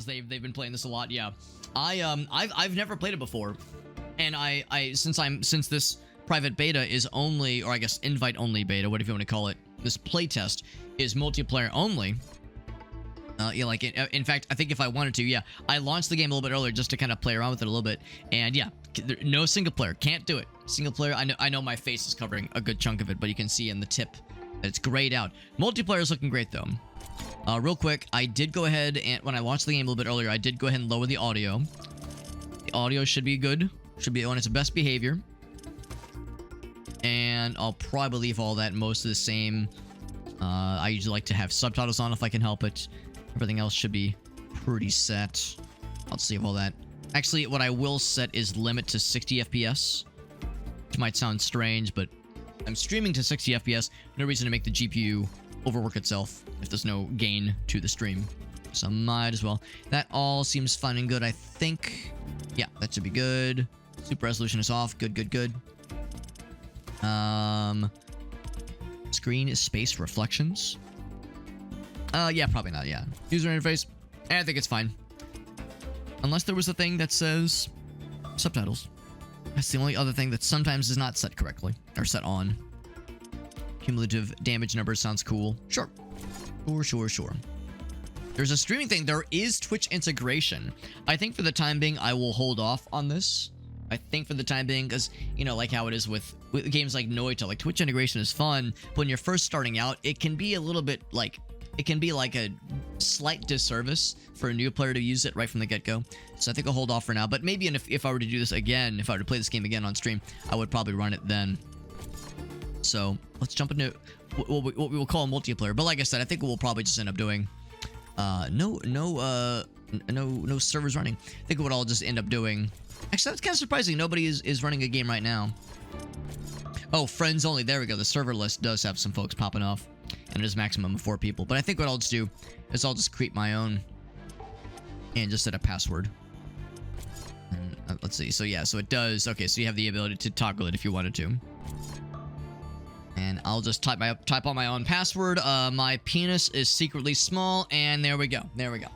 because they've been playing this a lot. Yeah, I've never played it before, and since this private beta is only, or I guess invite only beta, whatever you want to call it, this playtest is multiplayer only. Yeah, like in fact, I think if I wanted to, yeah, I launched the game a little bit earlier just to kind of play around with it a little bit, and yeah, no single player, can't do it. Single player, I know my face is covering a good chunk of it, but you can see in the tip that it's grayed out. Multiplayer is looking great though. Real quick, I did go ahead and when I launched the game a little bit earlier, I did go ahead and lower the audio. The audio should be good, should be on its best behavior, and I'll probably leave all that most of the same. I usually like to have subtitles on if I can help it. Everything else should be pretty set. I'll save all that. Actually, what I will set is limit to 60 FPS. Which might sound strange, but I'm streaming to 60 FPS. No reason to make the GPU overwork itself if there's no gain to the stream. So might as well. That all seems fine and good, I think. Yeah, that should be good. Super resolution is off. Good, good, good. Screen space reflections. Yeah, probably not, yeah. User interface, I think it's fine. Unless there was a thing that says subtitles. That's the only other thing that sometimes is not set correctly, or set on. Cumulative damage numbers sounds cool. Sure. Sure. There's a streaming thing. There is Twitch integration. I think for the time being, I will hold off on this. I think for the time being, because, you know, like how it is with games like Noita, like Twitch integration is fun, but when you're first starting out, it can be a little bit like, it can be like a slight disservice for a new player to use it right from the get-go. So I think I'll hold off for now. But maybe if I were to do this again, if I were to play this game again on stream, I would probably run it then. So let's jump into what we will call multiplayer. But like I said, I think we'll probably just end up doing no servers running. I think what I'll just end up doing. Actually, that's kind of surprising. Nobody is running a game right now. Oh, friends only. There we go. The server list does have some folks popping off. And it is maximum of 4 people. But I think what I'll just do is I'll just create my own and just set a password. And, let's see. So yeah, so it does. Okay, so you have the ability to toggle it if you wanted to. And I'll just type on my own password. My penis is secretly small, and there we go. There we go.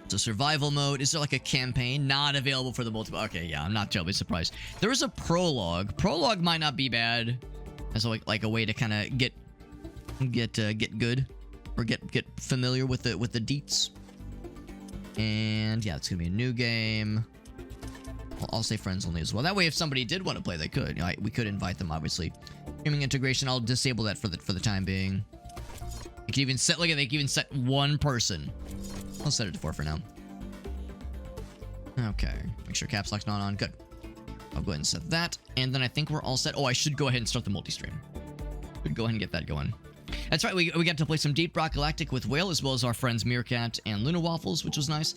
So survival mode. Is there like a campaign? Not available for the multiplayer. Okay, yeah, I'm not terribly surprised. There is a prologue. Prologue might not be bad. As like a way to kind of get good, or get familiar with the deets. And yeah, it's gonna be a new game. I'll say friends only as well. That way, if somebody did want to play, they could. You know, we could invite them, obviously. Streaming integration, I'll disable that for the time being. You can even set, look at, they can even set 1 person. I'll set it to 4 for now. Okay, make sure caps lock's not on. Good. I'll go ahead and set that, and then I think we're all set. Oh, I should go ahead and start the multi-stream. Should go ahead and get that going. That's right, we got to play some Deep Rock Galactic with Whale, as well as our friends Meerkat and Luna Waffles, which was nice.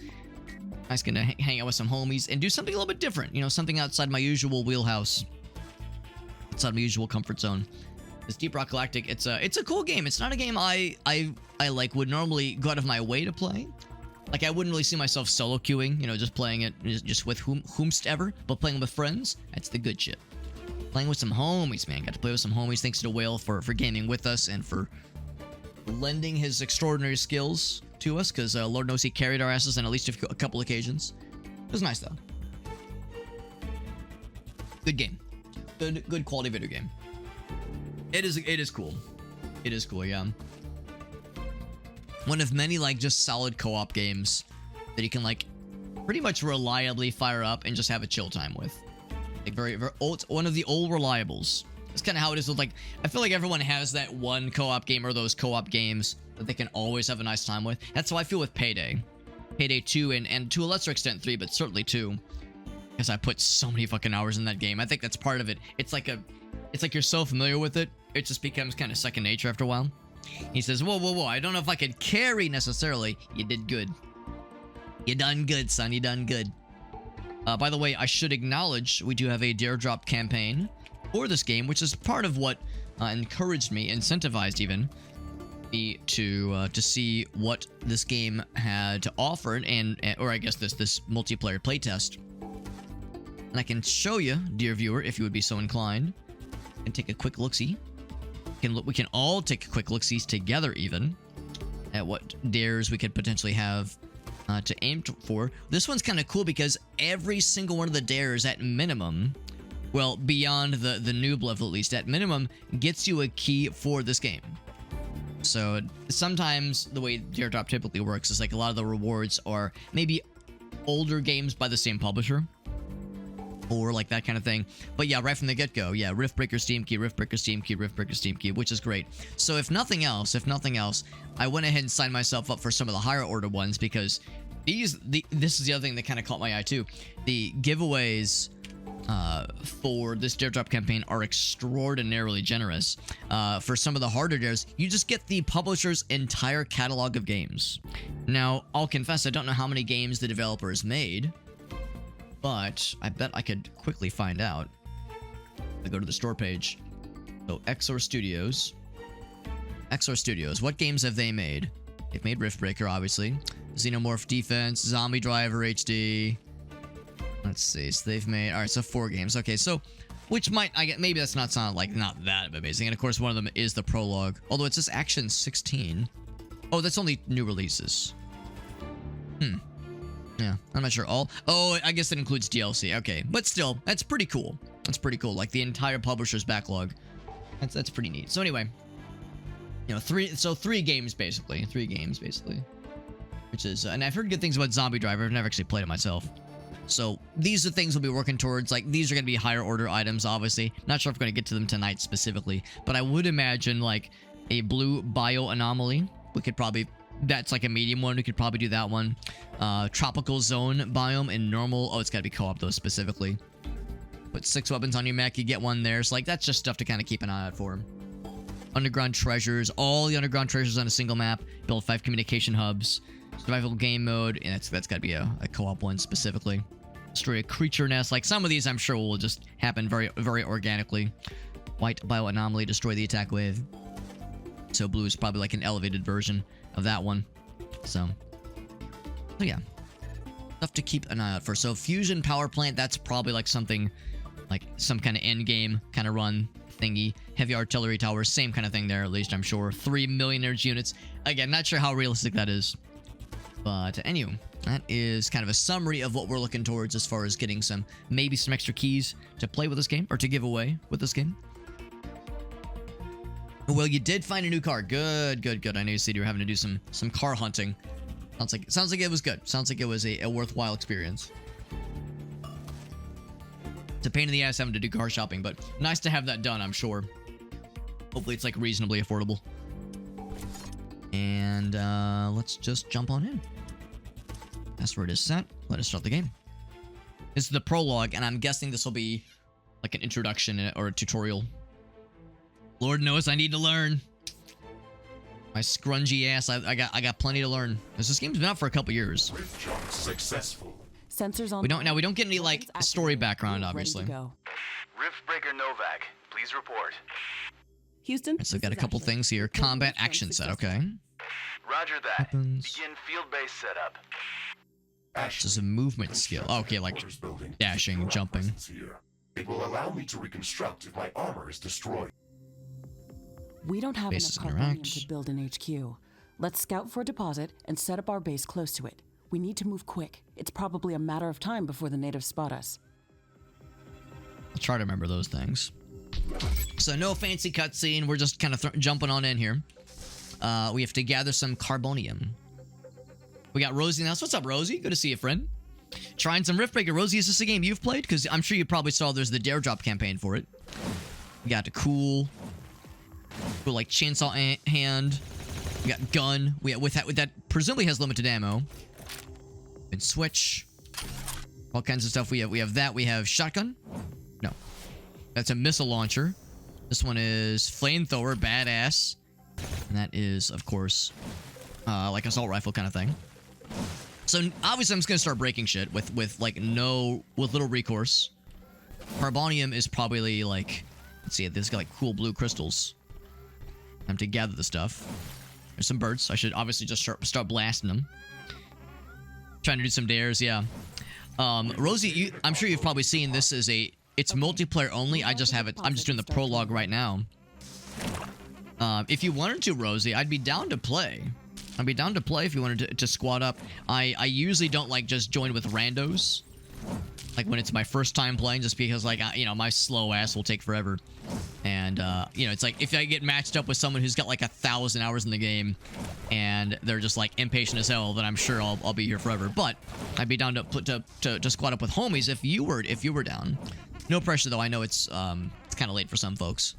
Nice getting to hang out with some homies and do something a little bit different. You know, something outside my usual wheelhouse. Outside my usual comfort zone. This Deep Rock Galactic, it's a cool game. It's not a game I like would normally go out of my way to play. Like, I wouldn't really see myself solo queuing, you know, just playing it just with whomstever, but playing with friends, that's the good shit. Playing with some homies, man. Got to play with some homies. Thanks to Whale for gaming with us and for lending his extraordinary skills to us, because Lord knows he carried our asses on at least a couple occasions. It was nice, though. Good game. Good quality video game. It is cool. It is cool, yeah. One of many, like, just solid co-op games that you can, like, pretty much reliably fire up and just have a chill time with. Like, very old, one of the old reliables. That's kind of how it is with, like, I feel like everyone has that one co-op game or those co-op games that they can always have a nice time with. That's how I feel with Payday. Payday 2 and to a lesser extent 3, but certainly 2. Because I put so many fucking hours in that game. I think that's part of it. It's like you're so familiar with it, it just becomes kind of second nature after a while. He says, whoa, I don't know if I could carry necessarily. You did good. You done good, son. You done good. By the way, I should acknowledge we do have a Dare Drop campaign for this game, which is part of what encouraged me, incentivized even, me to see what this game had to offer, or I guess this multiplayer playtest. And I can show you, dear viewer, if you would be so inclined, and take a quick look-see. We can all take quick look-sees together, even. at what dares we could potentially have to aim for. This one's kind of cool because every single one of the dares at minimum, well, beyond the noob level at least, at minimum, gets you a key for this game. So sometimes the way Dare Drop typically works is like a lot of the rewards are maybe older games by the same publisher, or like that kind of thing. But yeah, right from the get-go, yeah, Riftbreaker Steam Key, Riftbreaker Steam Key, Riftbreaker Steam Key, which is great. So if nothing else, I went ahead and signed myself up for some of the higher order ones because this is the other thing that kind of caught my eye too. The giveaways for this Dare Drop campaign are extraordinarily generous. For some of the harder dares, you just get the publisher's entire catalog of games. Now, I'll confess, I don't know how many games the developers made, but I bet I could quickly find out. I go to the store page. So, Exor Studios, what games have they made? They've made Riftbreaker, obviously. Xenomorph Defense, Zombie Driver HD. Let's see, so they've made, alright, so 4 games. Okay, so, which might, I get, maybe that's not sound like, not that amazing. And of course, one of them is the prologue. Although it says Action 16. Oh, that's only new releases. Yeah, I'm not sure. Oh, I guess it includes DLC. Okay, but still, that's pretty cool. That's pretty cool. Like the entire publisher's backlog. That's pretty neat. So anyway, you know, 3 games basically. 3 games basically. Which is, and I've heard good things about Zombie Driver. I've never actually played it myself. So these are things we'll be working towards. Like these are going to be higher order items, obviously. Not sure if we're going to get to them tonight specifically, but I would imagine like a blue bio anomaly. We could probably, that's like a medium one. We could probably do that one. Tropical zone biome and normal. Oh, it's got to be co-op though specifically. Put 6 weapons on your mech, you get one there. So like that's just stuff to kind of keep an eye out for. Underground treasures, all the underground treasures on a single map. Build 5 communication hubs. Survival game mode, and that's got to be a co-op one specifically. Destroy a creature nest. Like some of these I'm sure will just happen very, very organically. White bio anomaly, destroy the attack wave. So blue is probably like an elevated version of that one. So yeah, stuff to keep an eye out for. So fusion power plant, that's probably like something like some kind of end game kind of run thingy. Heavy artillery towers, same kind of thing there, at least I'm sure. 3 million energy units. Again, not sure how realistic that is. But anyway, that is kind of a summary of what we're looking towards as far as getting maybe some extra keys to play with this game, or to give away with this game. Well, you did find a new car. Good. I know you said you were having to do some car hunting. Sounds like it was good. Sounds like it was a worthwhile experience. It's a pain in the ass having to do car shopping, but nice to have that done, I'm sure. Hopefully it's like reasonably affordable. And let's just jump on in. Password is set. Let us start the game. This is the prologue, and I'm guessing this will be like an introduction or a tutorial. Lord knows I need to learn. My scrungy ass, I got plenty to learn. This game's been out for a couple years. Successful. Sensors on. We don't get any like story background, obviously. Riftbreaker Novak, please report. Houston. Right, so got a couple things here. Combat action set, okay. Roger that. Weapons. Begin field-based setup. This is a movement skill. Oh, okay, like dashing, jumping. It will allow me to reconstruct if my armor is destroyed. We don't have Bases enough interact. carbonium to build an HQ. Let's scout for a deposit and set up our base close to it. We need to move quick. It's probably a matter of time before the natives spot us. I'll try to remember those things. So no fancy cutscene. We're just kind of jumping on in here. We have to gather some carbonium. We got Rosie in the house. What's up, Rosie? Good to see you, friend. Trying some Riftbreaker. Rosie, is this a game you've played? Because I'm sure you probably saw there's the Dare Drop campaign for it. We got the cool like chainsaw hand. We got gun. With that presumably has limited ammo. And switch. All kinds of stuff. We have that. We have shotgun. No. That's a missile launcher. This one is flamethrower, badass. And that is, of course, like assault rifle kind of thing. So obviously I'm just gonna start breaking shit with little recourse. Carbonium is probably like, let's see, this got like cool blue crystals. Time to gather the stuff. There's some birds. I should obviously just start blasting them. Trying to do some dares, yeah. Rosie, I'm sure you've probably seen this as it's multiplayer only. I'm just doing the prologue right now. If you wanted to, Rosie, I'd be down to play. I'd be down to play if you wanted to squad up. I usually don't like just join with randos. Like when it's my first time playing, just because like, you know, my slow ass will take forever. And, you know, it's like if I get matched up with someone who's got like 1,000 hours in the game and they're just like impatient as hell, then I'm sure I'll be here forever. But I'd be down to squad up with homies if you were down. No pressure though. I know it's kind of late for some folks.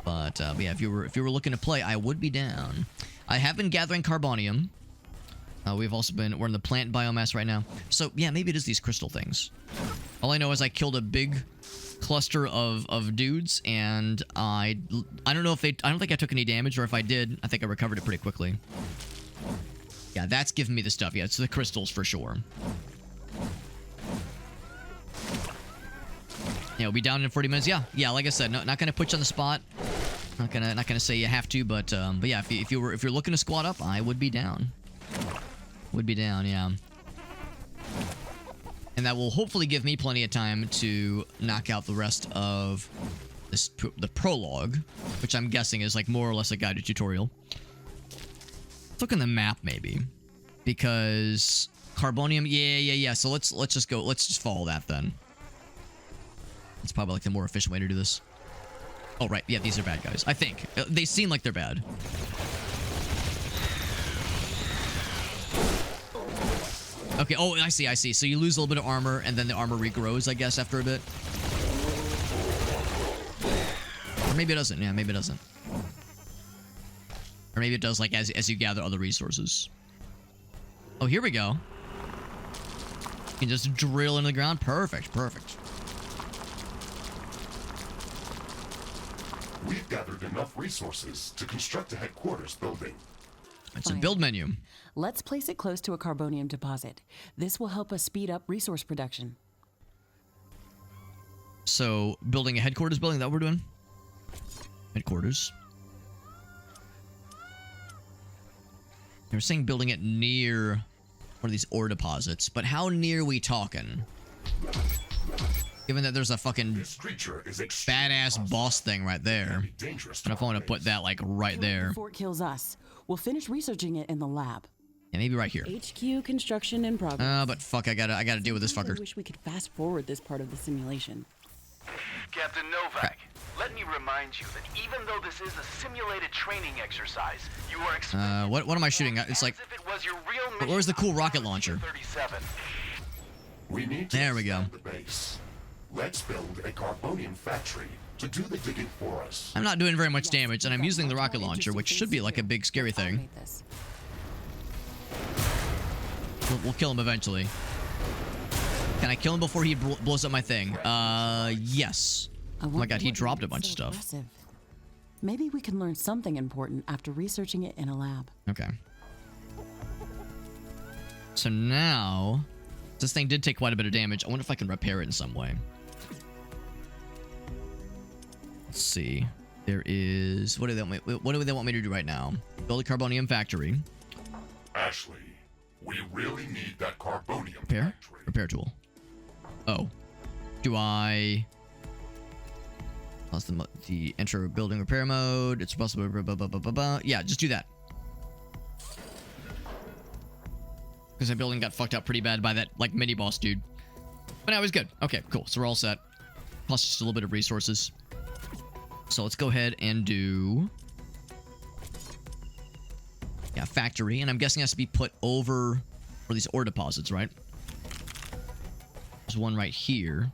But yeah, if you were looking to play, I would be down. I have been gathering carbonium. We're in the plant biomass right now. So yeah, maybe it is these crystal things. All I know is I killed a big cluster of dudes, and I don't know if I don't think I took any damage, or if I did, I think I recovered it pretty quickly. Yeah, that's giving me the stuff. Yeah, it's the crystals for sure. Yeah, we'll be down in 40 minutes. Yeah, like I said, not gonna put you on the spot. Not gonna say you have to, but yeah, if you're looking to squad up, I would be down. Would be down, yeah. And that will hopefully give me plenty of time to knock out the rest of the prologue, which I'm guessing is like more or less a guided tutorial. Let's look on the map maybe, because carbonium. Yeah. So let's just go. Let's just follow that then. It's probably like the more efficient way to do this. Oh right, yeah, these are bad guys. I think they seem like they're bad. Okay, oh, I see. So you lose a little bit of armor, and then the armor regrows, I guess, after a bit. Or maybe it doesn't. Yeah, maybe it doesn't. Or maybe it does, like, as you gather other resources. Oh, here we go. You can just drill into the ground. Perfect. We've gathered enough resources to construct a headquarters building. It's a build menu. Let's place it close to a carbonium deposit. This will help us speed up resource production. So, building a headquarters building, that what we're doing? Headquarters. They were saying building it near one of these ore deposits, but how near are we talking? Given that there's a fucking badass boss thing right there. But if I want to put that, like, right there. Before it kills us, we'll finish researching it in the lab. Yeah, maybe right here. HQ construction in progress. But fuck, I gotta deal with this fucker. I wish we could fast forward this part of the simulation. Captain Novak, let me remind you that even though this is a simulated training exercise, you are expected what am I shooting at? It's like, as if it was your real mission. where's the cool rocket launcher? 37. We need to There we go. expand the base. Let's build a carbonium factory to do the digging for us. I'm not doing very much damage, and I'm using the rocket launcher, which should be like a big scary thing. We'll kill him eventually. Can I kill him before he blows up my thing? Yes. Oh my god, he dropped a bunch of stuff. Aggressive. Maybe we can learn something important after researching it in a lab. Okay. So now, this thing did take quite a bit of damage. I wonder if I can repair it in some way. Let's see. There is... What do they want me to do right now? Build a carbonium factory. Ashley, we really need that carbonium Repair? factory. Repair tool. Oh. Do I... Plus the enter building repair mode. It's supposed to be... Yeah, just do that. Because that building got fucked up pretty bad by that, like, mini-boss dude. But now it was good. Okay, cool. So we're all set. Plus just a little bit of resources. So let's go ahead and do... Yeah, factory. And I'm guessing it has to be put over for these ore deposits, right? There's one right here.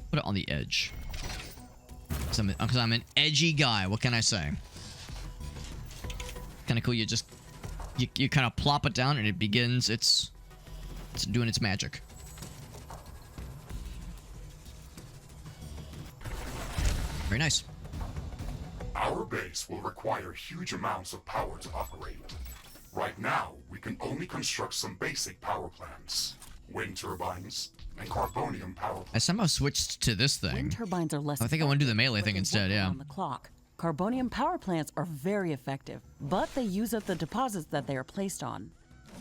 Put it on the edge. Because I'm an edgy guy. What can I say? Kind of cool. You just... You kind of plop it down and it begins it's doing its magic. Very nice. Our base will require huge amounts of power to operate. Right now, we can only construct some basic power plants. Wind turbines and carbonium power plants. I somehow switched to this thing. Wind turbines are less. I think I want to do the melee thing instead, yeah. On the clock. Carbonium power plants are very effective, but they use up the deposits that they are placed on.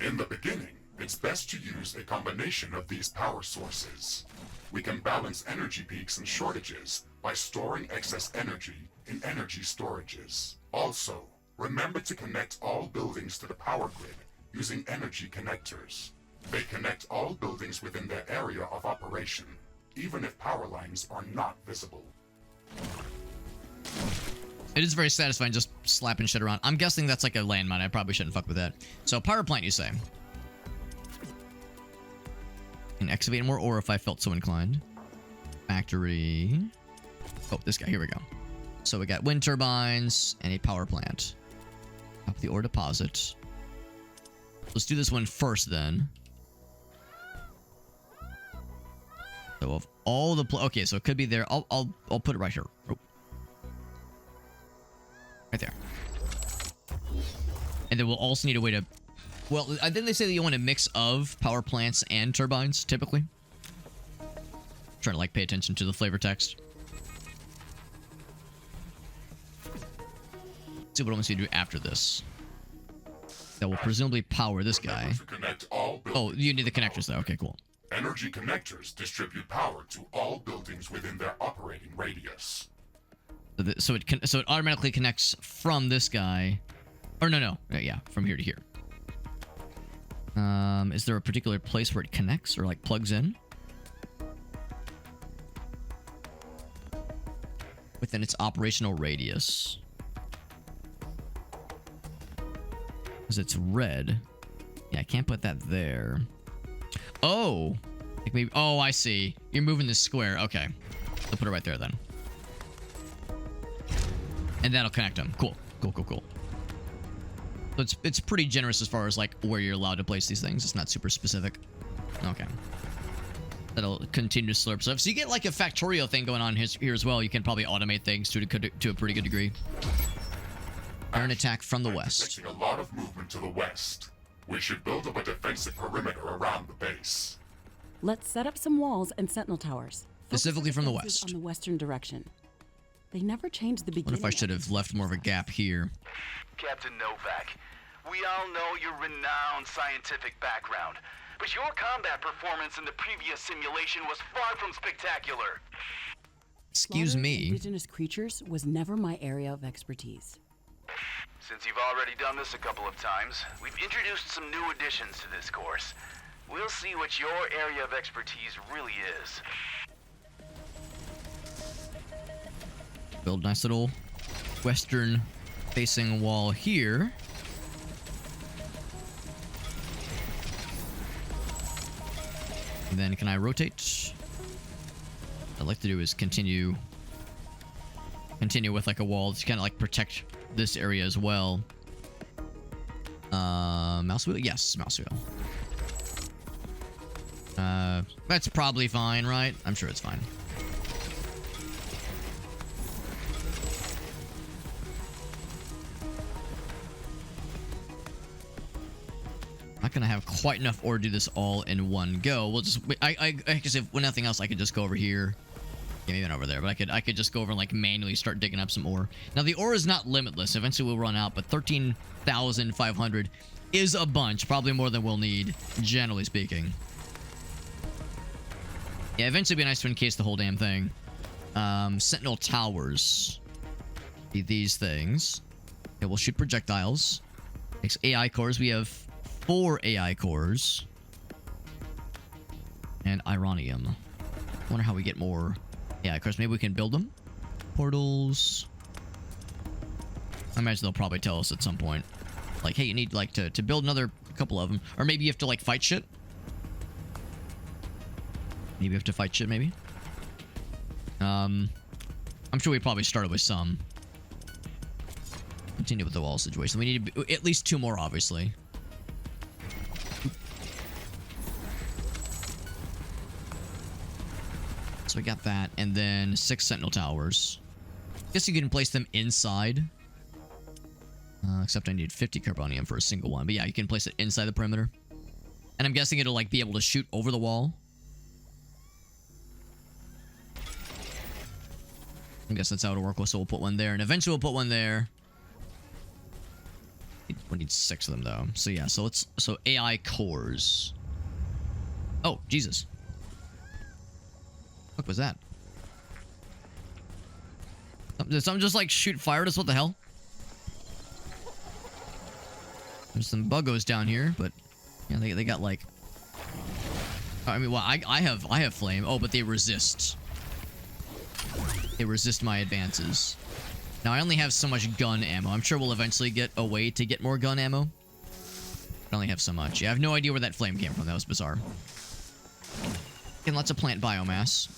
In the beginning, it's best to use a combination of these power sources. We can balance energy peaks and shortages by storing excess energy in energy storages. Also, Remember to connect all buildings to the power grid using energy connectors. They connect all buildings within their area of operation, even if power lines are not visible. It is very satisfying just slapping shit around. I'm guessing that's like a landmine. I probably shouldn't fuck with that. So, power plant, you say? Can excavate more ore if I felt so inclined. Factory. Oh, this guy. Here we go. So, we got wind turbines and a power plant. Up the ore deposit. Let's do this one first, then. So, of all the... Okay, so it could be there. I'll put it right here. Oh. Right there. And then we'll also need a way to... Well, I think they say that you want a mix of power plants and turbines, typically. Trying to, like, pay attention to the flavor text. Let's see what it wants you to do after this. That will presumably power this guy. Oh, you need the connectors, though. Okay, cool. Energy connectors distribute power to all buildings within their operating radius. So it automatically connects from this guy, or no, yeah, from here to here. Is there a particular place where it connects or like plugs in? Within its operational radius. Because it's red. Yeah, I can't put that there. Oh, like maybe. Oh, I see. You're moving this square. Okay, I'll put it right there then. And that'll connect them. Cool. So it's pretty generous as far as like where you're allowed to place these things. It's not super specific. Okay. That'll continue to slurp stuff. So you get like a factorial thing going on here as well. You can probably automate things to a pretty good degree. Iron attack from the west. A lot of movement to the west. We should build up a defensive perimeter around the base. Let's set up some walls and sentinel towers. Specifically from the Focus west. on the western direction. They never changed the beginning. What if I should have left more of a gap here? Captain Novak, we all know your renowned scientific background, but your combat performance in the previous simulation was far from spectacular. Excuse Slaughtering me. Indigenous creatures was never my area of expertise. Since you've already done this a couple of times, we've introduced some new additions to this course. We'll see what your area of expertise really is. Build a nice little western facing wall here. And then can I rotate? What I'd like to do is continue with like a wall to kind of like protect this area as well. Mouse wheel? Yes, mouse wheel. That's probably fine, right? I'm sure it's fine. Not gonna have quite enough ore to do this all in one go. We'll just, I guess if nothing else, I could just go over here. Yeah, maybe not over there, but I could just go over and like manually start digging up some ore. Now the ore is not limitless. Eventually we'll run out, but 13,500 is a bunch. Probably more than we'll need, generally speaking. Yeah, eventually it'd be nice to encase the whole damn thing. Sentinel towers. Be these things. Okay, we'll shoot projectiles. Next, AI cores. We have 4 AI cores. And Ironium. I wonder how we get more AI cores. Maybe we can build them? Portals. I imagine they'll probably tell us at some point. Like, hey, you need, like, to build another couple of them. Or maybe you have to, like, fight shit. Maybe you have to fight shit, maybe. I'm sure we probably started with some. Continue with the wall situation. We need at least 2 more, obviously. So we got that, and then 6 sentinel towers. Guess you can place them inside. Except I need 50 carbonium for a single one. But yeah, you can place it inside the perimeter. And I'm guessing it'll like be able to shoot over the wall. I guess that's how it'll work. So we'll put one there, and eventually we'll put one there. We need 6 of them though. So yeah, so AI cores. Oh, Jesus. What was that? Did something just like shoot fire at us? What the hell? There's some buggos down here, but yeah, they got like. I mean, well, I have flame. Oh, but they resist. They resist my advances. Now I only have so much gun ammo. I'm sure we'll eventually get a way to get more gun ammo. I only have so much. Yeah, I have no idea where that flame came from. That was bizarre. And lots of plant biomass.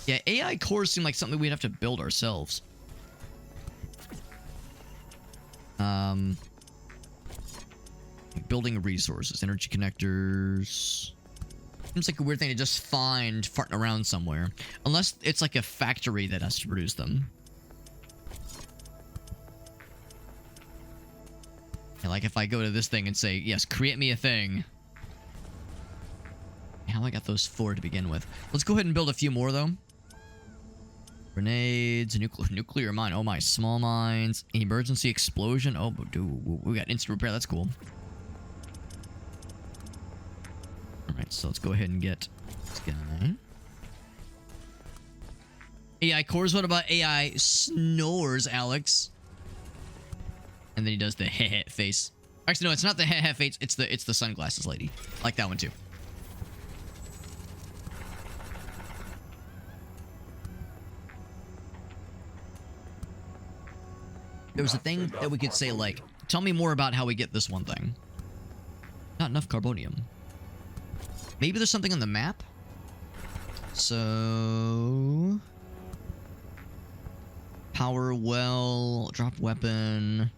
Yeah, AI cores seem like something we'd have to build ourselves. Building resources, energy connectors. Seems like a weird thing to just find farting around somewhere. Unless it's like a factory that has to produce them. Yeah, like if I go to this thing and say, yes, create me a thing. How I got those 4 to begin with. Let's go ahead and build a few more, though. Grenades, nuclear mine. Oh my, small mines. Emergency explosion. Oh, dude, we got instant repair. That's cool. Alright, so let's go ahead and get this guy. AI cores. What about AI snores, Alex? And then he does the heh face. Actually, no, it's not the heh face. It's the sunglasses lady. I like that one too. There was a thing that we could say, like, tell me more about how we get this one thing. Not enough carbonium. Maybe there's something on the map? So... Power well, drop weapon.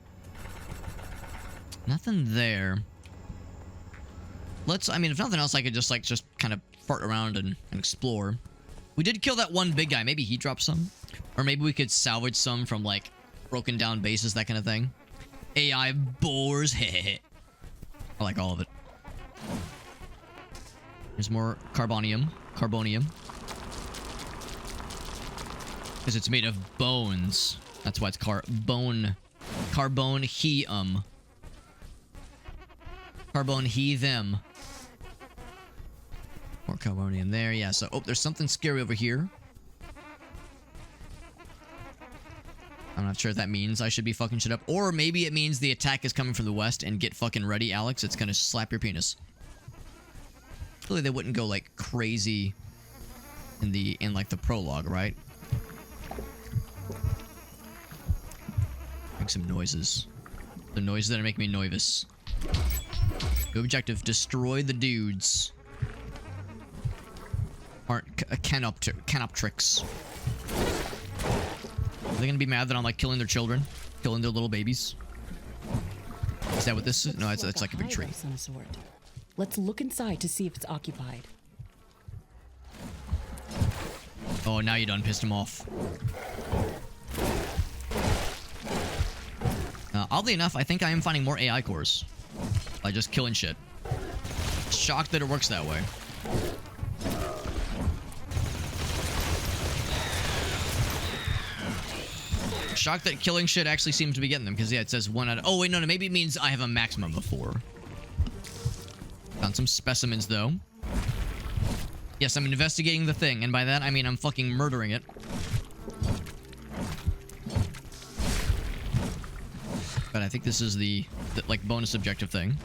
Nothing there. Let's, I mean, if nothing else, I could just kind of fart around and explore. We did kill that one big guy. Maybe he dropped some. Or maybe we could salvage some from, like, broken down bases, that kind of thing. AI boars. I like all of it. There's more carbonium. Carbonium. Because it's made of bones. That's why it's carbonium. Carbonium. More carbonium there. Yeah, so... Oh, there's something scary over here. I'm not sure if that means I should be fucking shit up. Or maybe it means the attack is coming from the west and get fucking ready, Alex. It's gonna slap your penis. Clearly they wouldn't go like crazy in like the prologue, right? Make some noises. The noises that make me nervous. New objective, destroy the dudes. Aren't canoptrix. Are they gonna be mad that I'm like killing their children? Killing their little babies? Is that what this is? No, it's like a big tree. Of some sort. Let's look inside to see if it's occupied. Oh, now you done pissed him off. Oddly enough, I think I am finding more AI cores. By just killing shit. Shocked that it works that way. Shocked that killing shit actually seems to be getting them, because yeah, it says 1 out of... Oh, wait, no, maybe it means I have a maximum of 4. Found some specimens, though. Yes, I'm investigating the thing, and by that, I mean I'm fucking murdering it. But I think this is the like, bonus objective thing.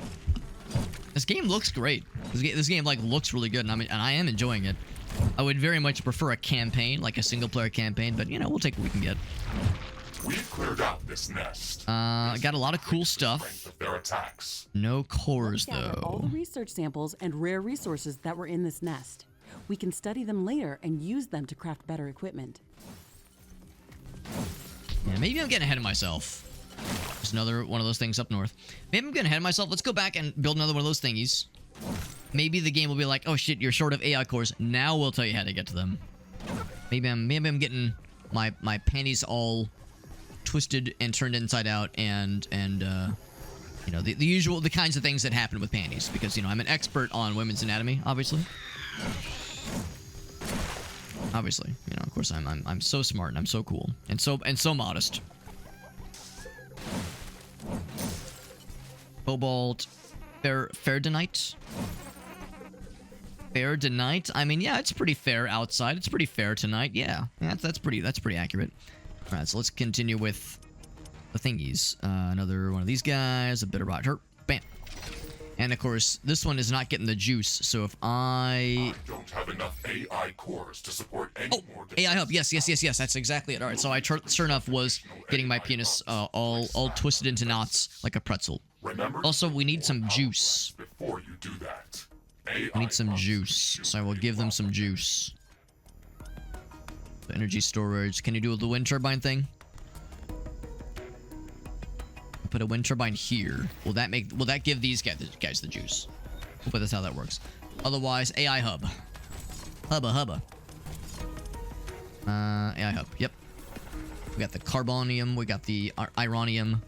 This game looks great. This game, like, looks really good, and I am enjoying it. I would very much prefer a campaign, like a single-player campaign, but, you know, we'll take what we can get. We've cleared out this nest. Got a lot of cool stuff. Of their attacks. No cores, Let's gather all though. the research samples and rare resources that were in this nest. We can study them later and use them to craft better equipment. Yeah, maybe I'm getting ahead of myself. There's another one of those things up north. Maybe I'm getting ahead of myself. Let's go back and build another one of those thingies. Maybe the game will be like, oh shit, you're short of AI cores. Now we'll tell you how to get to them. Maybe I'm getting my panties all twisted and turned inside out, and you know, the usual, the kinds of things that happen with panties, because, you know, I'm an expert on women's anatomy, obviously. Obviously, you know, of course, I'm so smart and I'm so cool and so modest. Cobalt, Fairdonite. Fairdonite. I mean, yeah, it's pretty fair outside. It's pretty fair tonight. Yeah, that's pretty accurate. All right, so let's continue with the thingies. Another one of these guys, a bit of rot hurt. Bam. And of course, this one is not getting the juice. So if I don't have enough AI cores to support any more AI hub. Yes. That's exactly it. All right. So I sure enough was getting my penis all twisted into knots like a pretzel. Remember, Also, we need some juice. before you do that. We need some juice. So I will give them some juice. The energy storage. Can you do the wind turbine thing? Put a wind turbine here. Will that give these guys the juice? Hopefully that's how that works. Otherwise, AI hub. Hubba. AI hub. Yep. We got the carbonium. We got the ironium.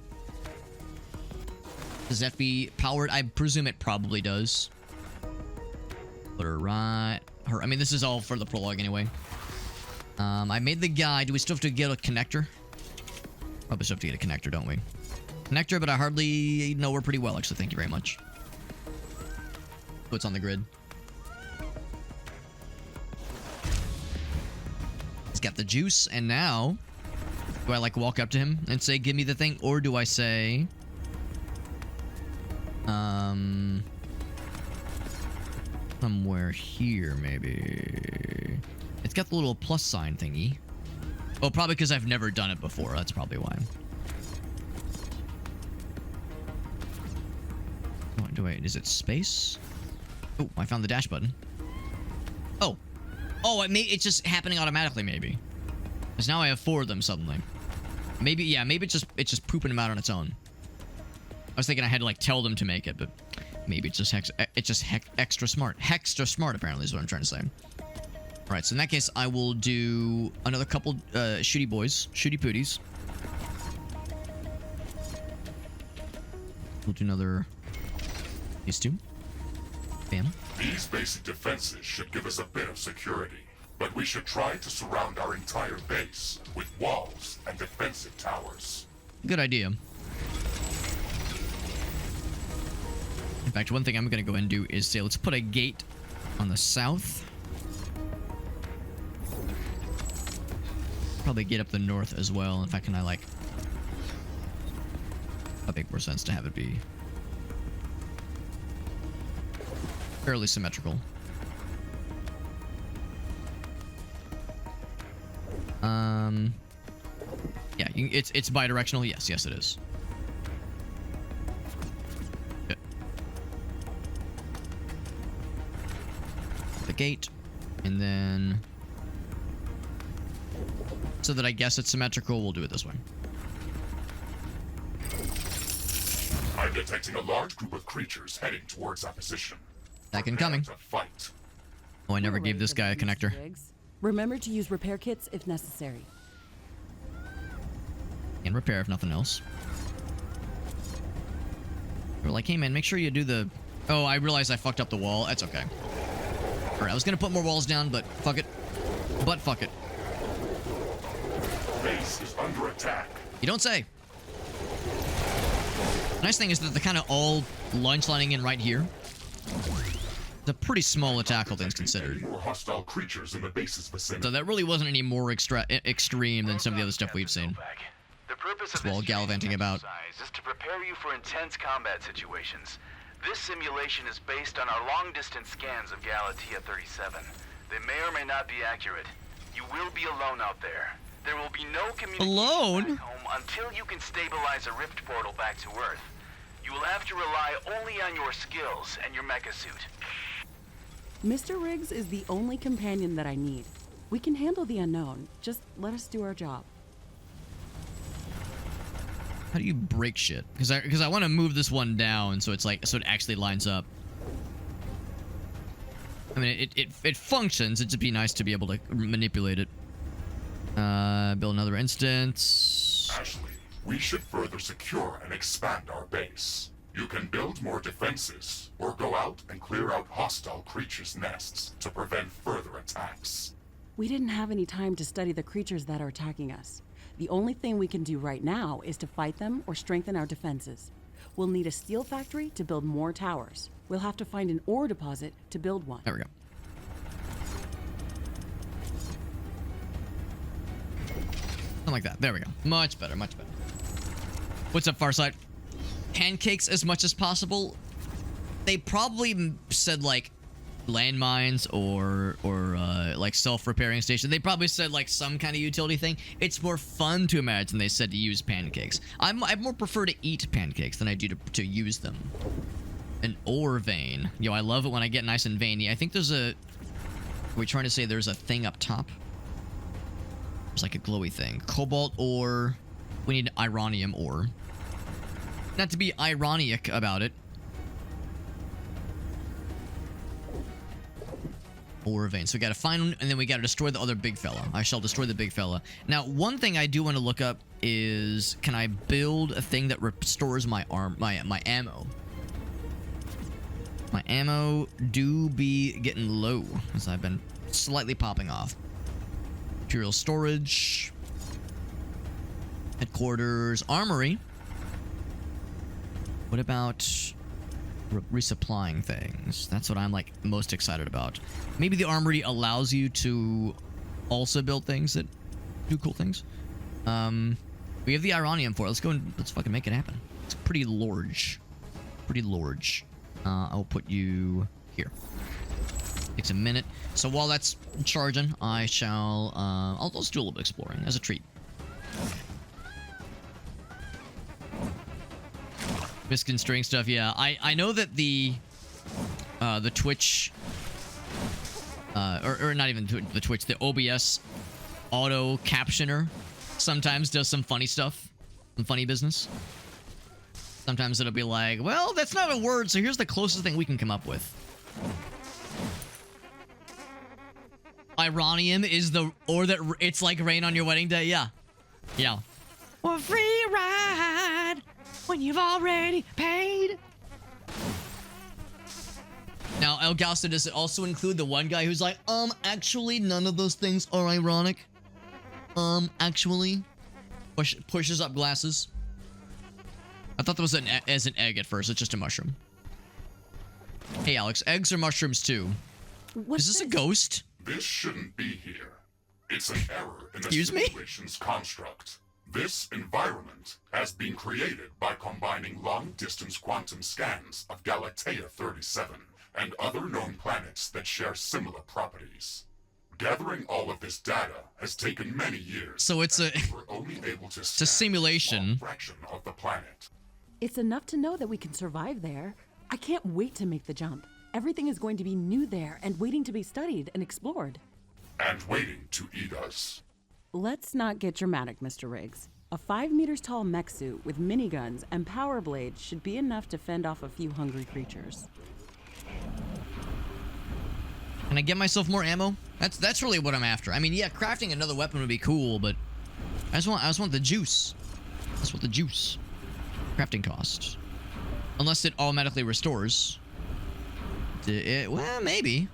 Does that be powered? I presume it probably does. Put her right. I mean, this is all for the prologue anyway. I made the guy. Do we still have to get a connector? Probably still have to get a connector, don't we? Connector, but I hardly know her pretty well, actually. Thank you very much. What's on the grid? He's got the juice, and now... Do I, like, walk up to him and say, give me the thing? Or do I say... Somewhere here, maybe... It's got the little plus sign thingy. Oh, probably because I've never done it before. That's probably why. Wait, is it space? Oh, I found the dash button. Oh, it's just happening automatically, maybe. Because now I have 4 of them suddenly. Maybe it's just pooping them out on its own. I was thinking I had to like tell them to make it, but maybe it's just extra smart. Hextra smart, apparently, is what I'm trying to say. All right, so in that case, I will do another couple shooty boys, shooty pooties. We'll do another. These 2. Bam. These basic defenses should give us a bit of security, but we should try to surround our entire base with walls and defensive towers. Good idea. In fact, one thing I'm going to go ahead and do is say, let's put a gate on the south. Probably get up the north as well. In fact, can I like... That'd make more sense to have it be... fairly symmetrical. Yeah, it's bi-directional. Yes, it is. Good. The gate, and then so that I guess it's symmetrical, we'll do it this way. I'm detecting a large group of creatures heading towards our position. Second coming. Fight. Oh, I never gave this guy a connector. Remember to use repair kits if necessary. And repair if nothing else. We're like, hey man, make sure you do the... Oh, I realized I fucked up the wall. That's okay. Alright, I was gonna put more walls down, but fuck it. Fuck it. Base is under attack. You don't say. The nice thing is that they're kind of all lunge lining in right here. It's a pretty small attack, all things considered. More hostile creatures in the base's vicinity. So that really wasn't any more extreme than some of the other stuff we've seen. The purpose of It's all this gallivanting about. exercise is to prepare you for intense combat situations. This simulation is based on our long-distance scans of Galatea 37. They may or may not be accurate. You will be alone out there. There will be no communication Alone? back home until you can stabilize a rift portal back to Earth. You will have to rely only on your skills and your mecha suit. Mr. Riggs is the only companion that I need. We can handle the unknown. Just let us do our job. How do you break shit? Because I want to move this one down so it's like so it actually lines up. I mean it functions. It'd be nice to be able to manipulate it. Build another instance. Ashley, we should further secure and expand our base. You can build more defenses, or go out and clear out hostile creatures' nests to prevent further attacks. We didn't have any time to study the creatures that are attacking us. The only thing we can do right now is to fight them or strengthen our defenses. We'll need a steel factory to build more towers. We'll have to find an ore deposit to build one. There we go. Something like that. There we go. Much better, much better. What's up, Farsight? pancakes as much as possible. They probably said like landmines or like self-repairing station. They probably said like some kind of utility thing. It's more fun to imagine they said to use pancakes. I more prefer to eat pancakes than I do to use them. An ore vein. Yo, I love it when I get nice and veiny. I think there's a... Are we trying to say there's a thing up top? It's like a glowy thing. Cobalt ore. We need ironium ore. Not to be ironic about it. Ore vein. So we gotta find one, and then we gotta destroy the other big fella. I shall destroy the big fella. Now, one thing I do want to look up is, can I build a thing that restores my ammo? My ammo do be getting low, as I've been slightly popping off. Material storage. Headquarters. Armory. What about resupplying things? That's what I'm like most excited about. Maybe the armory allows you to also build things that do cool things. We have the ironium for it. Let's go and let's fucking make it happen. It's pretty large. Pretty large. I'll put you here. Takes a minute. So while that's charging, I shall I'll just do a little bit of exploring as a treat. Misconstruing stuff, yeah. I know that the Twitch or not even the Twitch, the OBS auto captioner sometimes does some funny stuff, some funny business. Sometimes it'll be like, well, that's not a word, so here's the closest thing we can come up with. Ironium is the or that it's like rain on your wedding day, yeah. Yeah. Or free ride when you've already paid. Now, El Gausto, does it also include the one guy who's like, actually, none of those things are ironic? Actually? Pushes up glasses. I thought that was as an egg at first. It's just a mushroom. Hey, Alex, eggs are mushrooms too. Is this a ghost? This shouldn't be here. It's an error in the Excuse me? simulation's construct. This environment has been created by combining long-distance quantum scans of Galatea 37 and other known planets that share similar properties. Gathering all of this data has taken many years. So it's a only able to it's a simulation. Fraction of the planet. It's enough to know that we can survive there. I can't wait to make the jump. Everything is going to be new there and waiting to be studied and explored. And waiting to eat us. Let's not get dramatic, Mr. Riggs. A 5 meters tall mech suit with miniguns and power blades should be enough to fend off a few hungry creatures. Can I get myself more ammo? That's really what I'm after. I mean, yeah, crafting another weapon would be cool, but I just want the juice. I just want the juice. Crafting cost. Unless it automatically restores. Well, maybe.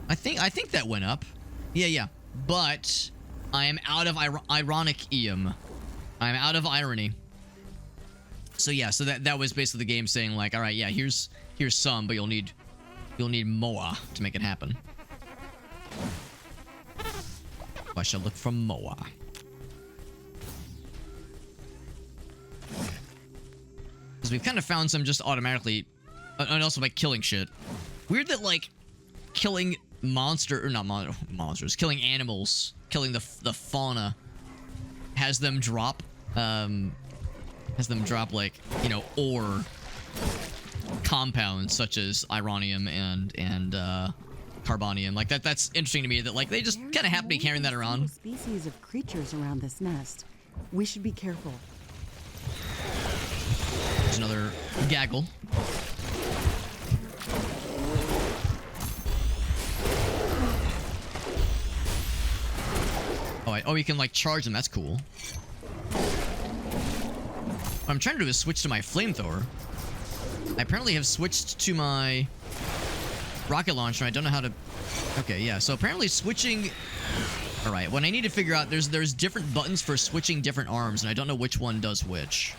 I think that went up. Yeah. But I am out of ironic-ium. I'm out of irony. So yeah, so that was basically the game saying like, all right, yeah, here's some, but you'll need Moa to make it happen. I shall look for Moa. Because we've kind of found some just automatically, and also by killing shit. Weird that like killing monsters, killing animals, killing the fauna has them drop like, you know, ore compounds such as ironium and carbonium. Like that's interesting to me that like they just kind of happen to be carrying that around. Species of creatures around this nest. We should be careful. There's another gaggle. Oh, you can like charge them. That's cool. What I'm trying to do is switch to my flamethrower. I apparently have switched to my rocket launcher. I don't know how to... Okay, yeah. So apparently switching... Alright, what I need to figure out... There's different buttons for switching different arms, and I don't know which one does which.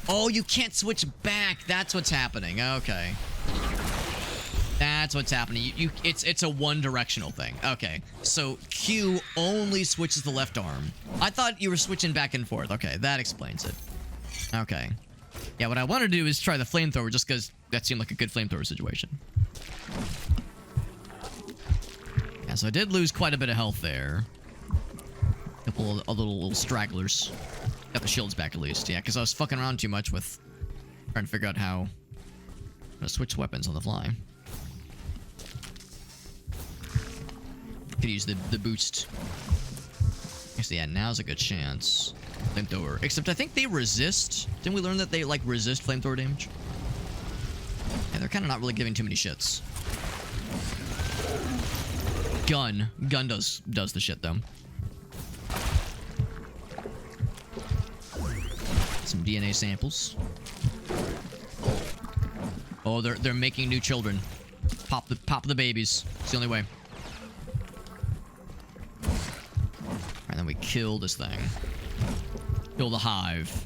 Oh, you can't switch back. That's what's happening. Okay. That's what's happening. It's a one-directional thing. Okay, so Q only switches the left arm. I thought you were switching back and forth. Okay, that explains it. Okay. Yeah, what I want to do is try the flamethrower just because that seemed like a good flamethrower situation. Yeah, so I did lose quite a bit of health there. A couple of little stragglers. Got the shields back at least. Yeah, because I was fucking around too much with trying to figure out how to switch weapons on the fly. Could use the boost. Actually, yeah, now's a good chance. Flamethrower. Except I think they resist. Didn't we learn that they, like, resist flamethrower damage? Yeah, they're kind of not really giving too many shits. Gun. Gun does the shit, though. Some DNA samples. Oh, they're making new children. Pop the babies. It's the only way. And then we kill this thing. Kill the hive.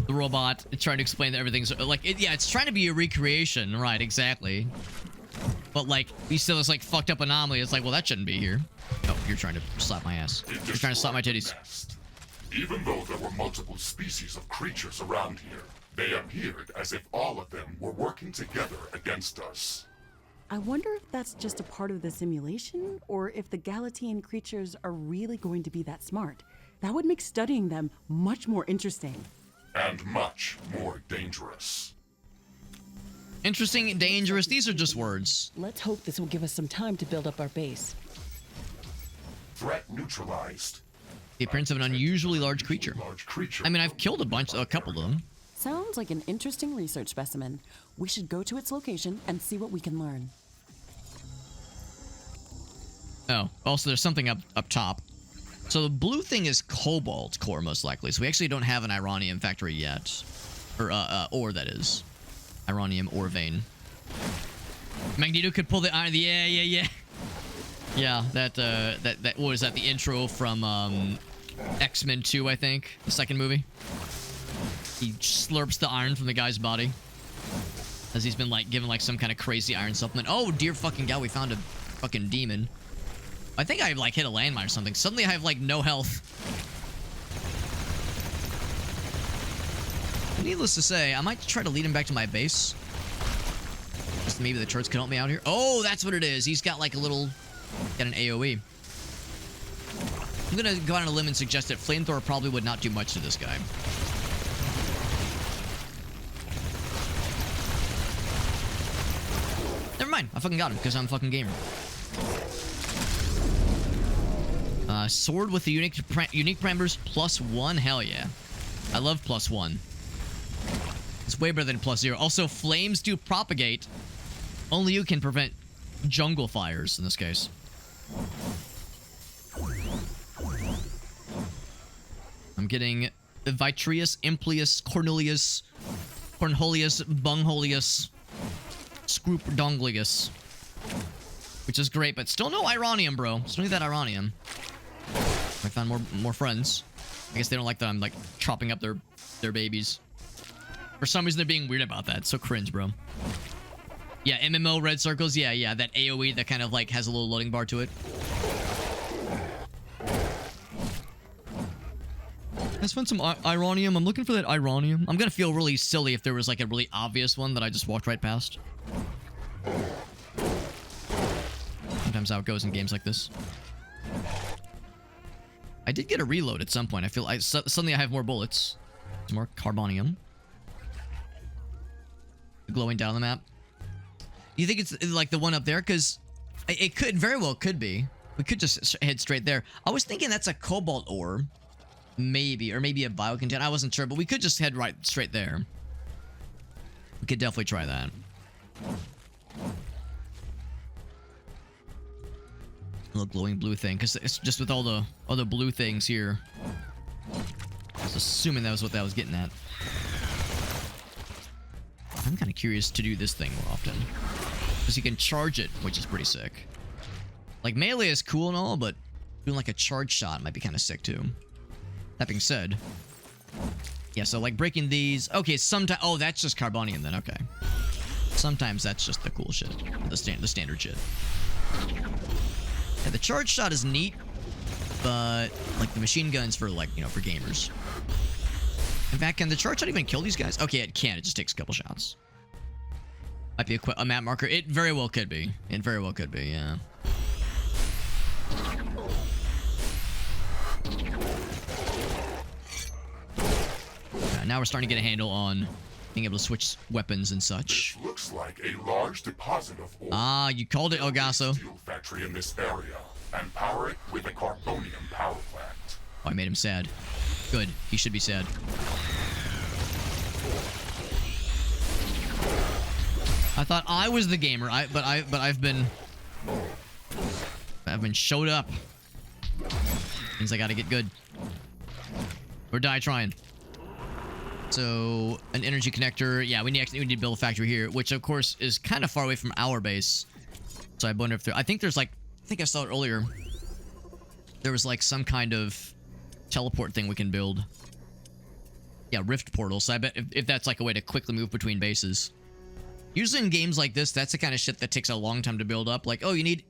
The robot is trying to explain that everything's like yeah, it's trying to be a recreation, right? Exactly. But like, we still this like fucked up anomaly. It's like, well, that shouldn't be here. Oh, you're trying to slap my ass. You're trying to slap my titties. Even though there were multiple species of creatures around here, they appeared as if all of them were working together against us. I wonder if that's just a part of the simulation, or if the Galatian creatures are really going to be that smart. That would make studying them much more interesting. And much more dangerous. Interesting, dangerous, these are just words. Let's hope this will give us some time to build up our base. Threat neutralized. The appearance of an unusually large creature. I mean, I've killed a couple of them. Sounds like an interesting research specimen. We should go to its location and see what we can learn. Oh, also there's something up top. So the blue thing is cobalt core, most likely. So we actually don't have an ironium factory yet. Or, ore, that is. Ironium ore vein. Magneto could pull the iron. Yeah. Yeah, that, what was that? The intro from, X-Men 2, I think. The second movie. He slurps the iron from the guy's body. As he's been, like, given, like, some kind of crazy iron supplement. Oh, dear fucking God, we found a fucking demon. I think I, like, hit a landmine or something. Suddenly I have, like, no health. Needless to say, I might try to lead him back to my base. Just maybe the turrets can help me out here. Oh, that's what it is. He's got, like, a little... Got an AoE. I'm gonna go out on a limb and suggest that flamethrower probably would not do much to this guy. Never mind. I fucking got him because I'm a fucking gamer. Sword with the unique parameters +1. Hell yeah. I love +1. It's way better than +0. Also, flames do propagate. Only you can prevent jungle fires in this case. I'm getting Vitrius, Implius, Cornelius, Cornholius, Bungholius, Scroopdonglius. Which is great, but still no ironium, bro. Still need that ironium. I found more friends. I guess they don't like that I'm, like, chopping up their babies. For some reason, they're being weird about that. So cringe, bro. Yeah, MMO red circles. Yeah. That AoE that kind of, like, has a little loading bar to it. Let's find some ironium. I'm looking for that ironium. I'm gonna feel really silly if there was, like, a really obvious one that I just walked right past. Sometimes how it goes in games like this. I did get a reload at some point. I feel suddenly I have more bullets. Some more carbonium. Glowing down the map. You think it's like the one up there? Because it could very well could be. We could just head straight there. I was thinking that's a cobalt ore. Maybe. Or maybe a biocontent. I wasn't sure. But we could just head right straight there. We could definitely try that. A little glowing blue thing. Because it's just with all the other blue things here. I was assuming that was what that was getting at. I'm kind of curious to do this thing more often. Because you can charge it, which is pretty sick. Like, melee is cool and all, but doing like a charge shot might be kind of sick too. That being said, yeah, so like breaking these. Okay, sometimes. Oh, that's just Carbonium then. Okay. Sometimes that's just the cool shit, the standard shit. Yeah, the charge shot is neat, but like the machine guns for like, you know, for gamers. In fact, can the charge shot even kill these guys? Okay, it can. It just takes a couple shots. Might be a map marker. It very well could be. It very well could be. Yeah. Now we're starting to get a handle on being able to switch weapons and such. This looks like a large deposit of ore. Ah, you called it, Elgaso. Steel factory in this area and power it with a carbonium power plant. Oh, I made him sad. Good. He should be sad. I thought I was the gamer. But I've been showed up. Means I gotta get good. Or die trying. So, an energy connector. Yeah, we need to build a factory here, which of course is kind of far away from our base. So I wonder if I think there's like, I think I saw it earlier. There was like some kind of teleport thing we can build. Yeah, rift portal. So I bet if that's like a way to quickly move between bases. Usually in games like this, that's the kind of shit that takes a long time to build up. Like, oh, you need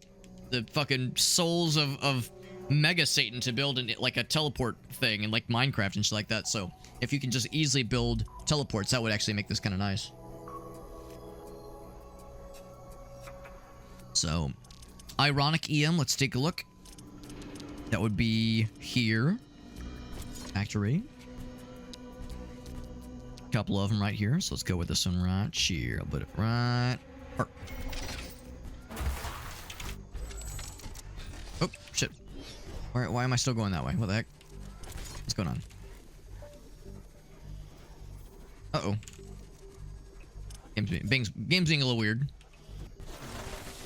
the fucking souls of Mega Satan to build like a teleport thing in like Minecraft and shit like that. So if you can just easily build teleports, that would actually make this kind of nice. So, ironic EM, let's take a look. That would be here. Factory. Couple of them right here, so let's go with this one right here. I'll put it right. Oh, shit. Why am I still going that way? What the heck? What's going on? Uh-oh. Game's being a little weird.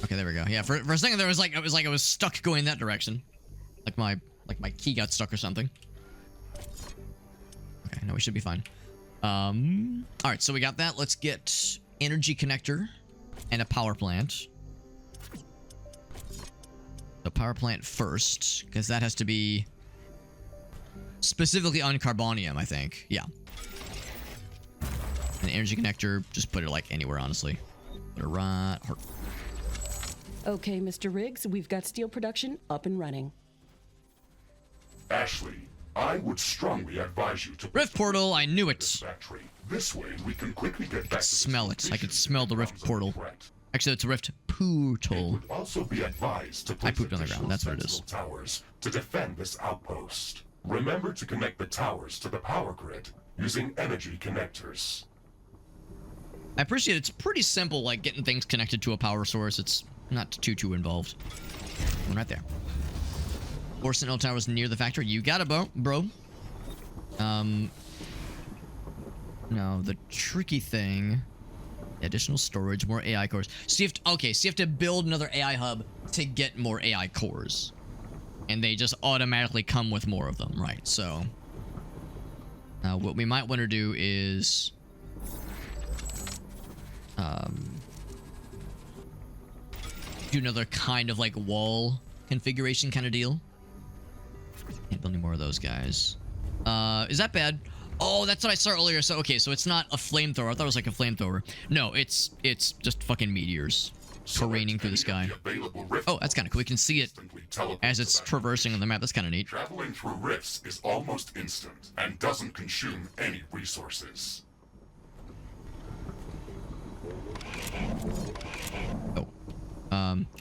Okay, there we go. Yeah, for a second there was like I was stuck going that direction. Like my key got stuck or something. Okay, no, we should be fine. Alright, so we got that. Let's get energy connector and a power plant. The power plant first, because that has to be specifically on Carbonium, I think. Yeah. An energy connector, just put it like anywhere, honestly. Put it right. Okay, Mr. Riggs, we've got steel production up and running. Ashley, I would strongly advise you to Rift portal, I knew it. Factory. This way we can quickly get back to Smell it. I could smell the rift portal. Actually, it's a rift portal. Would also be advised to I pooped on the ground. That's what it is. Towers to defend this outpost. Remember to connect the towers to the power grid using energy connectors. I appreciate it's pretty simple, like getting things connected to a power source. It's not too involved. One right there. 4 Sentinel towers near the factory. You got it, bro. No, the tricky thing. Additional storage, more AI cores. So you have to build another AI hub to get more AI cores. And they just automatically come with more of them, right? So what we might want to do is do another kind of like wall configuration kind of deal. Can't build any more of those guys. Is that bad? Oh, that's what I saw earlier. So okay, so it's not a flamethrower. I thought it was like a flamethrower. No, it's just fucking meteors careening through the sky. Oh, that's kind of cool. We can see it as it's traversing on the map. That's kind of neat. Traveling through rifts is almost instant and doesn't consume any resources.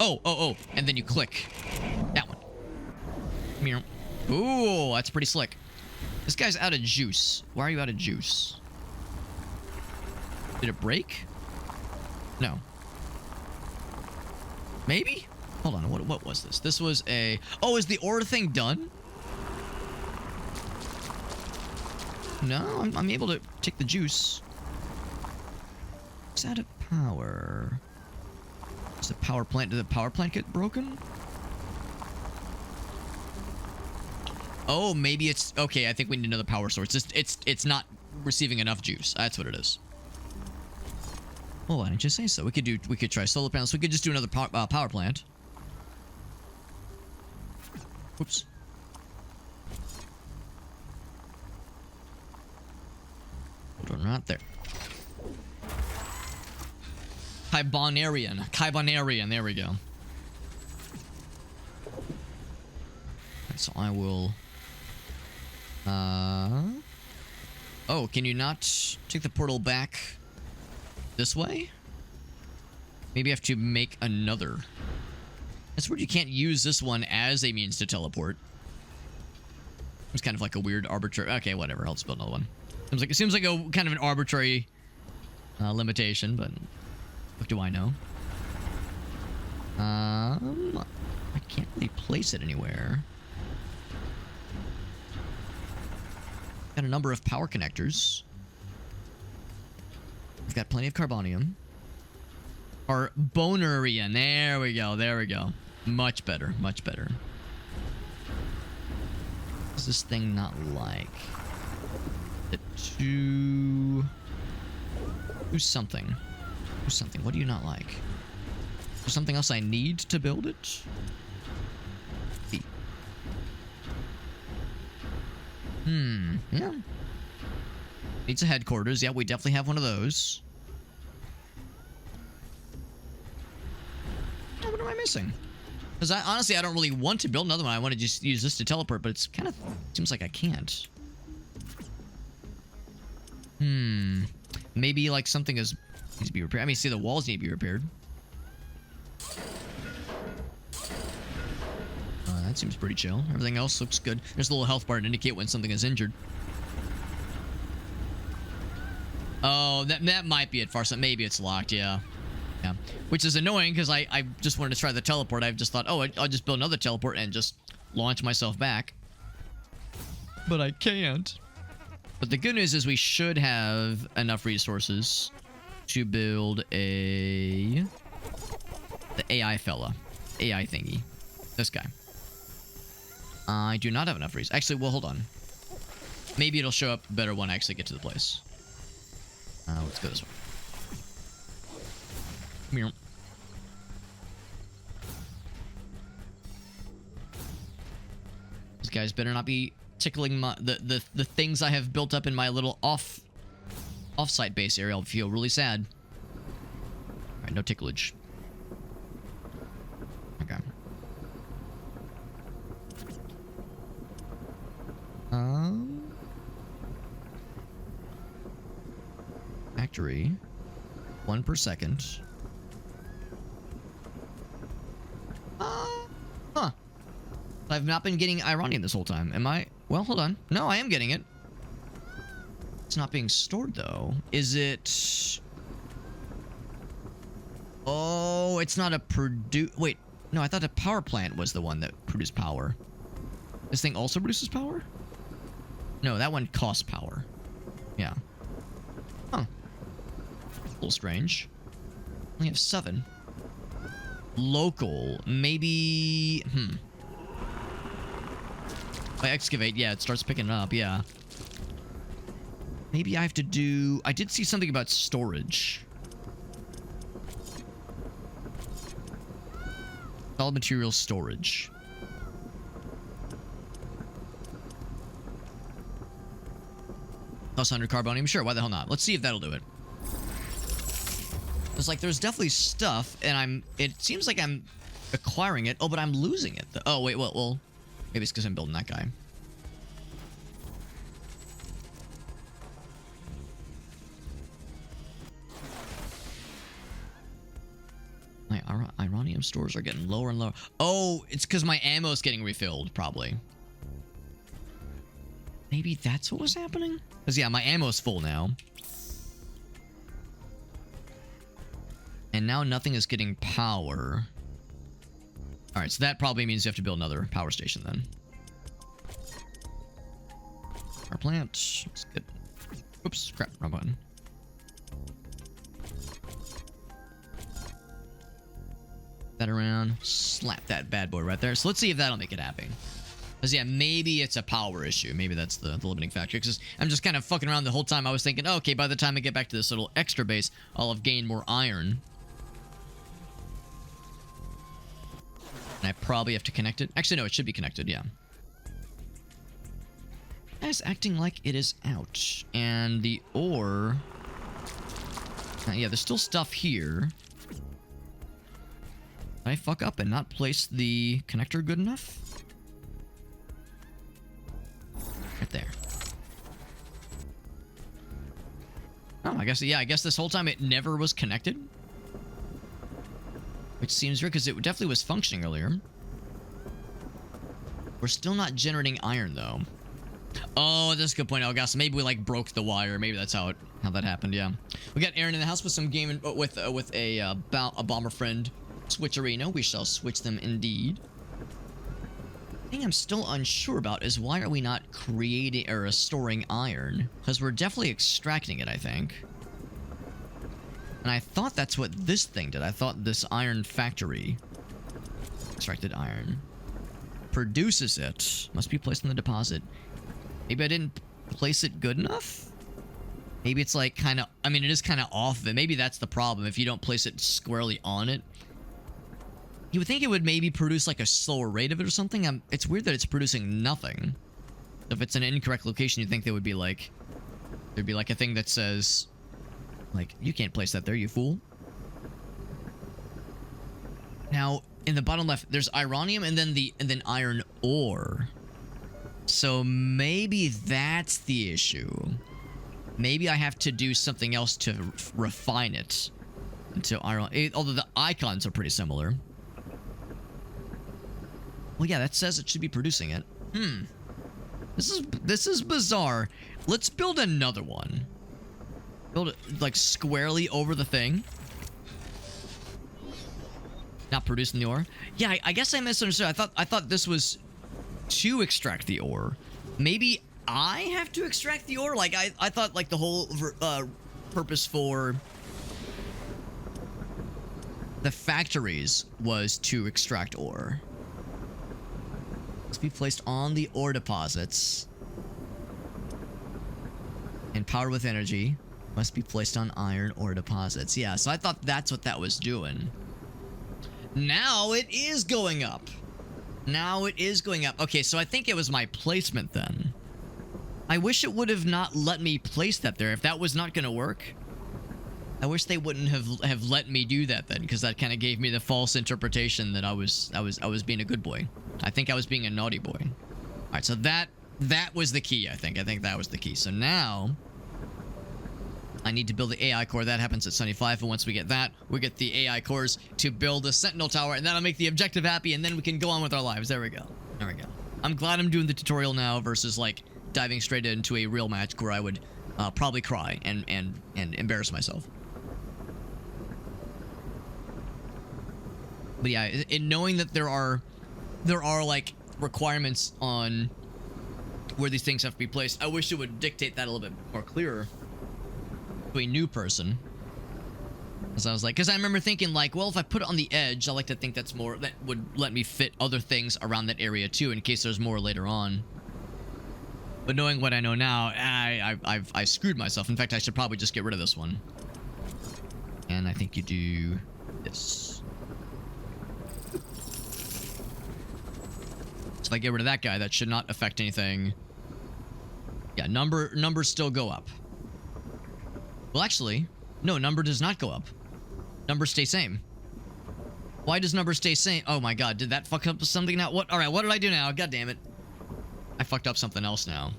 Oh, and then you click that one. Ooh, that's pretty slick. This guy's out of juice. Why are you out of juice? Did it break? No. Maybe? Hold on, what was this? This was a... Oh, is the ore thing done? No, I'm able to take the juice. It's out of power. Is the power plant... Did the power plant get broken? Oh, maybe it's... Okay, I think we need another power source. It's not receiving enough juice. That's what it is. Well, why didn't you say so? We could try solar panels. We could just do another power plant. Whoops. Hold on, right there. Kybonarian, there we go. Right, so I will... Oh, can you not take the portal back this way? Maybe I have to make another. That's weird, you can't use this one as a means to teleport. It's kind of like a weird arbitrary... Okay, whatever, I'll just build another one. It seems like a kind of an arbitrary limitation, but what do I know? I can't really place it anywhere. Got a number of power connectors. We've got plenty of carbonium. Or bonarian. There we go. There we go. Much better. Much better. What does this thing not like? Do something. Do something. What do you not like? Is there something else I need to build it? Yeah. Needs a headquarters. Yeah, we definitely have one of those. Oh, what am I missing? Because honestly, I don't really want to build another one. I want to just use this to teleport, but it's kind of... seems like I can't. Maybe, like, something needs to be repaired. I mean, see, the walls need to be repaired. That seems pretty chill. Everything else looks good. There's a little health bar to indicate when something is injured. Oh, that might be it, Farsa. Maybe it's locked, yeah. Yeah. Which is annoying, because I just wanted to try the teleport. I just thought, oh, I'll just build another teleport and just launch myself back. But I can't. But the good news is we should have enough resources to build the AI fella. AI thingy. This guy. I do not have enough resources. Actually, well, hold on. Maybe it'll show up better when I actually get to the place. Let's go this way. Come here. These guys better not be tickling the things I have built up in my little off-site base area. I'll feel really sad. Alright, no ticklage. Okay. Factory. 1 per second. Huh. I've not been getting Ironium this whole time. Am I? Well, hold on. No, I am getting it. It's not being stored, though. Is it... Oh, it's not a Wait. No, I thought the power plant was the one that produced power. This thing also produces power? No, that one costs power. Yeah. Huh. A little strange. Only have 7. Local. Maybe... If I excavate, yeah, it starts picking it up, yeah. Maybe I have to do... I did see something about storage. Solid material storage. Plus 100 carbonium? Sure, why the hell not? Let's see if that'll do it. It's like, there's definitely stuff, and it seems like I'm acquiring it. Oh, but I'm losing it. Oh, wait, well, maybe it's because I'm building that guy. My Ironium stores are getting lower and lower. Oh, it's because my ammo's getting refilled, probably. Maybe that's what was happening? Because, yeah, my ammo's full now. And now nothing is getting power. Alright, so that probably means you have to build another power station then. Our plant. Let's get... Oops, crap, wrong button. That around. Slap that bad boy right there. So let's see if that'll make it happen. Because, yeah, maybe it's a power issue. Maybe that's the limiting factor. Because I'm just kind of fucking around the whole time. I was thinking, oh, okay, by the time I get back to this little extra base, I'll have gained more iron. And I probably have to connect it. Actually, no, it should be connected, yeah. It's acting like it is out. And the ore... yeah, there's still stuff here. Did I fuck up and not place the connector good enough? Right there. Oh, I guess, yeah, I guess this whole time it never was connected. Which seems weird, because it definitely was functioning earlier. We're still not generating iron, though. Oh, that's a good point, Elgas. Maybe we, like, broke the wire. Maybe that's how that happened, yeah. We got Aaron in the house with some gaming, with a bomber friend switcherino. We shall switch them indeed. The thing I'm still unsure about is why are we not creating or storing iron? Because we're definitely extracting it, I think. And I thought that's what this thing did. I thought this iron factory extracted iron. Produces it. Must be placed in the deposit. Maybe I didn't place it good enough? Maybe it's like kind of... I mean, it is kind of off of it. Maybe that's the problem. If you don't place it squarely on it. You would think it would maybe produce like a slower rate of it or something. It's weird that it's producing nothing. If it's an incorrect location, you'd think there would be like... There'd be like a thing that says... Like, you can't place that there, you fool. Now, in the bottom left, there's ironium and then iron ore. So maybe that's the issue. Maybe I have to do something else to refine it into iron. Although the icons are pretty similar. Well, yeah, that says it should be producing it. This is bizarre. Let's build another one. Build it like squarely over the thing. Not producing the ore. Yeah, I guess I misunderstood. I thought this was to extract the ore. Maybe I have to extract the ore? Like, I thought, like, the whole purpose for the factories was to extract ore. Must be placed on the ore deposits. And powered with energy. Must be placed on iron ore deposits. Yeah, so I thought that's what that was doing. Now it is going up. Now it is going up. Okay, so I think it was my placement then. I wish it would have not let me place that there. If that was not going to work, I wish they wouldn't have let me do that then, because that kind of gave me the false interpretation that I was being a good boy. I think I was being a naughty boy. All right, so that was the key, I think. I think that was the key. So now I need to build the AI core. That happens at 75, and once we get that, we get the AI cores to build a Sentinel Tower, and that'll make the objective happy, and then we can go on with our lives. There we go. There we go. I'm glad I'm doing the tutorial now versus, like, diving straight into a real match where I would probably cry and embarrass myself. But yeah, in knowing that there are like requirements on where these things have to be placed, I wish it would dictate that a little bit more clearer to a new person. Because I was like, because I remember thinking like, well, if I put it on the edge, I like to think that's more, that would let me fit other things around that area too, in case there's more later on. But knowing what I know now, I screwed myself. In fact, I should probably just get rid of this one. And I think you do this. So if I get rid of that guy, that should not affect anything. Yeah, numbers still go up. Well, actually, no, number does not go up. Numbers stay same. Why does number stay same? Oh my god, did that fuck up something now? What? Alright, what did I do now? God damn it. I fucked up something else now.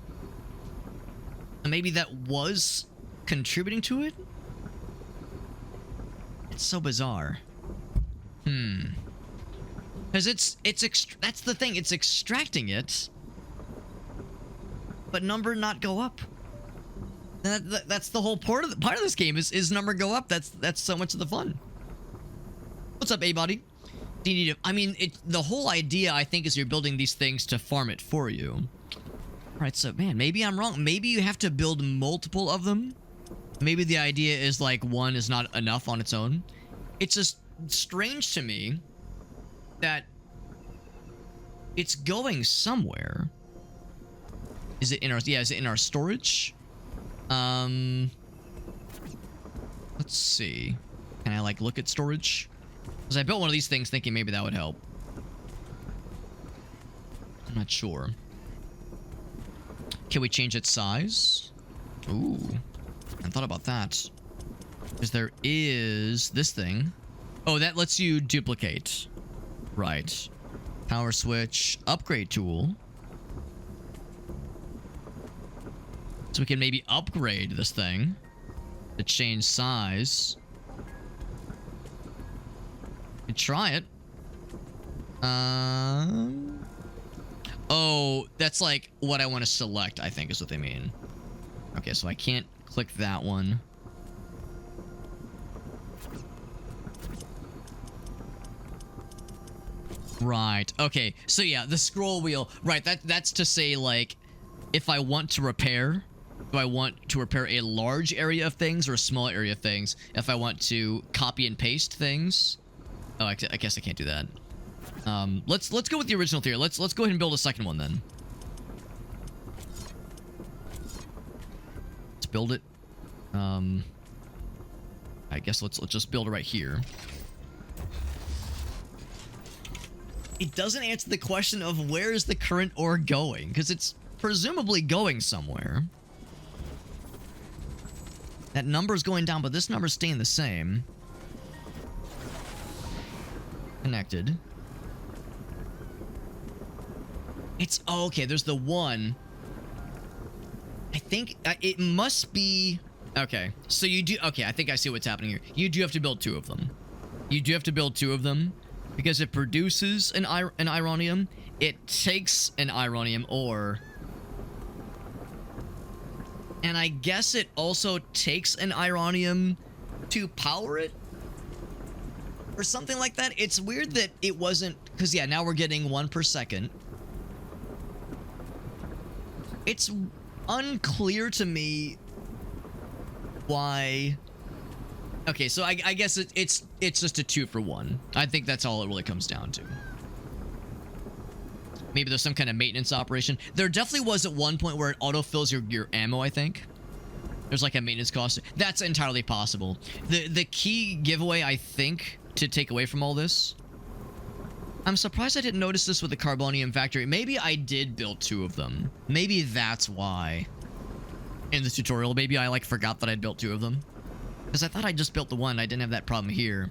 Maybe that was contributing to it? It's so bizarre. Because that's the thing, it's extracting it, but number not go up. That's the whole part of this game is number go up. That's so much of the fun. What's up, A-Body? Do you need to, I mean, the whole idea, I think, is you're building these things to farm it for you. Alright, so, man, maybe I'm wrong. Maybe you have to build multiple of them. Maybe the idea is, like, one is not enough on its own. It's just strange to me that it's going somewhere. Is it in our, yeah, is it in our storage? Let's see. Can I, like, look at storage? Because I built one of these things thinking maybe that would help. I'm not sure. Can we change its size? Ooh. I thought about that. Because there is this thing. Oh, that lets you duplicate. Right. Power switch. Upgrade tool. So we can maybe upgrade this thing to change size. We can try it. Oh, that's like what I want to select, I think is what they mean. Okay, so I can't click that one. Right. Okay. So yeah, the scroll wheel. Right. That's to say, like, if I want to repair, do I want to repair a large area of things or a small area of things? If I want to copy and paste things. Oh, I guess I can't do that. Let's go with the original theory. Let's go ahead and build a second one then. Let's build it. I guess let's just build it right here. It doesn't answer the question of where is the current ore going, because it's presumably going somewhere. That number's going down, but this number's staying the same. Connected. It's oh, okay. There's the one. I think it must be okay. So you do okay. I think I see what's happening here. You do have to build two of them. You do have to build two of them because it produces an ironium. It takes an ironium ore, and I guess it also takes an ironium to power it. Or something like that. It's weird that it wasn't... Because, yeah, now we're getting 1 per second. It's unclear to me why... Okay, so I guess it's just a 2 for 1. I think that's all it really comes down to. Maybe there's some kind of maintenance operation. There definitely was at one point where it autofills your ammo, I think. There's like a maintenance cost. That's entirely possible. The key giveaway, I think... to take away from all this. I'm surprised I didn't notice this with the Carbonium factory. Maybe I did build 2 of them. Maybe that's why. In the tutorial, maybe I like forgot that I'd built 2 of them. Because I thought I just built the one. I didn't have that problem here.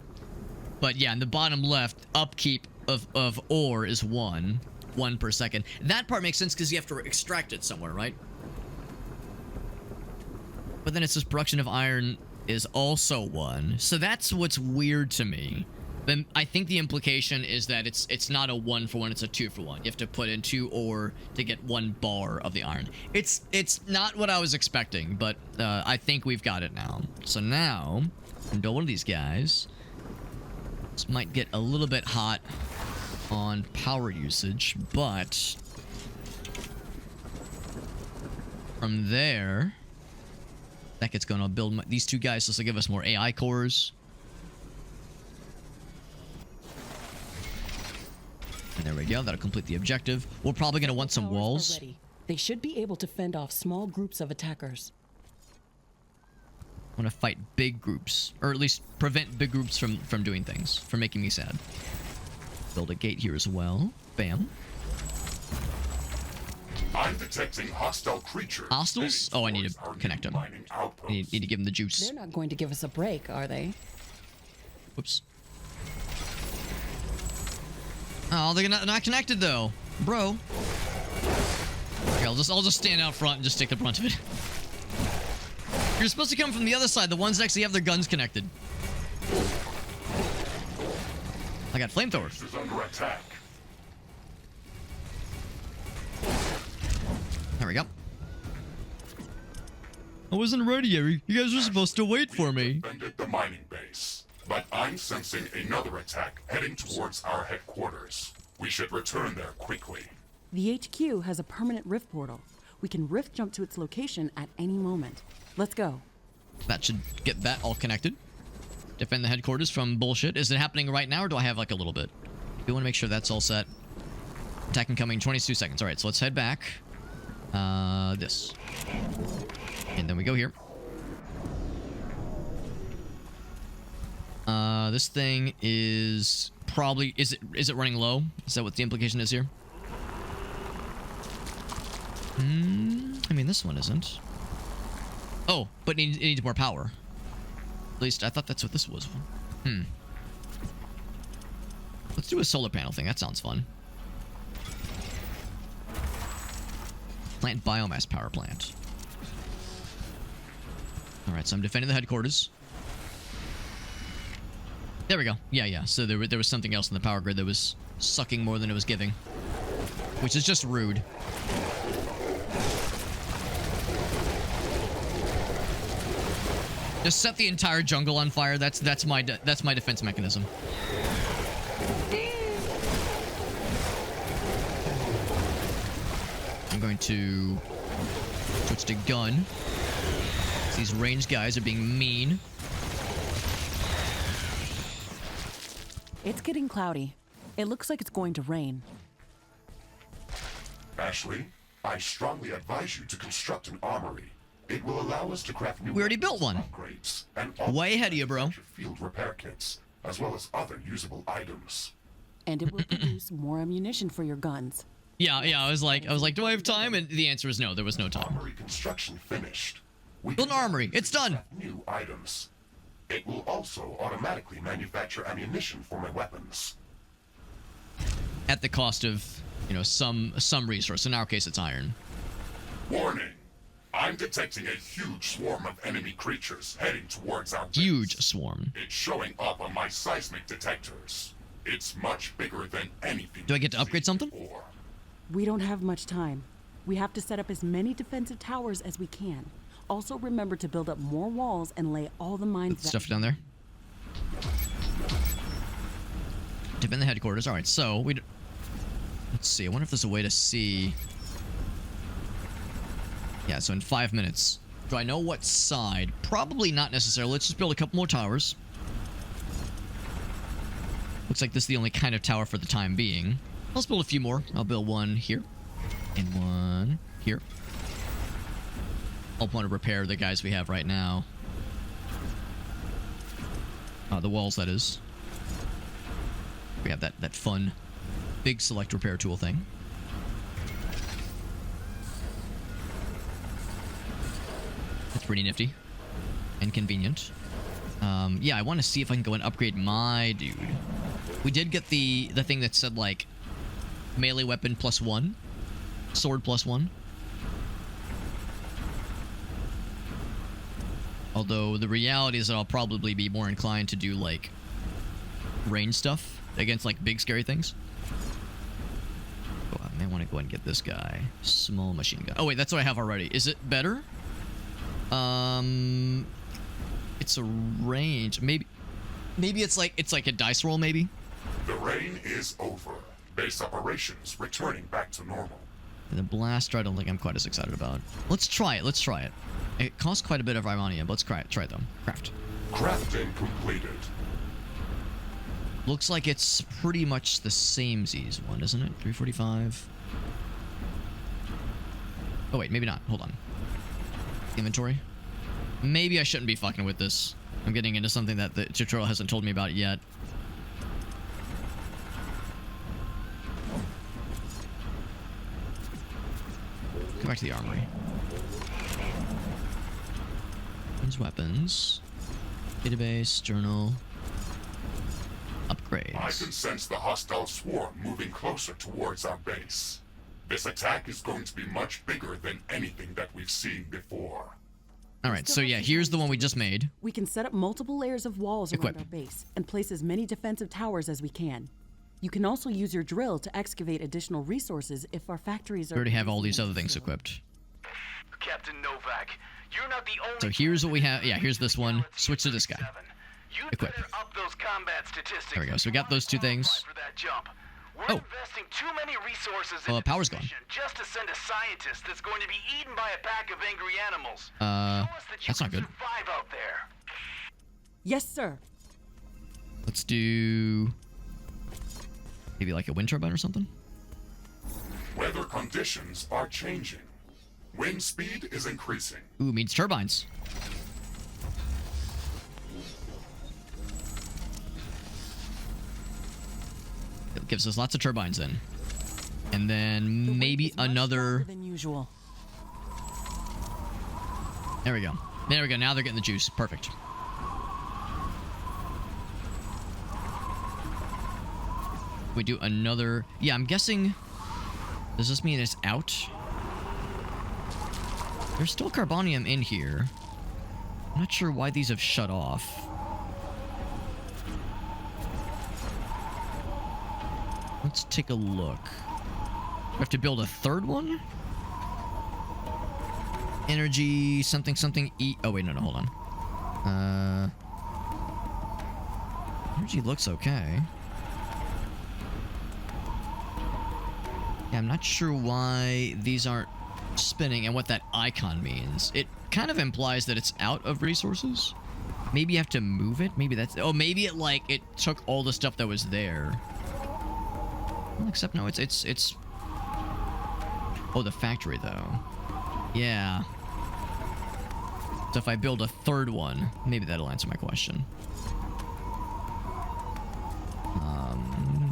But yeah, in the bottom left, upkeep of ore is 1 per second. That part makes sense because you have to extract it somewhere, right? But then it says production of iron is also 1. So that's what's weird to me. Then I think the implication is that it's not a 1 for 1, it's a 2 for 1. You have to put in 2 ore to get 1 bar of the iron. It's not what I was expecting, but I think we've got it now. So now, I'm gonna build one of these guys. This might get a little bit hot on power usage, but from there, that gets going. I'll build these 2 guys. This will give us more AI cores. And there we go. That'll complete the objective. We're probably going to want some walls. They should be able to fend off small groups of attackers. I want to fight big groups, or at least prevent big groups from doing things, from making me sad. Build a gate here as well. Bam. I'm detecting hostile creatures. Hostiles? Oh, I need to connect them. Need to give them the juice. They're not going to give us a break, are they? Whoops. Oh, they're not connected though, bro. Okay, I'll just stand out front and just take the brunt of it. You're supposed to come from the other side. The ones that actually have their guns connected. I got flamethrower. Under attack. There we go. I wasn't ready, Yuri. You guys were supposed to wait for me. Defended the mining base, but I'm sensing another attack heading towards our headquarters. We should return there quickly. The HQ has a permanent rift portal. We can rift jump to its location at any moment. Let's go. That should get that all connected. Defend the headquarters from bullshit. Is it happening right now, or do I have like a little bit? We want to make sure that's all set. Attack incoming, 22 seconds. All right, so let's head back. This. And then we go here. This thing is probably... Is it running low? Is that what the implication is here? I mean, this one isn't. Oh, but it needs more power. At least I thought that's what this was. Let's do a solar panel thing. That sounds fun. Plant biomass power plant. Alright, so I'm defending the headquarters. There we go. Yeah. So there was something else in the power grid that was sucking more than it was giving. Which is just rude. Just set the entire jungle on fire. That's my defense mechanism. I'm going to switch to gun. These ranged guys are being mean. It's getting cloudy. It looks like it's going to rain. Ashley, I strongly advise you to construct an armory. It will allow us to craft new We already built one. upgrades and Way ahead of you, bro. field repair kits, as well as other usable items. And it will produce more ammunition for your guns. Yeah. I was like, do I have time? And the answer is no. There was no time. Armory construction finished. We Build an can armory. It's done. craft new items. It will also automatically manufacture ammunition for my weapons. At the cost of, some resource. In our case, it's iron. Warning! I'm detecting a huge swarm of enemy creatures heading towards our base. Huge swarm. It's showing up on my seismic detectors. It's much bigger than anything. Do I get to we've upgrade seen something? before. We don't have much time. We have to set up as many defensive towers as we can. Also remember to build up more walls and lay all the mines that... Stuff down there. Defend the headquarters. All right, so let's see. I wonder if there's a way to see. Yeah, so in 5 minutes. Do I know what side? Probably not necessarily. Let's just build a couple more towers. Looks like this is the only kind of tower for the time being. Let's build a few more. I'll build one here. And one here. I'll want to repair the guys we have right now. The walls, that is. We have that fun big select repair tool thing. That's pretty nifty and convenient. Yeah, I want to see if I can go and upgrade my dude. We did get the thing that said like melee weapon +1, sword +1. Although the reality is that I'll probably be more inclined to do like range stuff against like big scary things. Oh, I may want to go ahead and get this guy. Small machine gun. Oh wait, that's what I have already. Is it better? It's a range. Maybe it's like a dice roll. Maybe. The rain is over. Base operations returning back to normal. And the blaster, I don't think I'm quite as excited about. Let's try it. It costs quite a bit of ironium. But let's try it though. Craft. Crafting completed. Looks like it's pretty much the same Z's one, isn't it? 345. Oh wait, maybe not. Hold on. Inventory. Maybe I shouldn't be fucking with this. I'm getting into something that the tutorial hasn't told me about yet. Go back to the armory. Weapons. Database, journal. Upgrades. I can sense the hostile swarm moving closer towards our base. This attack is going to be much bigger than anything that we've seen before. Alright, so yeah, here's the one we just made. We can set up multiple layers of walls Equip. around our base and place as many defensive towers as we can. You can also use your drill to excavate additional resources if our factories are... We already have all these other things equipped. Captain Novak, you're not the only... So here's what we have. Yeah, here's this one. Switch to this guy. You'd Equip. better up those combat statistics. There we go. So we got those two things. For that jump. We're Oh. investing too many resources Power's gone. just to send a scientist that's going to be eaten by a pack of angry animals. Show us that you that's can not good. survive out there. Yes, sir. Let's do maybe like a wind turbine or something. Weather conditions are changing. Wind speed is increasing. Ooh, means turbines. It gives us lots of turbines then. And then The wind maybe is much another... stronger than usual. There we go. There we go. Now they're getting the juice. Perfect. We do another... Yeah, I'm guessing... Does this mean it's out? There's still carbonium in here. I'm not sure why these have shut off. Let's take a look. We have to build a third one? Energy, something, something, E... Oh, wait, no, hold on. Energy looks okay. Yeah, I'm not sure why these aren't spinning and what that icon means. It kind of implies that it's out of resources. Maybe you have to move it? Maybe that's... Oh, maybe it, like, it took all the stuff that was there. Well, except, no, it's... Oh, the factory, though. Yeah. So if I build a third one, maybe that'll answer my question.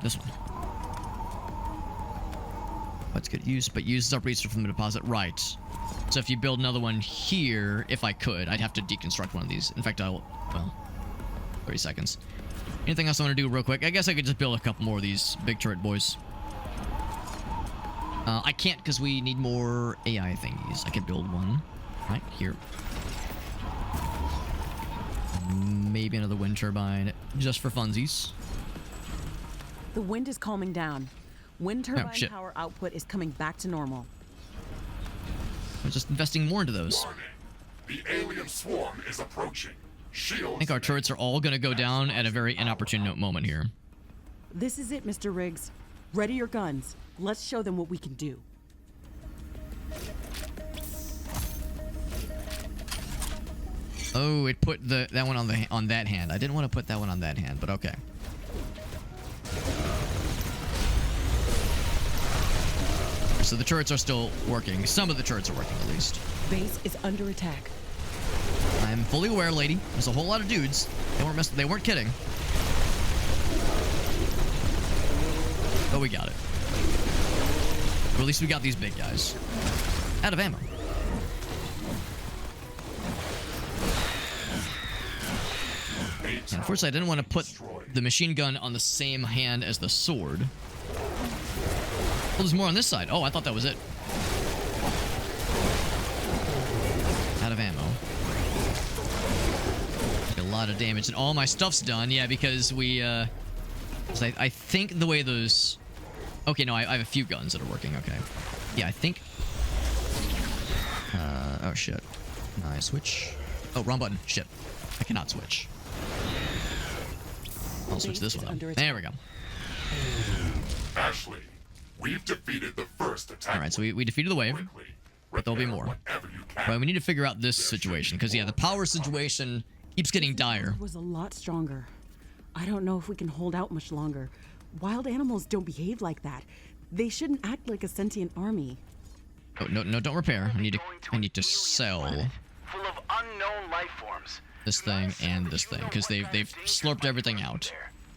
This one. Let's get used, but uses up resource from the deposit. Right. So if you build another one here, if I could, I'd have to deconstruct one of these. In fact, I'll... Well, 30 seconds. Anything else I want to do real quick? I guess I could just build a couple more of these big turret boys. I can't because we need more AI thingies. I could build one right here. Maybe another wind turbine just for funsies. The wind is calming down. Wind turbine power output is coming back to normal. We're just investing more into those. Warning. The alien swarm is approaching. Shields. I think our turrets are all going to go down at a very inopportune moment here. This is it, Mr. Riggs. Ready your guns. Let's show them what we can do. Oh, it put that one on that hand. I didn't want to put that one on that hand, but okay. So the turrets are still working. Some of the turrets are working, at least. Base is under attack. I'm fully aware, lady. There's a whole lot of dudes. They weren't kidding. But we got it. Or at least we got these big guys. Out of ammo. And unfortunately, I didn't want to put the machine gun on the same hand as the sword. Oh, there's more on this side. Oh, I thought that was it. Out of ammo. A lot of damage. And all my stuff's done. Yeah, because we, I think the way those... Okay, no, I have a few guns that are working. Okay. Yeah, I think... oh, shit. Can I switch? Oh, wrong button. Shit. I cannot switch. I'll switch this one up. There we go. Ashley, we've defeated the first attack. Alright, so we defeated the wave. But there'll be more. But we need to figure out this situation. Because, yeah, the power situation keeps getting dire. Was a lot stronger. I don't know if we can hold out much longer. Wild animals don't behave like that. They shouldn't act like a sentient army. Oh, no, don't repair. I need to sell full of unknown life forms. this thing and this thing because they've slurped everything out.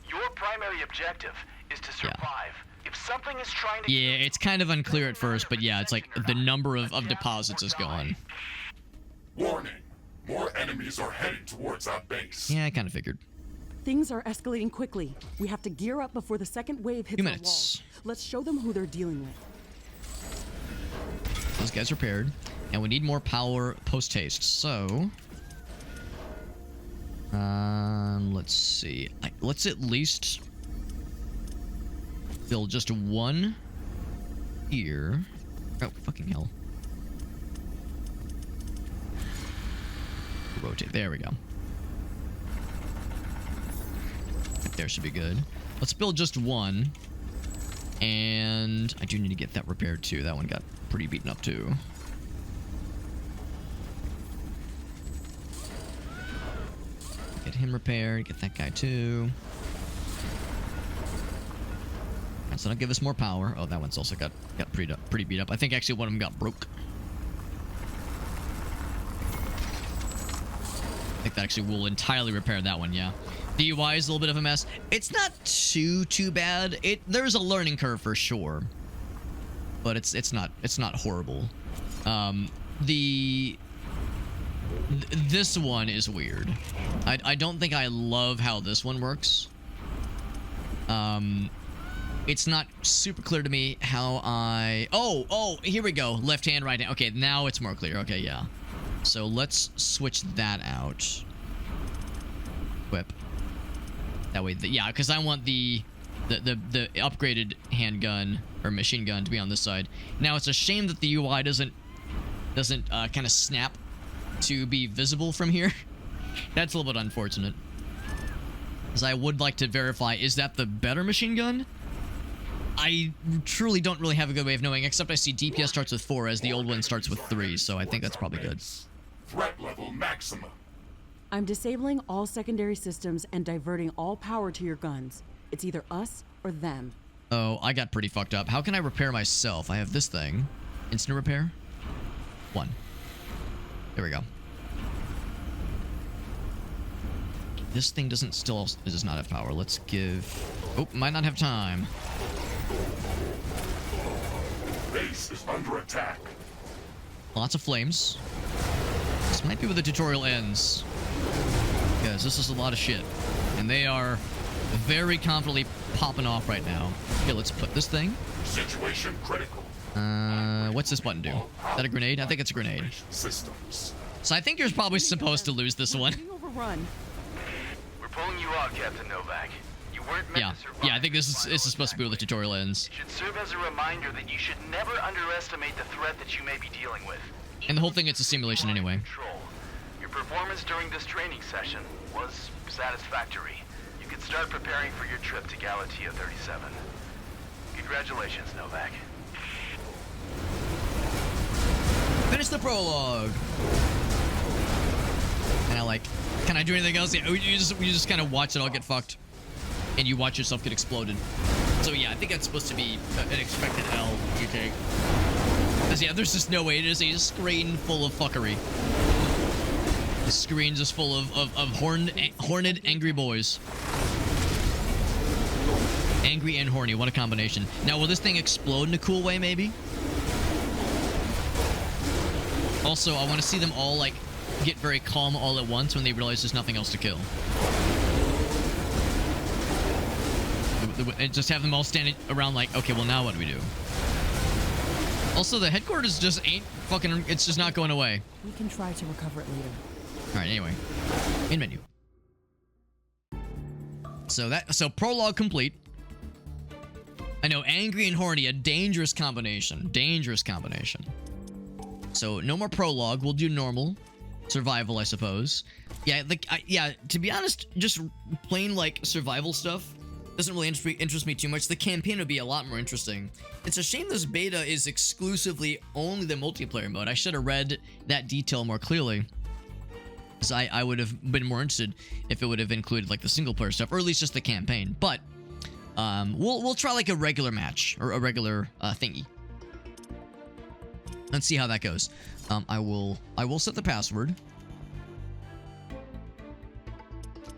Your primary objective is to survive. If something is trying to... Yeah, it's kind of unclear at first, but yeah, it's like the number of deposits is going. Warning. More enemies are heading towards our base. Yeah, I kind of figured. Things are escalating quickly. We have to gear up before the second wave hits our walls. Let's show them who they're dealing with. Those guys repaired. And we need more power post-haste, so... let's see. Let's at least build just one here. Oh, fucking hell. Rotate. There we go. There should be good. Let's build just one. And I do need to get that repaired too. That one got pretty beaten up too. Get him repaired. Get that guy too. Right, so that'll give us more power. Oh, that one's also got pretty beat up. I think actually one of them got broke. I think that actually will entirely repair that one, yeah. DUI is a little bit of a mess. It's not too bad. There's a learning curve for sure. But it's not horrible. The This one is weird. I don't think I love how this one works. It's not super clear to me how I... Oh, here we go. Left hand, right hand. Okay, now it's more clear. Okay, yeah. So let's switch that out. Equip. That way, yeah, because I want the upgraded handgun or machine gun to be on this side. Now, it's a shame that the UI doesn't kind of snap to be visible from here. That's a little bit unfortunate. Because I would like to verify, is that the better machine gun? I truly don't really have a good way of knowing, except I see DPS starts with 4 as the old one starts with 3, so I think that's probably good. Threat level maximum. I'm disabling all secondary systems and diverting all power to your guns. It's either us or them. Oh, I got pretty fucked up. How can I repair myself? I have this thing. Instant repair? 1. There we go. This thing does not have power. Let's give... Oh, might not have time. Base is under attack. Lots of flames. This might be where the tutorial ends. Because this is a lot of shit. And they are very confidently popping off right now. Okay, let's put this thing. Situation critical. What's this button do? Is that a grenade? I think it's a grenade. Systems. So I think you're probably supposed to lose this one. Overrun. We're pulling you out, Captain Novak. You weren't meant to survive. Yeah, I think this is supposed to be where the tutorial ends. It should serve as a reminder that you should never underestimate the threat that you may be dealing with. And the whole thing, it's a simulation anyway. Control. Your performance during this training session was satisfactory. You can start preparing for your trip to Galatea 37. Congratulations, Novak. Finish the prologue. And I like, can I do anything else? Yeah, you just kind of watch it all get fucked. And you watch yourself get exploded. So yeah, I think that's supposed to be an expected L you take. Because yeah, there's just no way. It is a screen full of fuckery. The screen's just full of horned angry boys. Angry and horny, what a combination. Now, will this thing explode in a cool way, maybe? Also, I want to see them all, like, get very calm all at once when they realize there's nothing else to kill. And just have them all standing around like, okay, well, now what do we do? Also, the headquarters just ain't fucking... It's just not going away. We can try to recover it later. Alright, anyway. Main menu. So prologue complete. I know, angry and horny, a dangerous combination. Dangerous combination. So, no more prologue. We'll do normal. Survival, I suppose. Yeah, yeah, to be honest, just plain, like, survival stuff doesn't really interest me too much. The campaign would be a lot more interesting. It's a shame this beta is exclusively only the multiplayer mode. I should have read that detail more clearly. Because I would have been more interested if it would have included, like, the single-player stuff, or at least just the campaign. But, we'll try, like, a regular match, or a regular, thingy. Let's see how that goes. I will set the password.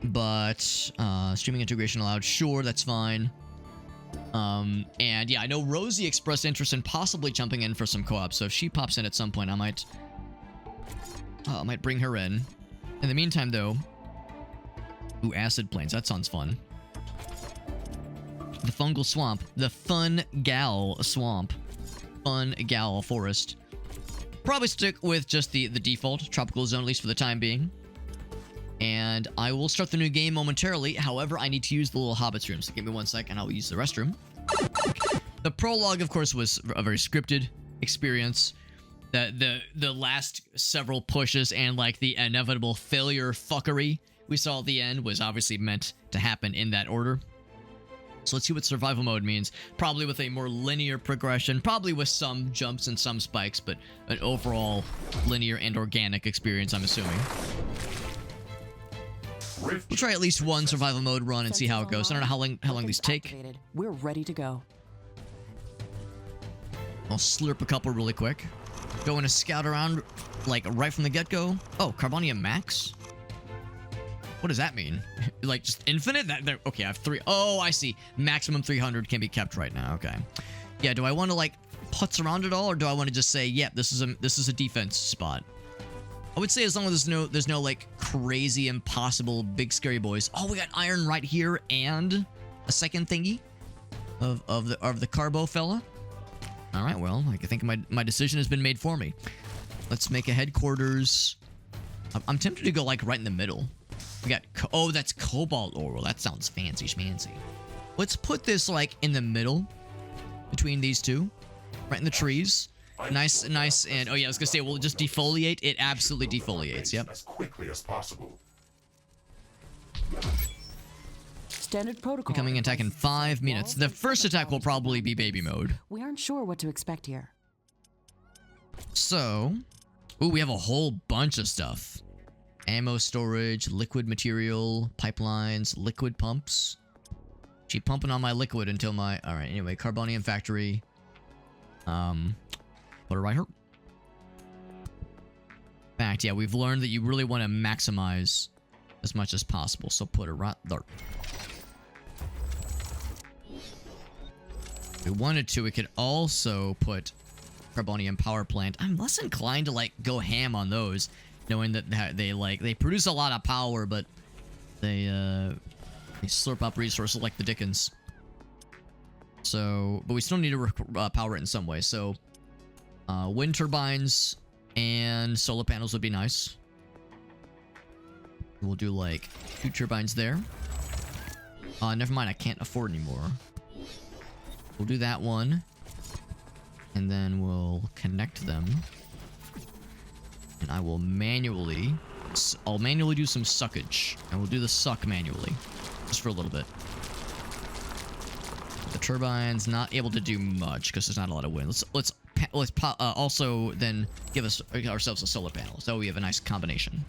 But, streaming integration allowed. Sure, that's fine. And yeah, I know Rosie expressed interest in possibly jumping in for some co-op, so if she pops in at some point, I might bring her in. In the meantime, though... Ooh, acid plains. That sounds fun. The fungal swamp. The fun gal swamp. Fun gal forest. Probably stick with just the default tropical zone, at least for the time being. And I will start the new game momentarily. However, I need to use the little hobbit's room. So give me 1 second. I'll use the restroom. The prologue, of course, was a very scripted experience. The last several pushes and, like, the inevitable failure fuckery we saw at the end was obviously meant to happen in that order. So let's see what survival mode means. Probably with a more linear progression, probably with some jumps and some spikes, but an overall linear and organic experience, I'm assuming. We'll try at least one survival mode run and see how it goes. I don't know how long these take. We're ready to go. I'll slurp a couple really quick. Going to scout around, like, right from the get-go. Oh, Carbonium Max? What does that mean? Like, just infinite? Okay, I have 3. Oh, I see. Maximum 300 can be kept right now. Okay. Yeah, do I want to, like, putz around it all, or do I want to just say, yeah, this is a defense spot? I would say as long as there's no like crazy impossible big scary boys. Oh, we got iron right here and a second thingy of the carbo fella. All right, well, I think my decision has been made for me. Let's make a headquarters. I'm tempted to go like right in the middle. We got oh, that's cobalt ore. Well, that sounds fancy schmancy. Let's put this like in the middle between these two, right in the trees. Nice, and oh yeah, I was gonna say, will it just defoliate? It absolutely defoliates. Yep. As quickly as possible. Standard protocol. Becoming attack in 5 minutes. The first attack will probably be baby mode. We aren't sure what to expect here. So, ooh, we have a whole bunch of stuff. Ammo storage, liquid material, pipelines, liquid pumps. Keep pumping on my liquid until my... Alright, anyway, carbonium factory. Put it right here. In fact, yeah, we've learned that you really want to maximize as much as possible. So put it right there. If we wanted to, we could also put carbonium power plant. I'm less inclined to like go ham on those, knowing that they produce a lot of power, but they slurp up resources like the Dickens. So, but we still need to power it in some way. So, wind turbines and solar panels would be nice. We'll do like 2 turbines there. Never mind, I can't afford anymore. We'll do that one. And then we'll connect them. And I will manually... I'll manually do some suckage. And we'll do the suck manually. Just for a little bit. The turbine's not able to do much because there's not a lot of wind. Let's also then give ourselves a solar panel. So we have a nice combination.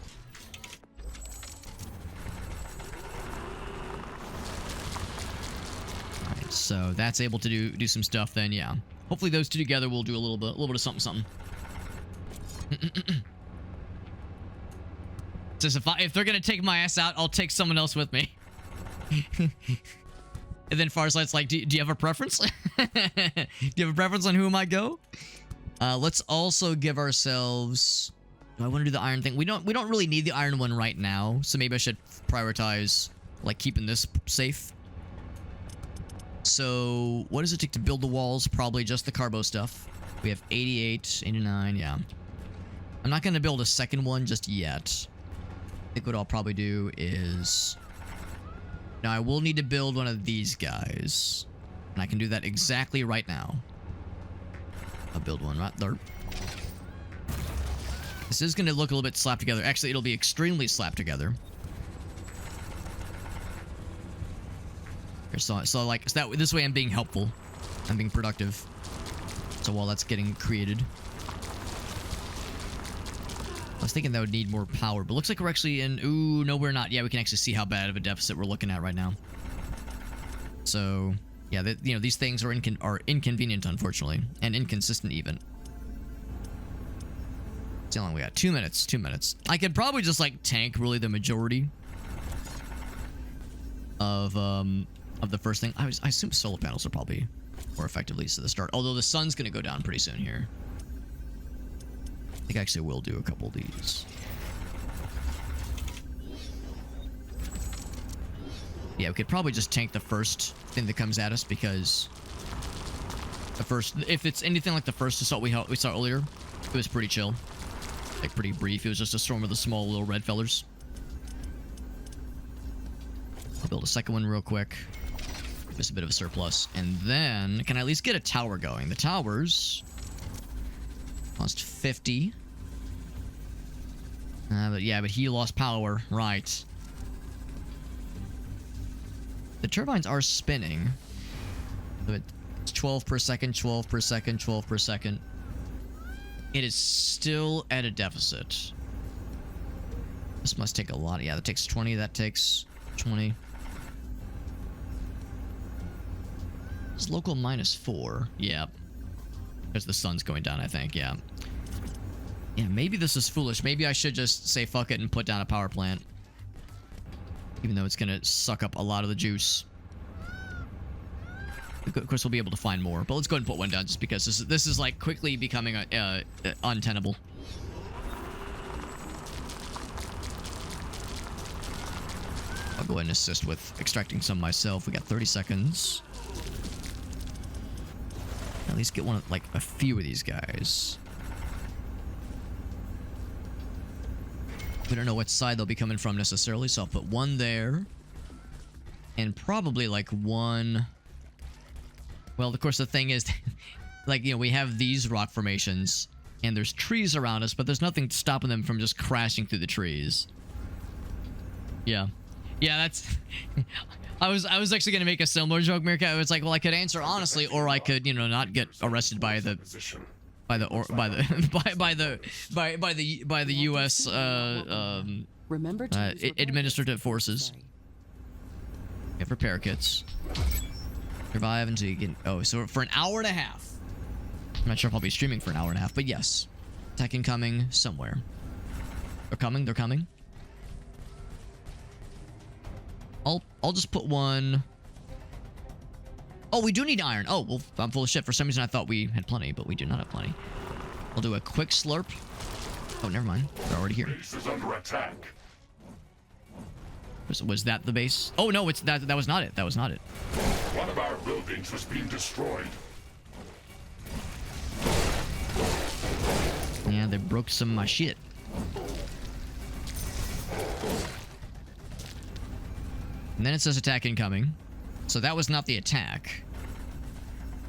Alright, so that's able to do some stuff then, yeah. Hopefully those two together will do a little bit of something. Says if they're gonna take my ass out, I'll take someone else with me. And then Farsight's like, do you have a preference? Do you have a preference on who might go? Let's also give ourselves... Do I want to do the iron thing? We don't really need the iron one right now, so maybe I should prioritize like keeping this safe. So, what does it take to build the walls? Probably just the carbo stuff. We have 88, 89, yeah. I'm not going to build a second one just yet. I think what I'll probably do is... Now, I will need to build one of these guys. And I can do that exactly right now. I'll build one right there. This is going to look a little bit slapped together. Actually, it'll be extremely slapped together. So this way I'm being helpful. I'm being productive. So while that's getting created. I was thinking that would need more power, but looks like we're actually in... Ooh, no, we're not. Yeah, we can actually see how bad of a deficit we're looking at right now. So, yeah, these things are inconvenient, unfortunately. And inconsistent, even. See how long we got? 2 minutes. 2 minutes. I could probably just, like, tank, really, the majority of the first thing. I assume solar panels are probably more effectively to the start. Although the sun's going to go down pretty soon here. I think I actually will do a couple of these. Yeah, we could probably just tank the first thing that comes at us because the first, if it's anything like the first assault we saw earlier, it was pretty chill. Like pretty brief. It was just a storm of the small little red fellers. I'll build a second one real quick. Just a bit of a surplus. And then, can I at least get a tower going? The towers lost 50. But he lost power. Right. The turbines are spinning. It's 12 per second, 12 per second, 12 per second. It is still at a deficit. This must take a lot. Yeah, that takes 20. That takes 20. It's local -4. Yeah. Because the sun's going down, I think. Yeah. Yeah, maybe this is foolish. Maybe I should just say fuck it and put down a power plant. Even though it's going to suck up a lot of the juice. Of course, we'll be able to find more. But let's go ahead and put one down just because this is like quickly becoming untenable. go ahead and assist with extracting some myself. We got 30 seconds. At least get one of, like, a few of these guys. We don't know what side they'll be coming from necessarily, so I'll put one there. And probably, like, one... Well, of course, the thing is, like, you know, we have these rock formations, and there's trees around us, but there's nothing stopping them from just crashing through the trees. Yeah. Yeah, that's... I was actually gonna make a similar joke, Meerkat. It was like, well, I could answer honestly, or I could, you know, not get arrested by the U.S. Remember to use repair administrative kits. forces. Sorry. Get repair kits. Survive until you get... Oh, so for an hour and a half. I'm not sure if I'll be streaming for an hour and a half, but yes. Attack incoming somewhere. They're coming, they're coming. I'll just put one... Oh, we do need iron. Oh, well, I'm full of shit. For some reason, I thought we had plenty, but we do not have plenty. We'll do a quick slurp. Oh, never mind. They're already here. Base is under attack. Was that the base? Oh, no, it's that was not it. That was not it. One of our buildings was being destroyed. Yeah, they broke some of my shit. And then it says attack incoming. So that was not the attack.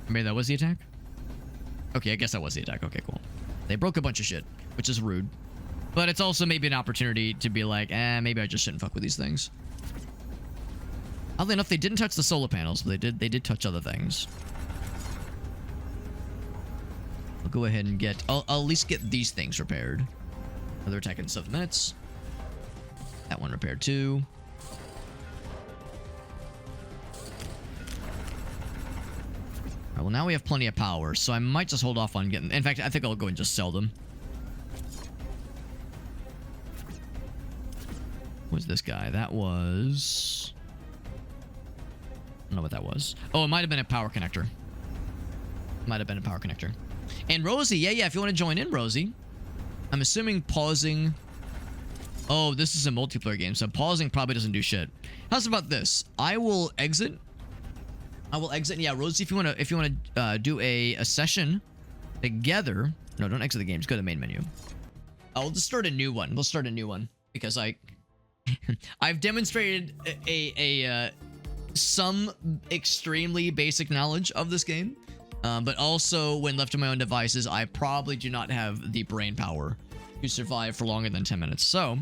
Maybe that was the attack? Okay, I guess that was the attack. Okay, cool. They broke a bunch of shit, which is rude. But it's also maybe an opportunity to be like, maybe I just shouldn't fuck with these things. Oddly enough, they didn't touch the solar panels, but they did touch other things. I'll go ahead and get... I'll at least get these things repaired. Another attack in 7 minutes. That one repaired too. Alright, well now we have plenty of power, so I might just hold off on getting... In fact, I think I'll go and just sell them. What was this guy? That was... I don't know what that was. Oh, it might have been a power connector. Might have been a power connector. And Rosie, yeah, if you want to join in, Rosie. I'm assuming pausing... Oh, this is a multiplayer game, so pausing probably doesn't do shit. How's about this? I will exit. Yeah, Rosie, if you want to do a session together. No, don't exit the game. Just go to the main menu. I'll just start a new one. We'll start a new one because I've demonstrated some extremely basic knowledge of this game, but also when left to my own devices, I probably do not have the brain power to survive for longer than 10 minutes. So,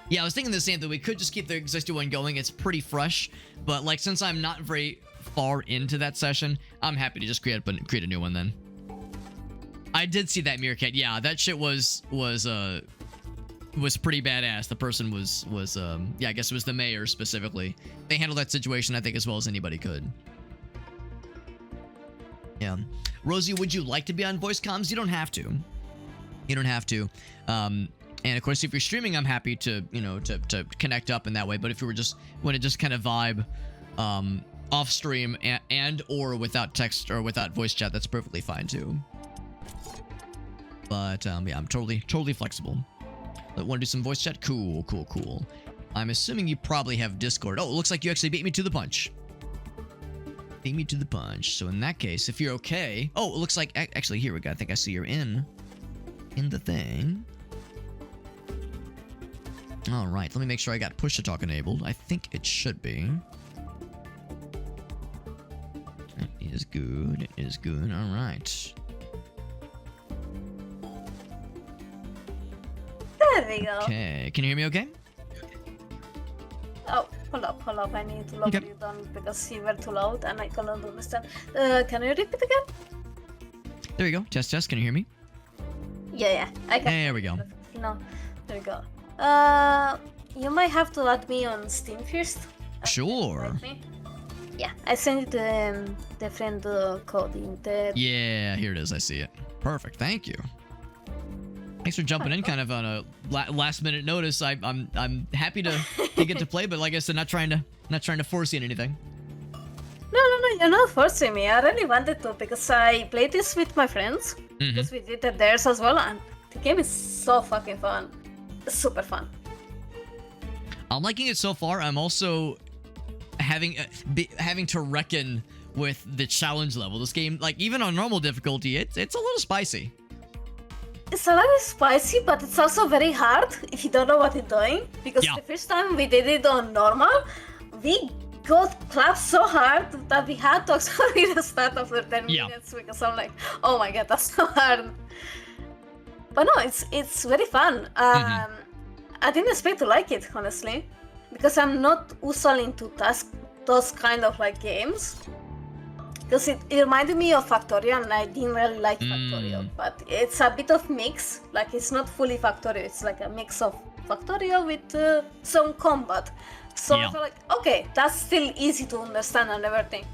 yeah, I was thinking the same thing. We could just keep the existing one going. It's pretty fresh, but like since I'm not very far into that session, I'm happy to just create a new one then. I did see that Meerkat. Yeah, that shit was pretty badass. The person was yeah, I guess it was the mayor specifically. They handled that situation, I think, as well as anybody could. Yeah. Rosie, would you like to be on voice comms? You don't have to. You don't have to. And of course, if you're streaming, I'm happy to, you know, to connect up in that way. But if you want to just kind of vibe off stream and or without text or without voice chat, that's perfectly fine too. But yeah, I'm totally flexible. Want to do some voice chat? Cool. I'm assuming you probably have Discord. Oh, it looks like you actually beat me to the punch. Beat me to the punch. So in that case, if you're okay... Oh, it looks like... Actually, here we go. I think I see you're in the thing. Alright, let me make sure I got push to talk enabled. I think it should be. It is good. It is good. Alright. There we go. Okay. Can you hear me okay? Oh, hold up. I need to lower Okay. you down because you were too loud and I couldn't understand. Can you repeat again? There you go. Test. Can you hear me? Yeah, I can. There we go. No, there we go. You might have to add me on Steam first. Sure. Invite me. Yeah, I sent you the friend code in the... Yeah, here it is. I see it. Perfect. Thank you. Thanks for jumping in kind of on a last minute notice. I'm happy to get to play, but like I said, not trying to force you in anything. No, you're not forcing me. I really wanted to because I played this with my friends. Because we did it theirs as well, and the game is so fucking fun. It's super fun. I'm liking it so far. I'm also having to reckon with the challenge level. This game, like even on normal difficulty, it's a little spicy. It's a little spicy, but it's also very hard if you don't know what you're doing. Because the first time we did it on normal, we got clapped so hard that we had to actually restart after 10 minutes because I'm like, oh my god, that's so hard. But no, it's very fun. I didn't expect to like it, honestly, because I'm not usually into those kind of like games. Because it reminded me of Factorio, and I didn't really like Factorio. But it's a bit of mix, like it's not fully Factorio, it's like a mix of Factorio with some combat. So I feel like, okay, that's still easy to understand and everything.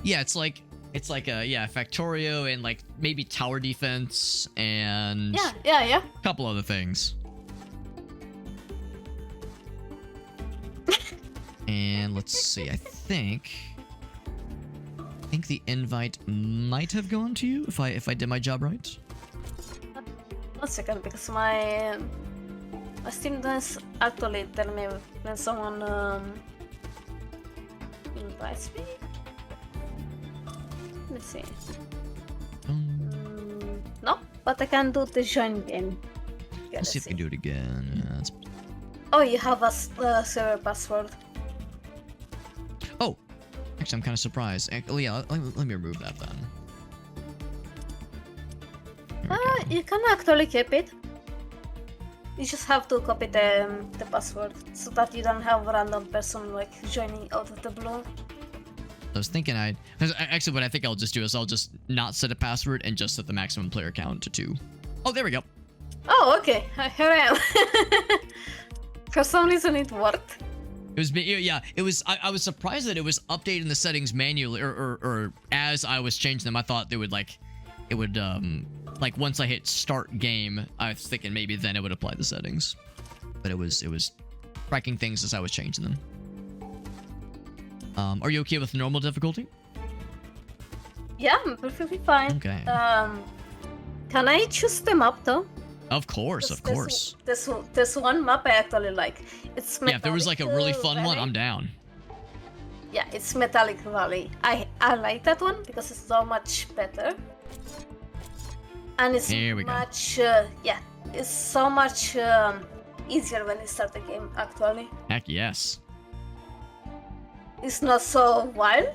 Yeah, it's like a Factorio and like maybe tower defense and a couple other things. And let's see, I think the invite might have gone to you if I did my job right. 1 second, because my Steam does actually tell me when someone invites me. Let's see. No, but I can do the join game. Let's see if we can do it again. Yeah, oh, you have a server password. Oh, actually, I'm kind of surprised. Yeah, let me remove that then. You can actually keep it. You just have to copy the password so that you don't have a random person like joining out of the blue. I was thinking actually what I think I'll just do is I'll just not set a password and just set the maximum player count to 2. Oh, there we go. Oh, okay. Here I am. For some reason it worked. It was I was surprised that it was updating the settings manually or as I was changing them. I thought they would like once I hit start game, I was thinking maybe then it would apply the settings. But it was tracking things as I was changing them. Are you okay with normal difficulty? Yeah, I'm perfectly fine. Okay. Can I choose the map though? Of course, of course. There's one map I actually like. It's Metallic, if there was like a really fun one, I'm down. Yeah, it's Metallic Valley. I like that one because it's so much better. And it's it's so much easier when you start the game actually. Heck yes. It's not so wild.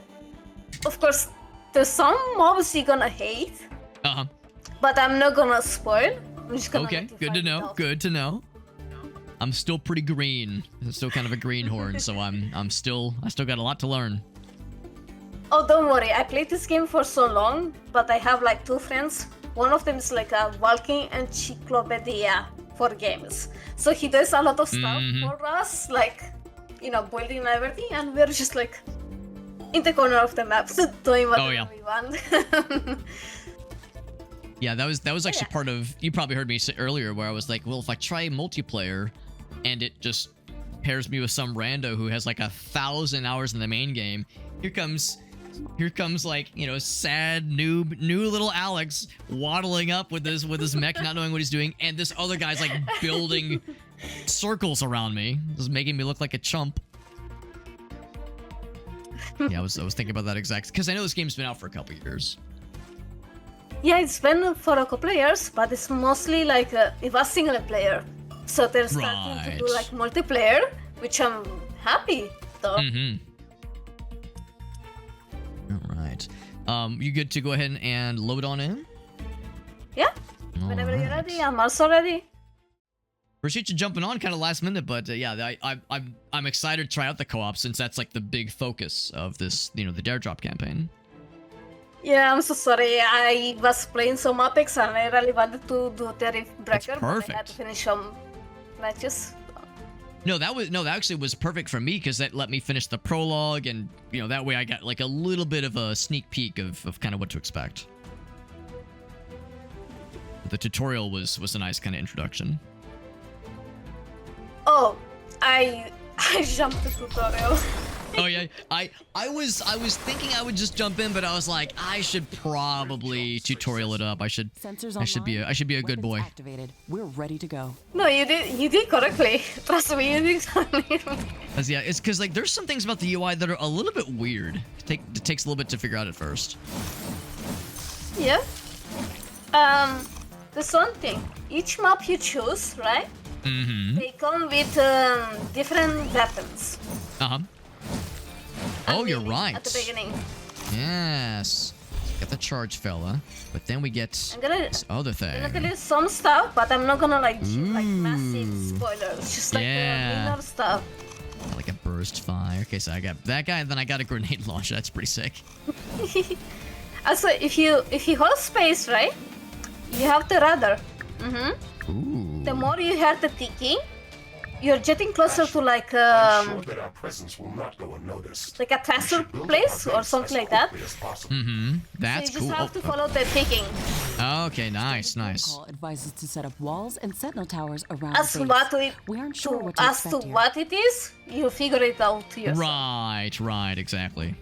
Of course, there's some mobs you're gonna hate. But I'm not gonna spoil. I'm just gonna good to know. Good to know. I'm still pretty green. I'm still kind of a greenhorn, so I still got a lot to learn. Oh, don't worry. I played this game for so long, but I have like 2 friends. One of them is like a walking encyclopedia for games. So he does a lot of stuff for us, like, you know, building and everything, and we're just like in the corner of the map doing whatever we want. Yeah, that was actually part of, you probably heard me say earlier where I was like, well, if I try multiplayer and it just pairs me with some rando who has like 1,000 hours in the main game, here comes like, you know, sad new little Alex waddling up with his mech, not knowing what he's doing, and this other guy's like building circles around me, just making me look like a chump. Yeah, I was thinking about that exact, because I know this game's been out for a couple years. Yeah, it's been for a couple of years, but it's mostly like it was single player. So they're starting to do like multiplayer, which I'm happy though. All right. You good to go ahead and load on in? Yeah. Whenever you're ready, I'm also ready. Appreciate you jumping on kind of last minute, but I'm excited to try out the co-op since that's like the big focus of this, you know, the Dare Drop campaign. Yeah, I'm so sorry. I was playing some Apex and I really wanted to do the Riftbreaker, but I had to finish some matches. No, that actually was perfect for me because that let me finish the prologue, and you know that way I got like a little bit of a sneak peek of kind of what to expect. The tutorial was a nice kind of introduction. Oh, I jumped the tutorial. Oh yeah, I was thinking I would just jump in, but I was like, I should probably tutorial it up. I should be a good boy. Activated. We're ready to go. No, you did correctly. Trust me, you did correctly. Yeah, it's because like there's some things about the UI that are a little bit weird. It takes a little bit to figure out at first. Yeah. There's one thing. Each map you choose, right? Mm-hmm. They come with different weapons. Uh-huh. Oh, you're right. At the beginning. Yes. Got the charge fella, but then we get this other thing. I'm gonna tell you some stuff, but I'm not gonna like massive spoilers. Just like minor stuff. Like a burst fire. Okay, so I got that guy, and then I got a grenade launcher. That's pretty sick. Also, if you hold space, right, you have the radar. Ooh. The more you hear the ticking, you're getting closer to like I'm sure that our presence will not go unnoticed. like a treasure place or something like that. That's So you cool. just have to follow the ticking. Okay, nice. Protocol advises to set up walls and sentinel towers around As the base. what We aren't sure what as to expect here. what it is, you figure it out yourself. Right, exactly.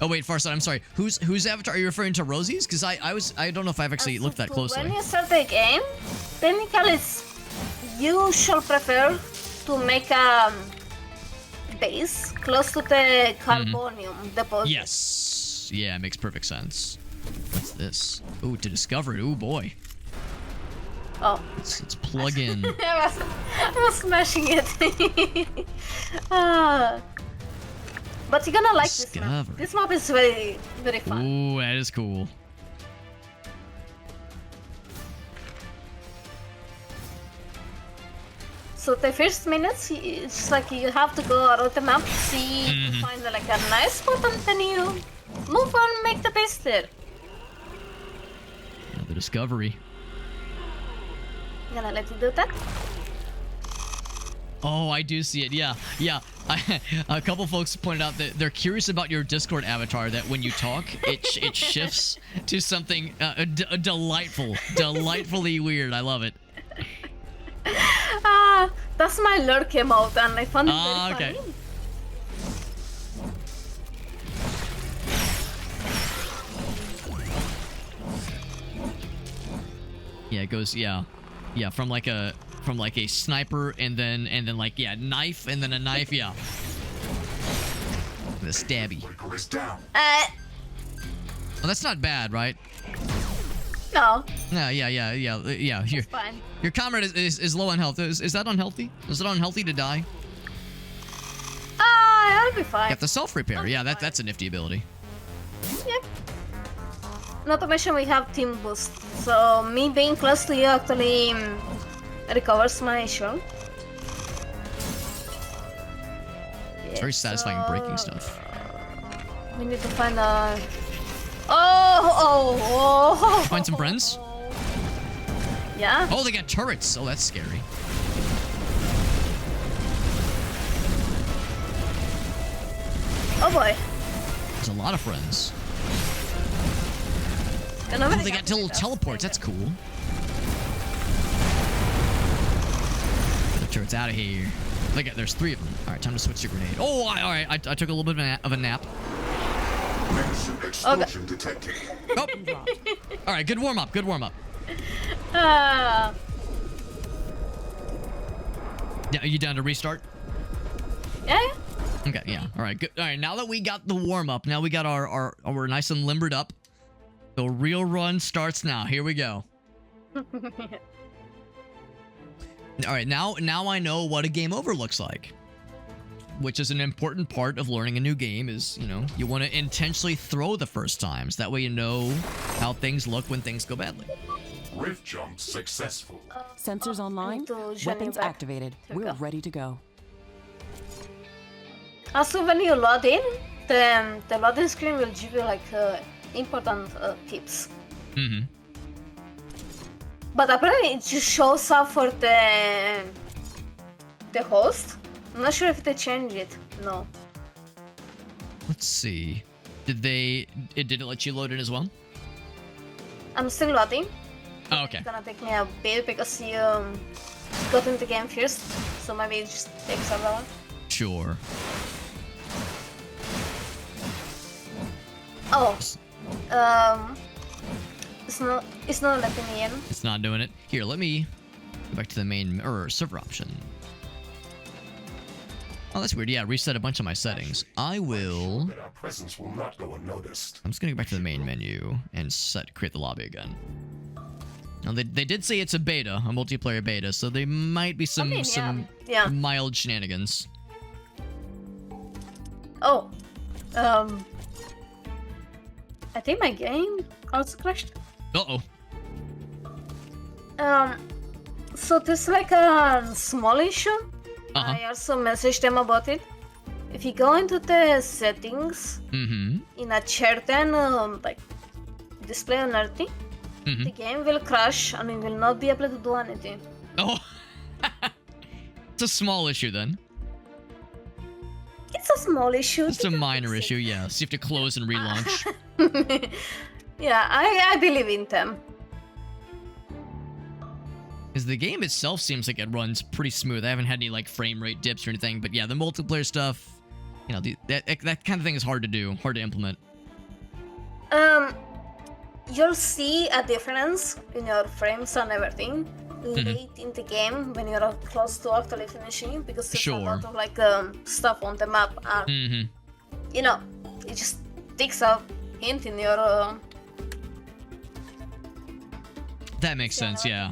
Oh wait, Farsight, I'm sorry. Whose avatar are you referring to? Rosie's? Because I don't know if I've actually looked that closely. When you start the game, technically you should prefer to make a base close to the carbonium deposit. Yes. Yeah, it makes perfect sense. What's this? Ooh, to discover it. Ooh boy. Oh. Let's plug in. I was smashing it. But you're gonna like this map. Discovery. This map is very, very fun. Ooh, that is cool. So the first minutes, it's like you have to go around the map, see, find like a nice spot, and then you move on, make the base there. The discovery. I'm gonna let you do that. Oh, I do see it. Yeah. A couple folks pointed out that they're curious about your Discord avatar. That when you talk, it shifts to something delightfully weird. I love it. That's my lurk emote, and I found it very okay. funny. Yeah, it goes. Yeah, from like a sniper, and then like knife, and then a knife. Yeah. The stabby. Oh, that's not bad, right? No. No, yeah. It's fine. Your comrade is low on health. Is that unhealthy? Is it unhealthy to die? I'll be fine. Got the self-repair. Yeah, that's a nifty ability. Yep. Not to mention we have team boost, so me being close to you actually recovers my shield. It's very satisfying breaking stuff. We need to find a... Oh! Find some friends? Yeah? Oh, they got turrets. Oh, that's scary. Oh boy. There's a lot of friends. Oh, they got little teleports. That's cool. The turret's out of here. Look at, there's 3 of them. All right, time to switch to grenade. Oh, all right. I took a little bit of a nap. Explosion detected. Oh. All right, good warm up. Ah. Yeah, are you down to restart? Yeah. Okay, yeah. All right, good. All right, now that we got the warm up, now we got our we're nice and limbered up. The real run starts now. Here we go. All right, now I know what a game over looks like, which is an important part of learning a new game. Is, you want to intentionally throw the first times. That way you know how things look when things go badly. Rift jump successful. Sensors online. Weapons activated. We're ready to go. Also, when you load in, the loading screen will give you like important tips. Mm-hmm. But apparently it just shows up for the host. I'm not sure if they changed it. No. Let's see. Did it let you load in as well? I'm still loading. Oh, okay. It's gonna take me a bit because you got into the game first. so maybe it just takes a while. Sure. Oh, it's not letting me in. It's not doing it. Here, let me go back to the main server option. Oh, that's weird. Yeah, reset a bunch of my settings. I will. That our presence will not go unnoticed. I'm just gonna go back to the main menu and create the lobby again. Now they did say it's a beta, a multiplayer beta, so there might be some Yeah. mild shenanigans. Oh, I think my game also crashed. Uh-oh. So there's like a small issue. Uh-huh. I also messaged them about it. If you go into the settings Mm-hmm. in a certain like display on everything, Mm-hmm. the game will crash and you will not be able to do anything. Oh. It's a small issue then. It's a small issue. It's a minor issue, yeah. So you have to close and relaunch. Yeah, I believe in them. Because the game itself seems like it runs pretty smooth. I haven't had any like frame rate dips or anything, but yeah, the multiplayer stuff, you know, that kind of thing is hard to do, hard to implement. You'll see a difference in your frames and everything late in the game when you're close to actually finishing, because there's a lot of like stuff on the map and Mm-hmm. you know, it just takes a hint in your That makes sense, yeah.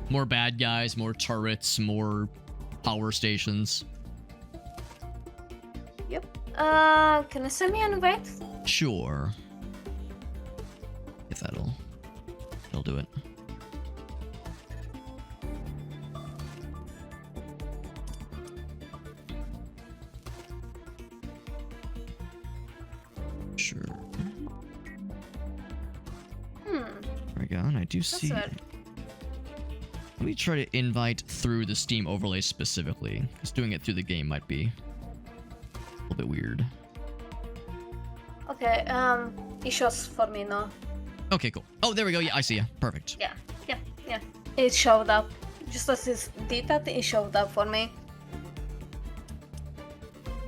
More bad guys, more turrets, more power stations. Yep. Can you send me an invite? Sure. If that'll do it. Sure. There we go, and I do see. That's weird. Let me try to invite through the Steam overlay specifically, because doing it through the game might be a little bit weird. Okay, it shows for me now. Okay, cool. Oh, there we go. Yeah, I see ya. Perfect. Yeah. It showed up. Just as it did that, it showed up for me.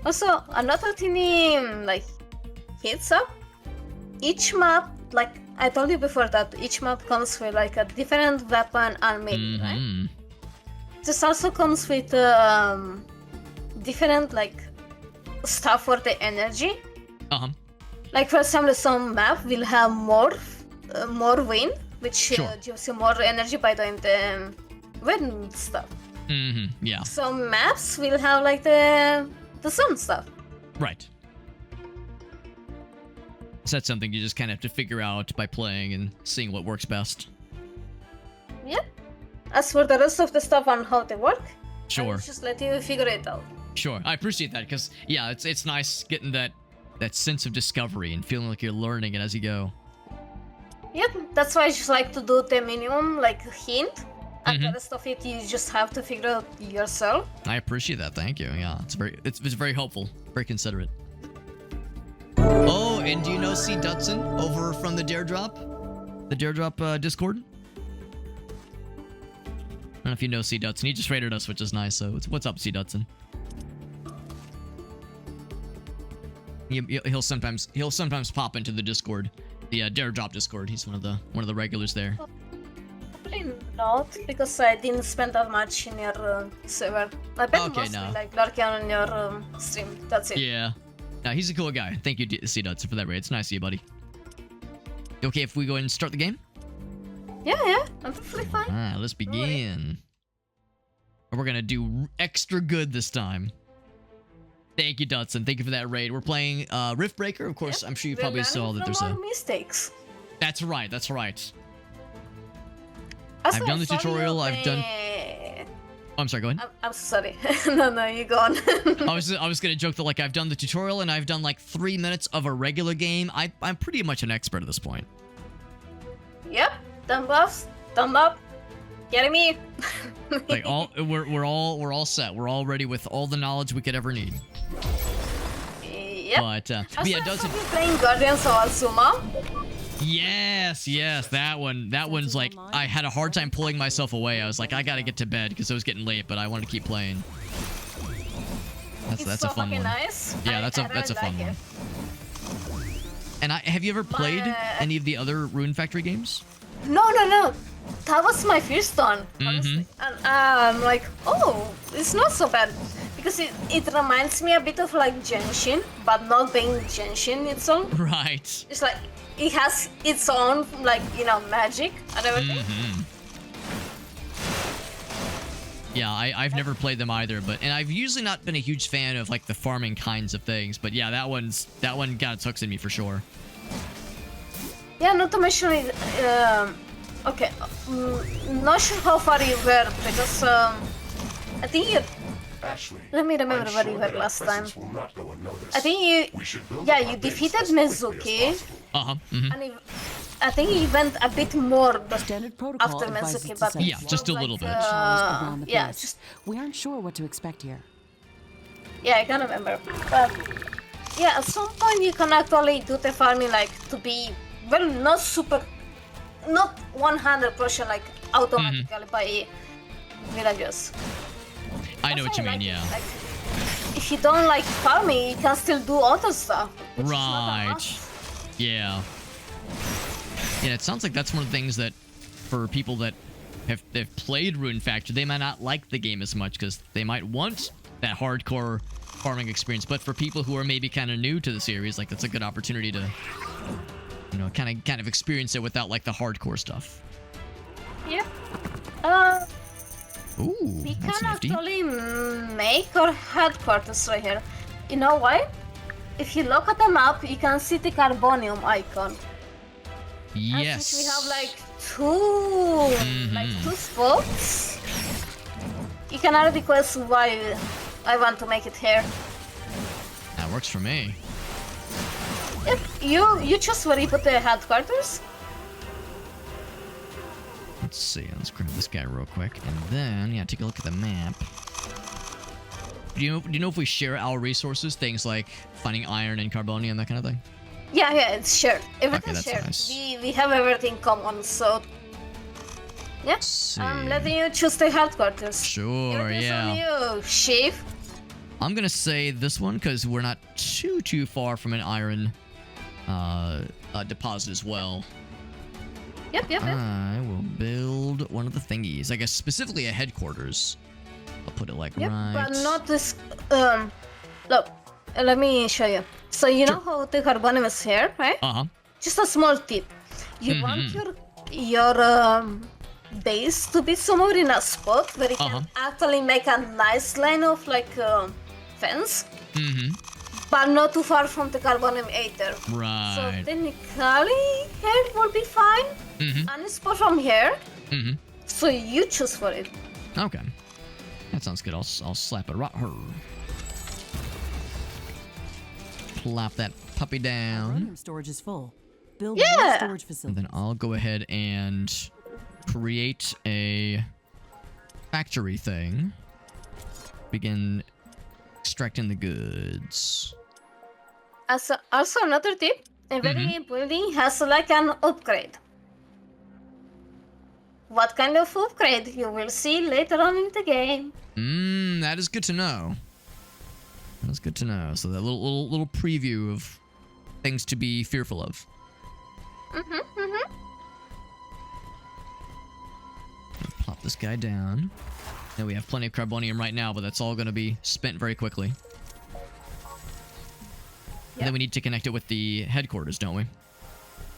Also, another tiny, like, heads up. Each map, like I told you before, that each map comes with like a different weapon and menu, right? This also comes with different like stuff for the energy. Like for example, some map will have more wind, which gives you more energy by doing the wind stuff. Yeah. Some maps will have like the sun stuff. Right. So that's something you just kind of have to figure out by playing and seeing what works best. Yep. As for the rest of the stuff and how they work, Sure. I'll just let you figure it out. Sure. I appreciate that because yeah, it's nice getting that sense of discovery and feeling like you're learning it as you go. Yep. That's why I just like to do the minimum, like hint, and the rest of it you just have to figure out yourself. I appreciate that. Thank you. Yeah, it's very helpful, very considerate. Oh, and do you know C. Dutson over from the Dare Drop? The Dare Drop Discord? I don't know if you know C. Dutson. He just rated us, which is nice. So what's up, C. Dutson? He'll sometimes pop into the Discord, the Dare Drop Discord. He's one of the regulars there. Probably not, because I didn't spend that much in your server. I bet mostly like lurking on your stream. That's it. Yeah. No, he's a cool guy. Thank you, C. Dutson, for that raid. It's nice to see you, buddy. You okay if we go ahead and start the game? Yeah, I'm perfectly fine. Alright, let's begin. We're gonna do extra good this time. Thank you, Dutson. Thank you for that raid. We're playing Riftbreaker. Of course, I'm sure you probably saw that there's a... mistakes. That's right, that's right. Also, I've done the tutorial, I've done... Oh, I'm sorry, go ahead. I'm sorry. No, you go on. I was gonna joke that like I've done the tutorial and I've done like 3 minutes of a regular game. I'm pretty much an expert at this point. Yep, thumb up. Getting me. Like we're all set. We're all ready with all the knowledge we could ever need. Yep. But also, yeah, Dutson. Have you playing Guardians of Alsuma? Yes, that one's like I had a hard time pulling myself away. I was like, I gotta get to bed because it was getting late, but I wanted to keep playing. It's that's so a fun fucking one. nice. Yeah, that's a really fun like one. it. And have you ever played any of the other Rune Factory games? No. That was my first one, honestly. And I'm like, oh, it's not so bad. Because it reminds me a bit of like Genshin, but not being Genshin itself. Right. It's like, it has its own, like, magic and everything. Yeah, I've never played them either, and I've usually not been a huge fan of like the farming kinds of things, but yeah, that one got its hooks in me for sure. Yeah, not to mention it, okay, not sure how far you were, because I think you... Ashley, Let me remember I'm where sure you were that our last time. presence will not go unnoticed. I think We should build yeah, up our you base defeated as quickly as Mizuki, possible. and I think he went a bit more Standard protocol after advises Mizuki, to but set Yeah, just a little bit. around the yeah, base. just We aren't sure what to expect here. yeah, I can't remember. But yeah, at some point you can actually do the farming like to be well, not 100% like automatically by villagers. I know what you mean, Like, yeah. like, if you don't like farming, you can still do other stuff. which is not a Right. must. Yeah. Yeah, it sounds like that's one of the things that for people that have played Rune Factory, they might not like the game as much because they might want that hardcore farming experience. But for people who are maybe kind of new to the series, like that's a good opportunity to, kind of experience it without like the hardcore stuff. Yeah. Ooh, We that's can nifty. actually make our headquarters right here. You know why? If you look at the map, you can see the carbonium icon. And Yes. since we have like two spots, you can already guess why I want to make it here. That works for me. Yep, you choose where you put the headquarters. Let's see. Let's grab this guy real quick, and then take a look at the map. Do you know if we share our resources, things like finding iron and carbonium, that kind of thing? Yeah, it's shared. Everything's that's shared. nice. We have everything common, so yeah. See. I'm letting you choose the headquarters. Sure, Everything's yeah. on you, Chief. I'm gonna say this one because we're not too far from an iron deposit as well. Yep. I will build one of the thingies. I guess specifically a headquarters. I'll put it like Yep, right. but not this. Look, let me show you. So you know how the carbonium is here, right? Just a small tip. You want your base to be somewhere in a spot where you can actually make a nice line of like fence, but not too far from the carbonium either. Right. So technically, here will be fine, and it's spot from here. So you choose for it. Okay. That sounds good. I'll slap it right here. Plop that puppy down. Uranium storage is full. Build Yeah. more storage And facilities. then I'll go ahead and create a factory thing. Begin extracting the goods. Also another tip, every building has like an upgrade. What kind of upgrade you will see later on in the game. That is good to know. That's good to know. So that little preview of things to be fearful of. Plop this guy down. Now we have plenty of carbonium right now, but that's all going to be spent very quickly. And then we need to connect it with the headquarters, don't we?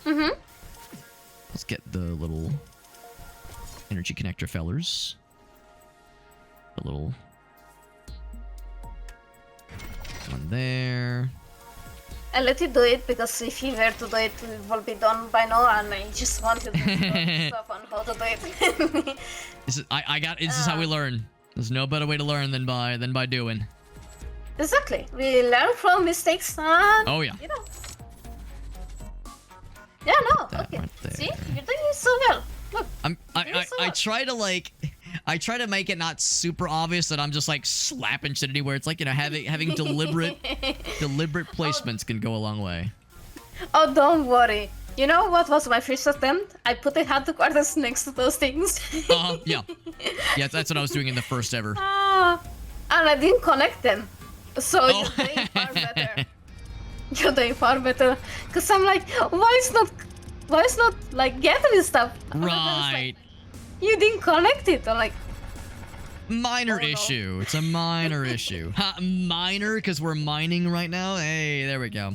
Let's get the little energy connector fellers. The little one there. I let you do it because if you were to do it, it will be done by now, and I just wanted to know stuff on how to do it. This is how we learn. There's no better way to learn than by doing. Exactly. We learn from mistakes, and Oh yeah. you know. Yeah, no. That Okay. right there. See, you're doing it so well. Look. I try to make it not super obvious that I'm just like slapping shit anywhere. It's like, having deliberate placements can go a long way. Oh, don't worry. You know what was my first attempt? I put the headquarters next to those things. Yeah. Yeah, that's what I was doing in the first ever. And I didn't connect them. So you're doing far better. You're doing far better. Cause I'm like, why is not like gathering stuff? Right. Like, you didn't connect it. I'm like, Minor Oh, no. issue. It's a minor issue. Ha, minor because we're mining right now. Hey, there we go.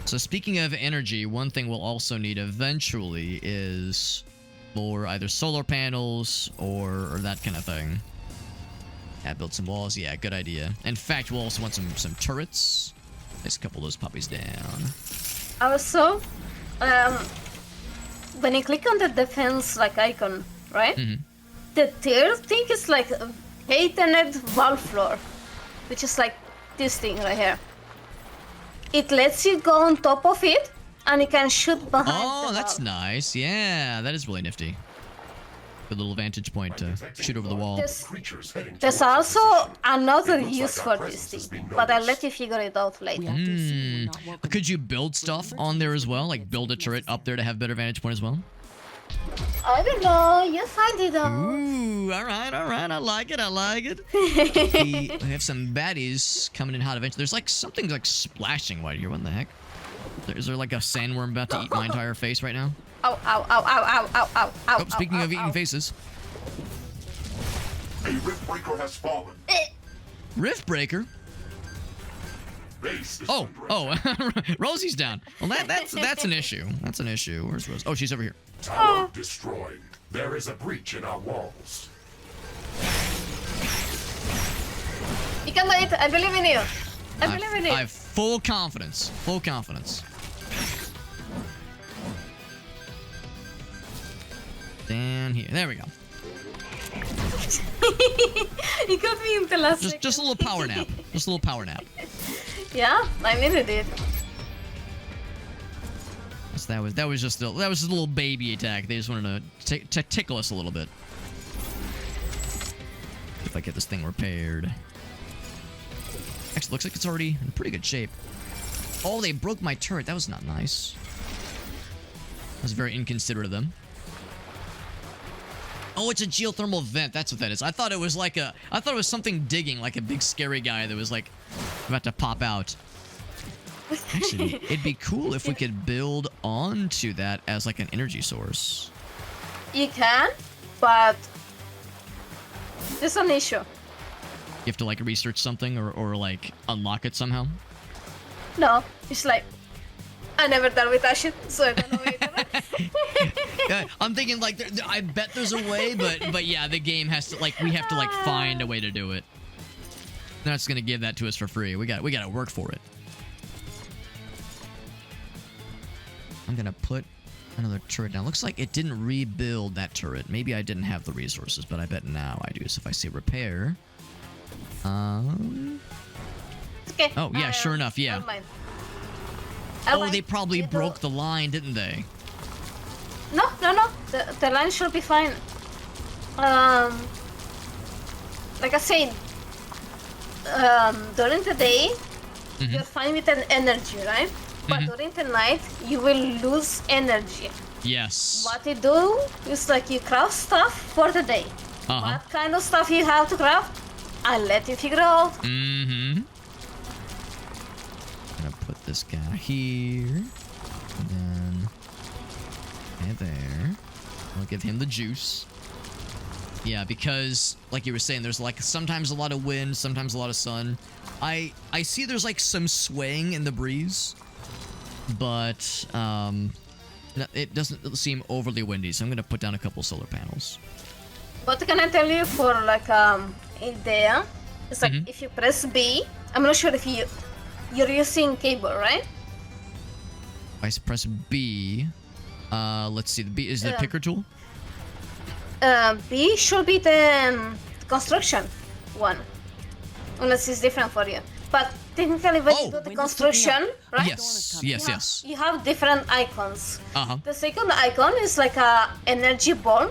So speaking of energy, one thing we'll also need eventually is more either solar panels or that kind of thing. Yeah, build some walls. Yeah, good idea. In fact, we'll also want some turrets. Place a couple of those puppies down. also, when you click on the defense like icon, right? Mm-hmm. The third thing is like a patented wall floor, which is like this thing right here. It lets you go on top of it, and you can shoot behind Oh, the that's wall. nice. Yeah, that is really nifty. Good little vantage point to shoot over the wall. Creatures heading There's towards us. also another It looks use like for our this presence has thing, been but I'll noticed. let you figure it out We later. have to assume we're not welcome. Could you build stuff on there as well? Like build a turret up there to have better vantage point as well? I don't know, you find it out. Ooh, all right. I like it. we have some baddies coming in hot eventually. There's like something like splashing right here. What the heck? Is there like a sandworm about to eat my entire face right now? Ow, ow, ow, ow, ow, ow, ow, ow. Oh, speaking ow, of ow, eating ow. faces. A Riftbreaker has fallen. Riftbreaker? Base is Oh, under attack. oh, Rosie's down. Well, that's an issue. That's an issue. Where's Rose? Oh, she's over here. Tower destroyed. There is a breach in our walls. You can do it, I believe in you. I believe in you. I have full confidence. Full confidence. Down here. There we go. You got me in the last Just a little power nap. Just a little power nap. Yeah, I mean it did. So that was just a little baby attack. They just wanted to tickle us a little bit. If I get this thing repaired. Actually, looks like it's already in pretty good shape. Oh, they broke my turret. That was not nice. That was very inconsiderate of them. Oh, it's a geothermal vent. That's what that is. I thought it was something digging, like a big scary guy that was like about to pop out. Actually, it'd be cool if we could build onto that as like an energy source. You can, but there's an issue. You have to like research something or like unlock it somehow. No, it's like I never done with that shit, so I don't know either. Yeah, I'm thinking like I bet there's a way, but yeah, the game has to like we have to like find a way to do it. They're not just gonna give that to us for free. We got to work for it. I'm gonna put another turret down. Looks like it didn't rebuild that turret. Maybe I didn't have the resources, but I bet now I do. So if I say repair, Okay. Oh yeah, sure enough, yeah. Never mind. Oh, they probably broke the line, didn't they? No. The line should be fine. Like I said, during the day, you're fine with an energy, right? But during the night, you will lose energy. Yes. What you do is like you craft stuff for the day. Uh-huh. What kind of stuff you have to craft, I'll let you figure out. Mm-hmm. Gonna put this guy here. And then there. I'll give him the juice. Yeah, because like you were saying, there's like sometimes a lot of wind, sometimes a lot of sun. I see there's like some swaying in the breeze, but it doesn't seem overly windy, so I'm gonna put down a couple solar panels. What can I tell you for like idea? It's like if you press B, I'm not sure if you're using cable, right? If I press B, let's see. The B is the picker tool. B should be the construction one, unless it's different for you. But technically, when you do the construction, right? Yes. You have different icons. Uh-huh. The second icon is like a energy ball.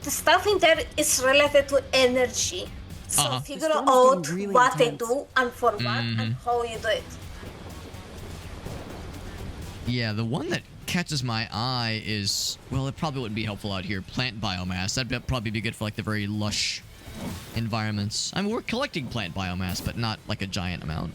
The stuff in there is related to energy. So figure The storm's out getting really what they intense. do and for what and how you do it. Yeah, the one that catches my eye is, well, it probably wouldn't be helpful out here. Plant biomass. That'd probably be good for like the very lush environments. I mean, we're collecting plant biomass, but not like a giant amount.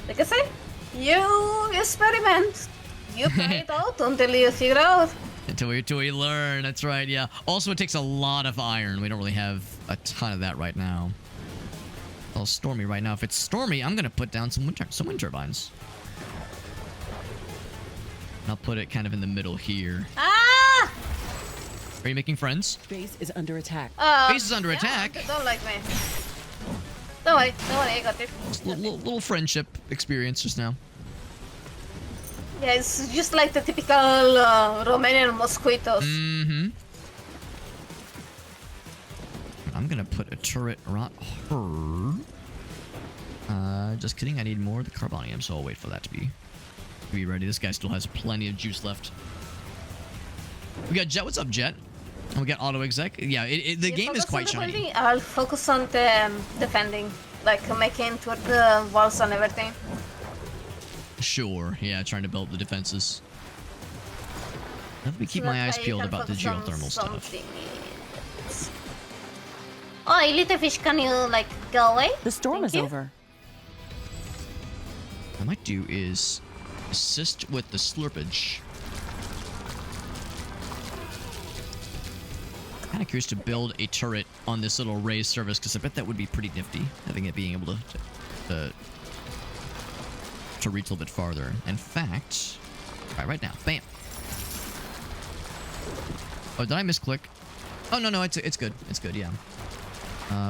Like I say, you experiment. You play it out until you figure out. Until we learn. That's right. Yeah. Also, it takes a lot of iron. We don't really have a ton of that right now. Oh, stormy right now. If it's stormy, I'm gonna put down some wind turbines. I'll put it kind of in the middle here. Ah! Are you making friends? Base is under attack. Base is under attack. They don't like me. Don't worry, I got it. Just a little friendship experience just now. Yeah, it's just like the typical Romanian mosquitoes. Mm-hmm. I'm gonna put a turret around her. Just kidding. I need more of the carbonium, so I'll wait for that to be ready. This guy still has plenty of juice left. We got Jet. What's up, Jet? And we got auto exec. Yeah, the game is quite shiny. Building, I'll focus on the defending, like making toward the walls and everything. Sure. Yeah, trying to build up the defenses. Let me keep my eyes peeled about the geothermal stuff. Oh, little fish, can you like go away? The storm is over. What I might do is assist with the slurpage. Kind of curious to build a turret on this little raised surface because I bet that would be pretty nifty, having it being able to reach a little bit farther. In fact, right now, bam. Oh, did I misclick? Oh no, it's good. It's good, yeah.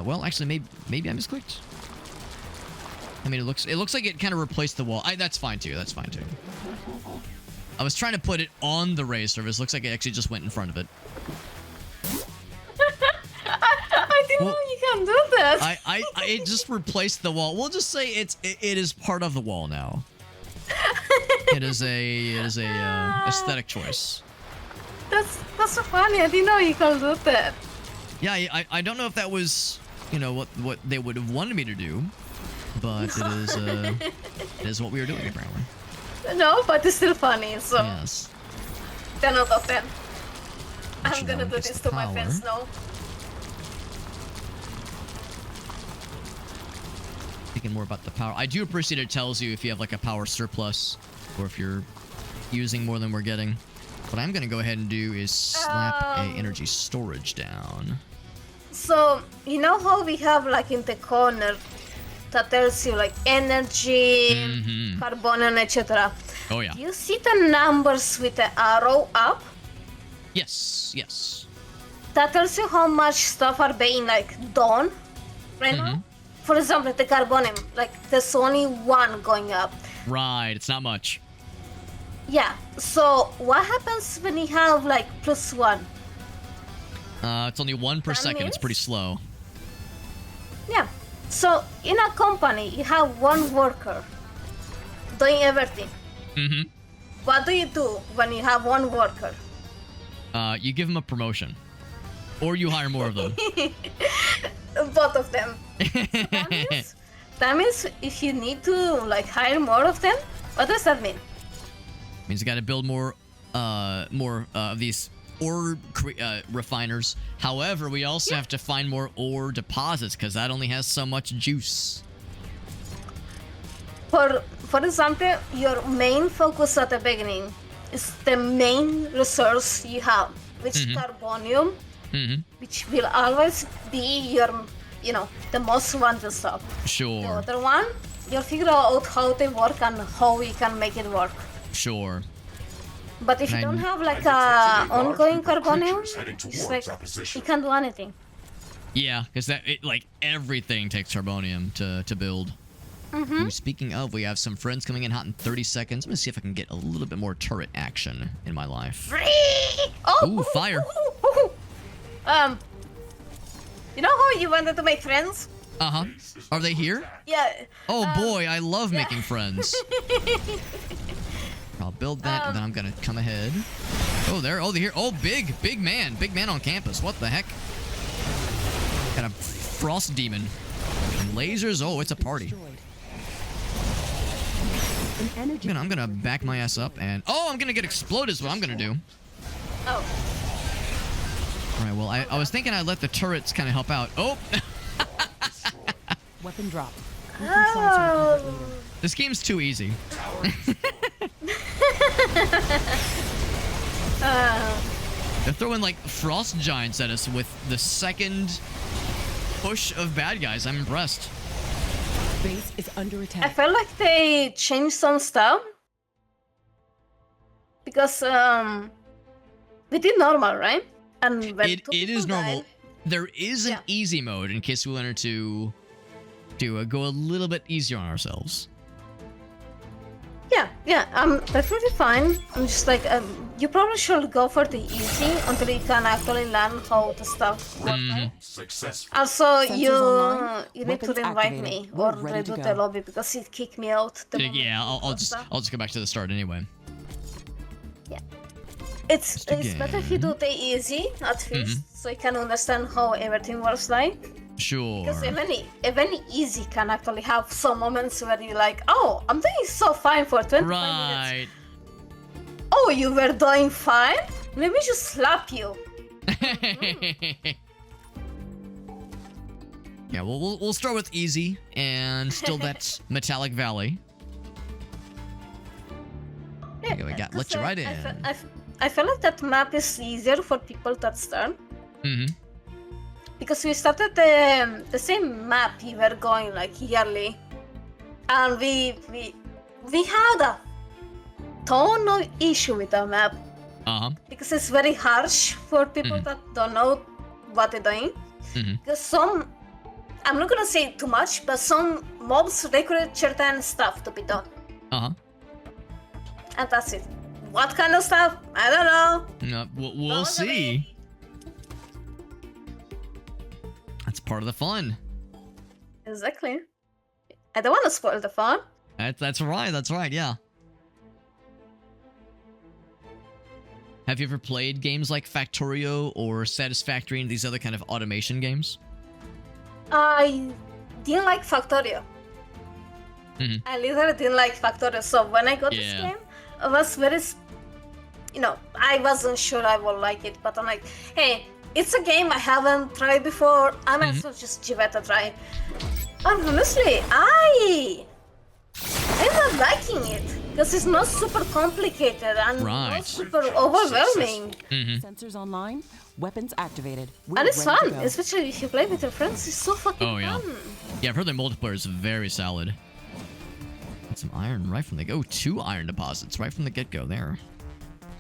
Well, actually, maybe I misclicked. I mean, it looks like it kind of replaced the wall. That's fine too. That's fine too. I was trying to put it on the raised surface. Looks like it actually just went in front of it. I didn't know you can do that. It just replaced the wall. We'll just say it is part of the wall now. It is a aesthetic choice. That's so funny. I didn't know you can do that. Yeah, I don't know if that was, what they would have wanted me to do, but it is what we were doing apparently. No, but it's still funny. So yes. 10 out of 10. I'm Which gonna now do gets this the to my power. fans now. Thinking more about the power. I do appreciate it tells you if you have like a power surplus or if you're using more than we're getting. What I'm gonna go ahead and do is slap a energy storage down. So you know how we have like in the corner that tells you like energy, carbon, and etc. Oh yeah. You see the numbers with the arrow up? Yes. That tells you how much stuff are being like done right now. For example, the carbonium, like there's only one going up. Right, it's not much. Yeah. So what happens when you have like +1? It's only 1 per That second. It's means- pretty slow. Yeah. So in a company, you have one worker doing everything. What do you do when you have one worker? You give them a promotion, or you hire more of them. Both of them. So that means if you need to like hire more of them, what does that mean? Means you got to build more of these ore refiners. However, we also have to find more ore deposits because that only has so much juice. For example, your main focus at the beginning is the main resource you have, which is carbonium, which will always be your, the most wanted stuff. The Sure. other one, you'll figure out how they work and how you can make it work. Sure. But if you And don't have like I detected a large ongoing group of carbonium, creatures heading it's towards like our position. you can't do anything. Yeah, because everything takes carbonium to build. Ooh, speaking of, we have some friends coming in hot in 30 seconds. I'm gonna see if I can get a little bit more turret action in my life. Oh! Ooh, fire. You know how you wanted to make friends? Are they here? Yeah. Oh boy, I love making friends. I'll build that, and then I'm gonna come ahead. Oh, they're here. Oh, big man on campus. What the heck? Got a frost demon and lasers. Oh, it's a party. I'm gonna back my ass up, and I'm gonna get exploded. Is what I'm gonna do. Oh. Alright, well, I was thinking I'd let the turrets kind of help out. Oh! Weapon drop. We can try to recover it later. This game's too easy. They're throwing like frost giants at us with the second push of bad guys. I'm impressed. Base is under I attack. felt like they changed some stuff. Because we did normal, right? And when It two is people normal. died- There is an Yeah. easy mode in case we wanted to go a little bit easier on ourselves. Yeah, I'm definitely fine. I'm just like, you probably should go for the easy until you can actually learn how the stuff works. Right? Successful. Also, Sensors online, you need to weapons invite activated. me We're or ready to redo go. the lobby because it kicked me out. The moment Yeah, I'll and just stuff. go back to the start anyway. It's Just better if you do the easy at first, so you can understand how everything works like. Sure. Because even easy can actually have some moments where you're like, oh, I'm doing so fine for 25 minutes. Right. Oh, you were doing fine? Let me just slap you. Yeah, well, we'll start with easy and still that metallic valley. Okay, we got let you right in. I feel like that map is easier for people that start. Mm-hmm. Because we started the same map you were going like yearly. And we had a ton of issue with the map. Uh-huh. Because it's very harsh for people that don't know what they're doing. Because some, I'm not gonna say too much, but some mobs require certain stuff to be done. Uh-huh. And that's it. What kind of stuff? I don't know. No, we'll Don't look at see. me. That's part of the fun. Exactly. I don't want to spoil the fun. That's right, yeah. Have you ever played games like Factorio or Satisfactory and these other kind of automation games? I didn't like Factorio. I literally didn't like Factorio. So when I got this Yeah. game, I was very, I wasn't sure I would like it. But I'm like, hey, it's a game I haven't tried before. I might as well just give it a try. And honestly, I ended up liking it because it's not super complicated and Right. not super overwhelming. Sensors online. Weapons activated. We're And it's ready to fun, go. especially if you play with your friends. It's so fucking Oh, yeah. fun. Yeah, I've heard the multiplayer is very solid. Got some iron right from the go. 2 iron deposits right from the get-go there.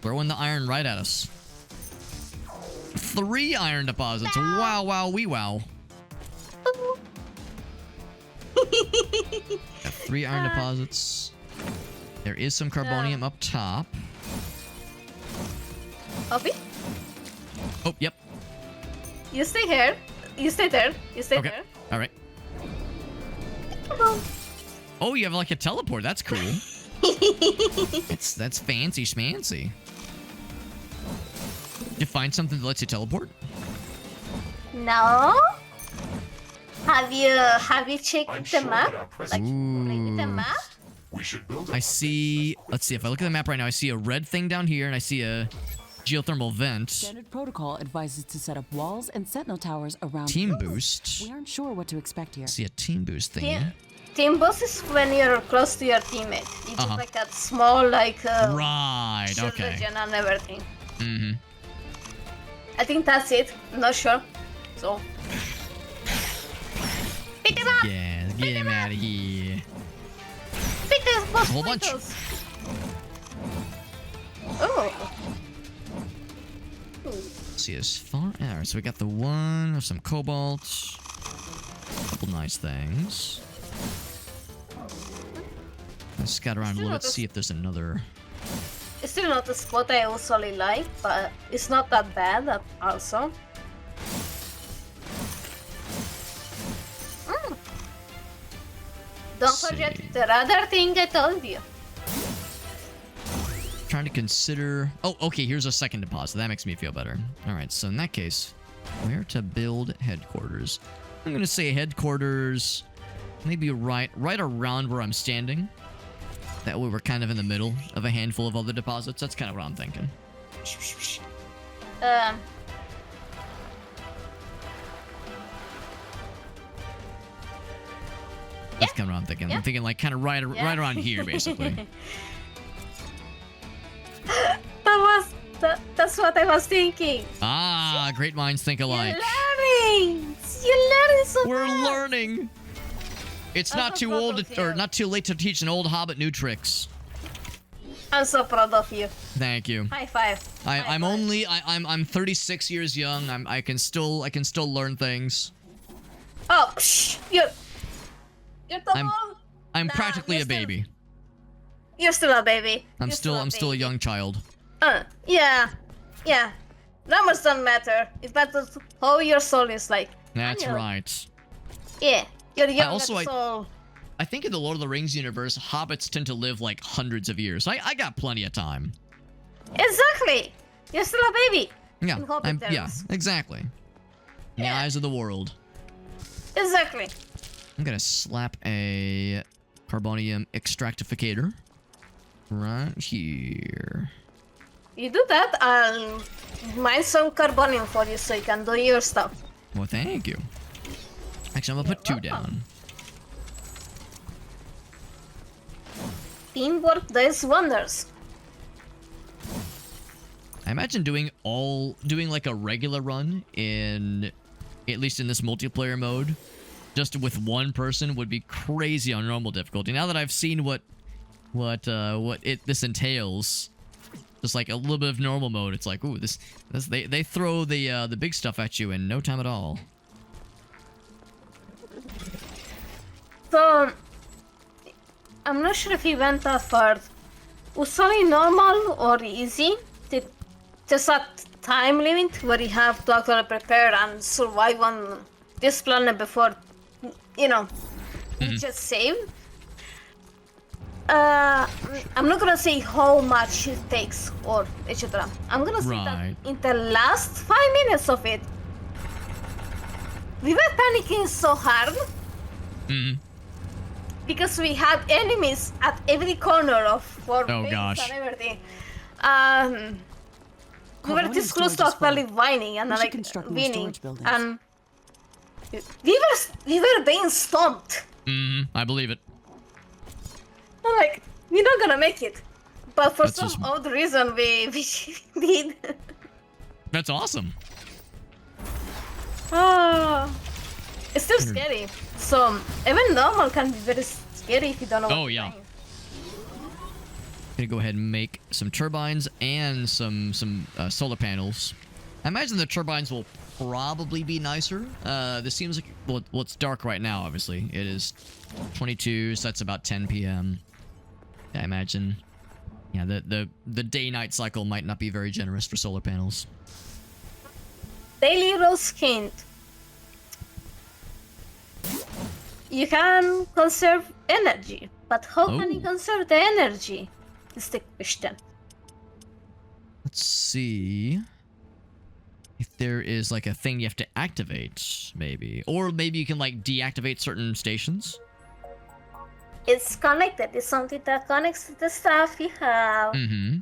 Throwing the iron right at us. 3 iron deposits. Wow, wow, wee wow. Got 3 iron deposits. There is some carbonium up top. Obi, Oh, yep. you stay here. You stay there. You stay Okay. there. All right. Come on. Oh, you have like a teleport. That's cool. That's fancy schmancy. Did you find something that lets you teleport? No. Have you checked I'm the sure map? that our Like present play with the map? we should build a I see. Let's see. If I look at the map right now, I see a red thing down here, and I see a geothermal vent. Standard protocol advises to set up walls and sentinel towers around. Team the base. boost. We aren't sure what to expect here. See a team boost thing. Team boss is when you're close to your teammate. You do Uh-huh. like that small Right. shield Okay. regen and everything. Mm-hmm. I think that's it. Not sure. So pick him up! Yeah. Get him out of here. Pick this boss A whole bunch. Potatoes. Oh. See as far. Alright, so we got the one of some cobalt. Couple nice things. Let's scout around a little bit, see if there's another. It's still not the spot I usually like, but it's not that bad also. Don't Let's forget see. the other thing I told you. Trying to consider. Oh, okay. Here's a second deposit. That makes me feel better. All right. So in that case, where to build headquarters? I'm gonna say headquarters, maybe right around where I'm standing. That way we're kind of in the middle of a handful of other deposits. That's kind of what I'm thinking. That's kind of what I'm thinking. Yeah. I'm thinking like kind of right around here, basically. That's what I was thinking. Ah, great minds think alike. You're learning so We're fast. learning. It's I'm not so too proud old of or you. not too late to teach an old hobbit new tricks. I'm so proud of you. Thank you. High five. I'm 36 years young. I can still learn things. Oh, shh. You're too old. I'm Nah, practically you're a baby. You're still a baby. I'm still a young child. Yeah. Numbers don't matter. It matters how your soul is like. That's And you're- right. Yeah. You're young also, at soul. I think in the Lord of the Rings universe, hobbits tend to live like hundreds of years. I got plenty of time. Exactly. You're still a baby. Yeah, In hobbit yeah, terms. exactly. In the Yeah. eyes of the world. Exactly. I'm gonna slap a carbonium extractificator right here. You do that, I'll mine some carbonium for you so you can do your stuff. Well, thank you. Actually, I'm gonna put 2 down. Teamwork does wonders. I imagine doing like a regular run in, at least in this multiplayer mode, just with one person would be crazy on normal difficulty. Now that I've seen what this entails, just like a little bit of normal mode, it's like, ooh, this they throw the big stuff at you in no time at all. So, I'm not sure if he went that far. Was only normal or easy? Did just a time limit where you have to actually prepare and survive on this planet before, you just save? I'm not gonna say how much it takes or etc. I'm gonna say Right. that in the last 5 minutes of it, we were panicking so hard because we had enemies at every corner of our Oh, base gosh. and everything. We were Carbonium this close to storage is full. actually whining and We should like construct more winning, storage buildings. and we were being stomped. I believe it. I'm like, we're not gonna make it. But for That's some just- odd reason, we did. That's awesome. Oh, it's still scary. So even normal can be very scary if you don't know. Oh, what yeah. you're doing. Gonna go ahead and make some turbines and some solar panels. I imagine the turbines will probably be nicer. This seems like, well, it's dark right now, obviously. It is 22, so that's about 10 p.m. I imagine. Yeah, the day-night cycle might not be very generous for solar panels. Daily roast hint. You can conserve energy, but how can you Oh. conserve the energy? Is the question. Let's see if there is like a thing you have to activate, maybe. Or maybe you can like deactivate certain stations. It's connected. It's something that connects to the stuff you have. Mm-hmm.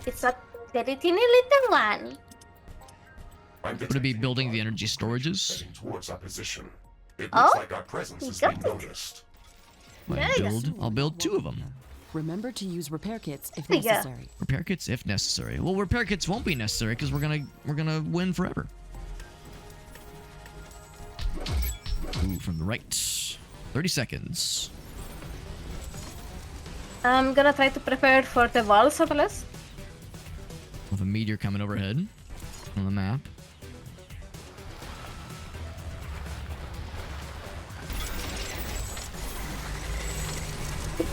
It's a very teeny little one. Would it be building the energy storages? Heading towards our position. It Oh, looks like our presence we has been got it. noticed. I'll build 2 of them. Remember to use repair kits if There you go. necessary. Repair kits if necessary. Well, repair kits won't be necessary because we're gonna win forever. Ooh, from the right. 30 seconds. I'm gonna try to prepare for the walls of less. With a meteor coming overhead on the map.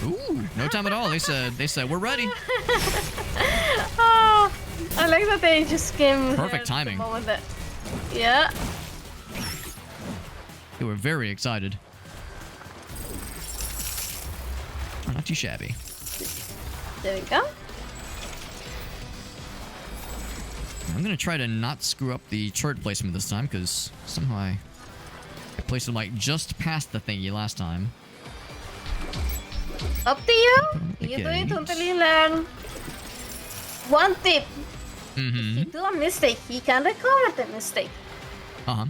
Ooh, no time at all. They said we're ready. Oh, I like that they just came. Perfect here the timing. moment that- Yeah. They were very excited. Oh, not too shabby. There we go. I'm gonna try to not screw up the turret placement this time because somehow I placed them like just past the thingy last time. Up to you. the You do it gates. until you learn. One tip: Mm-hmm. you do a mistake, you can recover the mistake. Uh-huh.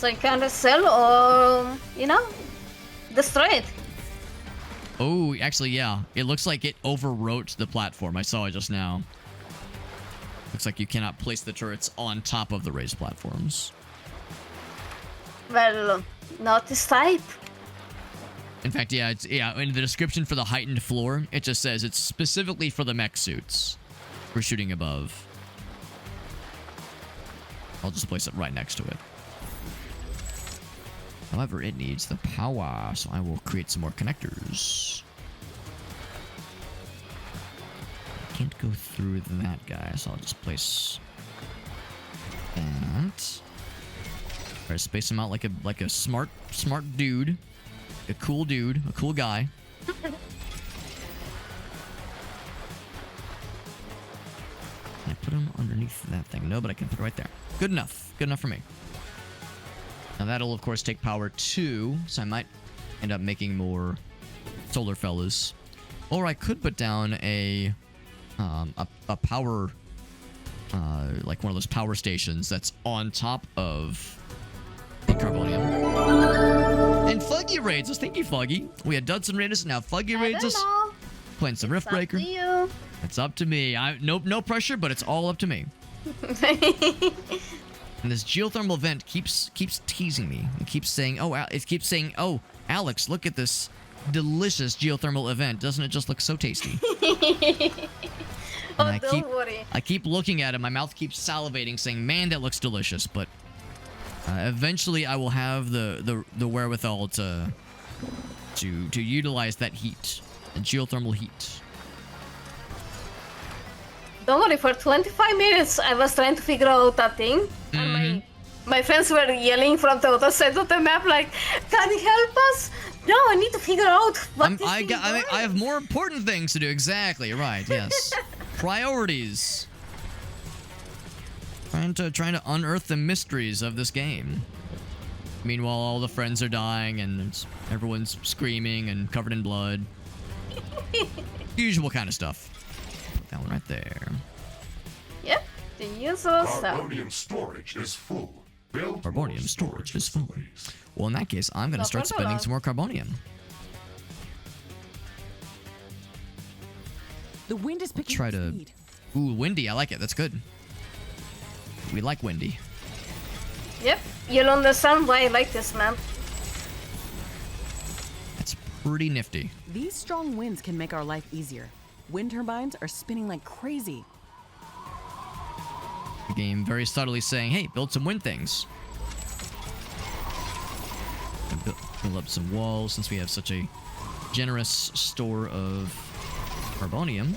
So you can resell or, you know, destroy it. Oh, actually, yeah. It looks like it overwrote the platform. I saw it just now. Looks like you cannot place the turrets on top of the raised platforms. Well, not this type. In fact, yeah, in the description for the heightened floor, it just says it's specifically for the mech suits. For shooting above. I'll just place it right next to it. However, it needs the power, so I will create some more connectors. I can't go through that guy, so I'll just place that. Try to space him out like a smart dude, a cool guy. Can I put him underneath that thing? No, but I can put it right there. Good enough. Good enough for me. Now that'll of course take power too, so I might end up making more solar fellas. Or I could put down a power, like one of those power stations that's on top of the carbonium. And Fuggy raids us. Thank you, Fuggy. We had Dudson raid us, now Fuggy raids us. Playing some Riftbreaker. It's up to me. No pressure, but it's all up to me. And this geothermal vent keeps teasing me. It keeps saying, "Oh, Alex, look at this delicious geothermal event. Doesn't it just look so tasty?" Don't worry. I keep looking at it. My mouth keeps salivating, saying, "Man, that looks delicious." But eventually, I will have the wherewithal to utilize that heat, the geothermal heat. Don't worry, for 25 minutes I was trying to figure out that thing. And my friends were yelling from the other side of the map like, "Can you help us?" No, I need to figure out what I have more important things to do. Exactly, right, yes. Priorities. Trying to unearth the mysteries of this game. Meanwhile, all the friends are dying and everyone's screaming and covered in blood. Usual kind of stuff. Put that one right there. Yep, the usual stuff. Carbonium storage is full. Build Carbonium more storage is full. facilities. Well, in that case, I'm going to start spending some more carbonium. The wind is picking Try up to... speed. Ooh, windy. I like it. That's good. We like windy. Yep, you'll understand why I like this map. That's pretty nifty. These strong winds can make our life easier. Wind turbines are spinning like crazy. The game very subtly saying, hey, build some wind things. Build up some walls since we have such a generous store of carbonium.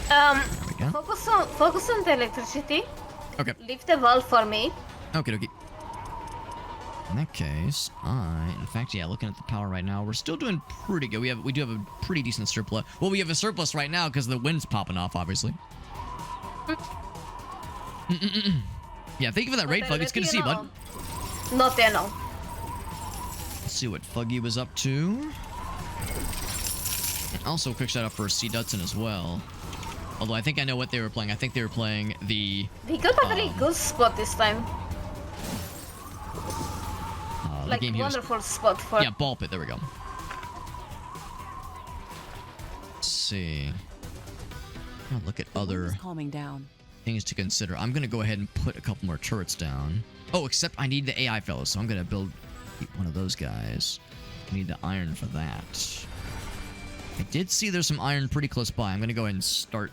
There we go. Focus on the electricity. Okay. Leave the wall for me. Okay, okay. In that case, in fact, yeah, looking at the power right now, we're still doing pretty good. We do have a pretty decent surplus. Well, we have a surplus right now because the wind's popping off, obviously. Yeah, thank you for that raid, Fuggy. It's good to see you, bud. Not there, no. Let's see what Fuggy was up to. And also, a quick shout out for C. Dudson as well. Although I think I know what they were playing. I think they were playing the... We got a very good spot this time. Like, game wonderful spot for... Yeah, ball pit. There we go. Let's see. I'll look at other Calming down. things to consider. I'm going to go ahead and put a couple more turrets down. Oh, except I need the AI fellows, so I'm going to build one of those guys. I need the iron for that. I did see there's some iron pretty close by. I'm going to go ahead and start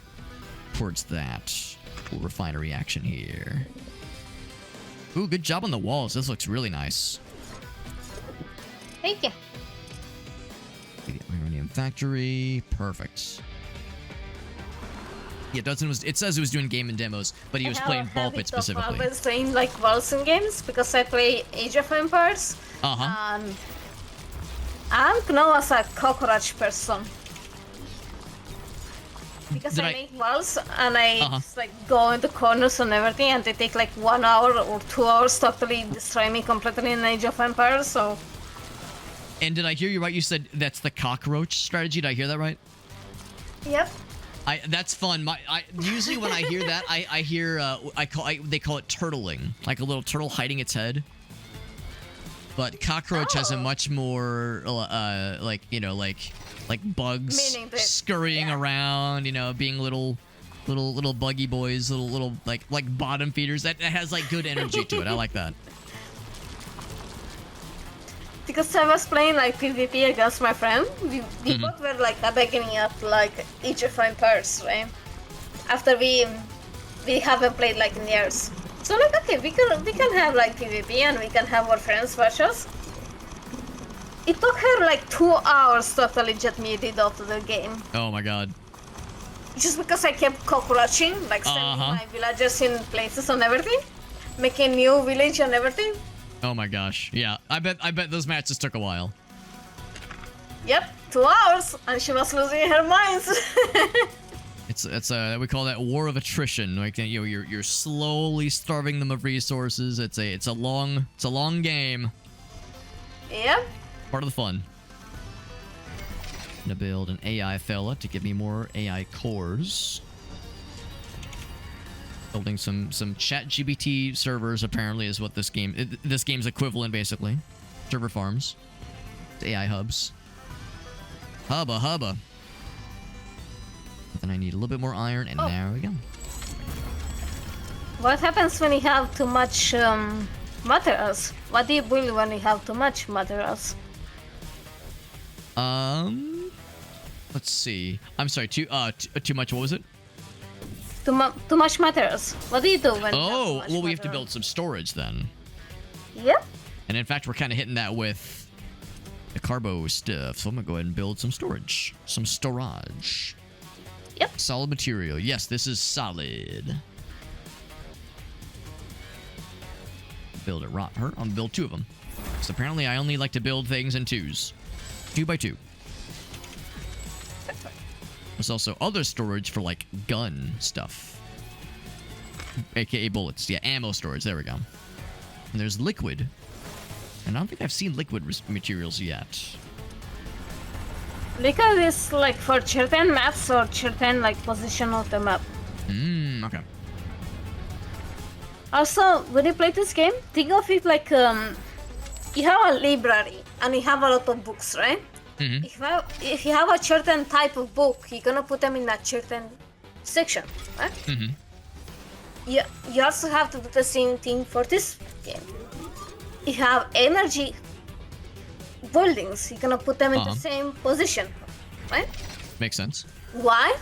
towards that. Cool refinery action here. Ooh, good job on the walls. This looks really nice. Thank you. The Ironium factory. Perfect. Yeah, Dudson was... It says he was doing game and demos, but he was playing ball pit specifically. I was playing like Wilson games because I play Age of Empires. Uh-huh. I'm known as a cockroach person. Because I make walls and I just, like, go into corners and everything, and they take like 1 hour or 2 hours to totally destroy me completely in Age of Empires, so... And did I hear you right? You said that's the cockroach strategy. Did I hear that right? Yep. That's fun. Usually when I hear that, I hear they call it turtling, like a little turtle hiding its head. But cockroach has a much more like, you know, like bugs Meaning that- scurrying around, you know, being little buggy boys, little like bottom feeders. That has like good energy to it. I like that. Because I was playing like PvP against my friend. We both were like beginning at like each of our pairs, right? After we haven't played like in years. So like okay, we can have like PvP and we can have our friends versus. It took her like 2 hours to actually get me rid of the game. Oh my god. Just because I kept cockroaching, like sending my villagers in places and everything, making new village and everything. Oh my gosh. Yeah, I bet those matches took a while. Yep, 2 hours, and she was losing her mind. It's we call that war of attrition. Like, you know, you're slowly starving them of resources. It's a long game. Yep. Part of the fun. Gonna build an AI fella to give me more AI cores. Building some ChatGPT servers apparently is what this game's equivalent basically. Server farms, AI hubs. Hubba. Then I need a little bit more iron, and there we go. What happens when you have too much materials? What do you build when you have too much materials? Let's see. I'm sorry. Too much. What was it? Too much materials. What do you do when? Oh, well, we have to build some storage then. Yep. And in fact, we're kind of hitting that with the carbo stuff. So I'm gonna go ahead and build some storage. Some storage. Yep. Solid material. Yes, this is solid. Build it. I'm gonna build 2 of them. So apparently I only like to build things in 2s. 2 by 2. There's also other storage for like gun stuff. AKA bullets. Yeah, ammo storage. There we go. And there's liquid. And I don't think I've seen liquid materials yet. Liquid is like for certain maps or certain like position of the map. Okay. Also, when you play this game, think of it like you have a library and you have a lot of books, right? If you have a certain type of book, you're gonna put them in a certain section, right? You also have to do the same thing for this game. You have energy buildings, you're gonna put them in the same position, right? Makes sense. Why?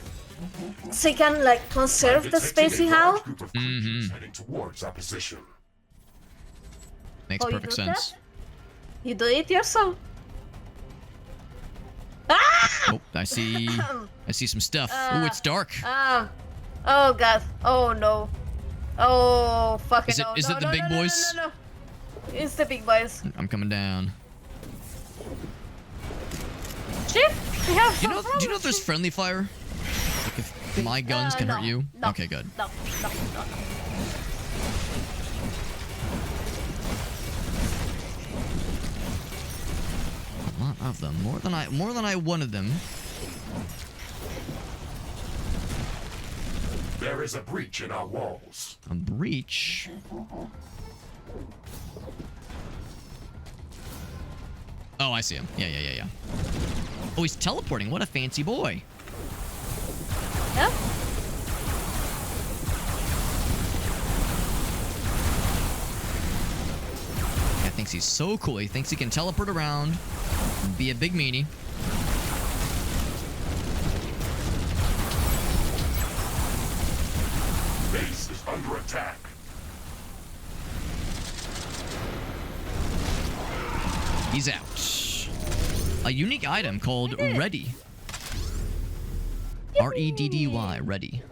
So you can like conserve the space you have. Heading towards that position. Makes Oh, you perfect do sense. that? You do it yourself. Ah! Oh, I see some stuff. Ooh, it's dark. Oh god. Oh no. Oh fucking Is it- no. is no, it the no, big no, no, boys? No. It's the big boys. I'm coming down. Chief, we have Do you know if there's friendly fire? Like if my guns can no, hurt you? no, Okay, good. No. A lot of them. More than I wanted them. There is a breach in our walls. A breach. Oh, I see him. Yeah. Oh, he's teleporting. What a fancy boy. Yeah. Guy thinks he's so cool. He thinks he can teleport around and be a big meanie. Base is under attack. He's out. A unique item called Ready. R-E-D-D-Y, Ready.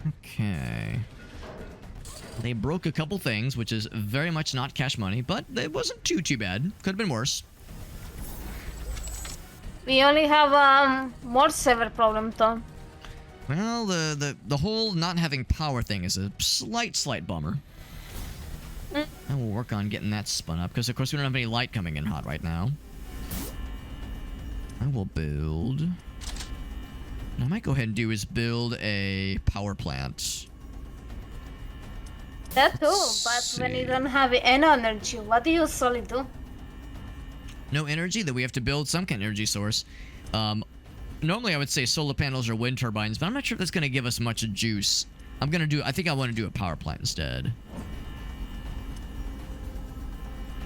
Okay. They broke a couple things, which is very much not cash money, but it wasn't too bad. Could have been worse. We only have more severe problem, Tom. Well, the whole not having power thing is a slight bummer. And we'll work on getting that spun up, because of course we don't have any light coming in hot right now. I will build... What I might go ahead and do is build a power plant. That too, Let's but when you see. don't have any energy, what do you usually do? No energy, that we have to build some kind of energy source. Normally I would say solar panels or wind turbines, but I'm not sure if that's going to give us much juice. I think I want to do a power plant instead.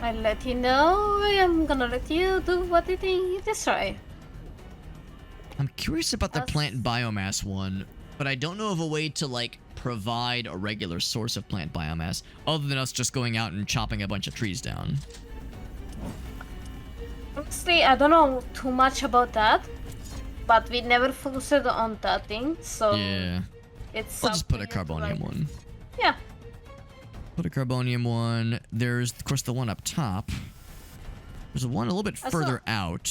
I'll let you know. I'm gonna let you do what you think you destroy. I'm curious about the Us- plant biomass one, but I don't know of a way to like provide a regular source of plant biomass other than us just going out and chopping a bunch of trees down. Honestly, I don't know too much about that, but we never focused on that thing, so Yeah. it's. I'll just put a something carbonium like- one. Yeah. Put a carbonium one. There's, of course, the one up top. There's one a little bit I saw- further out.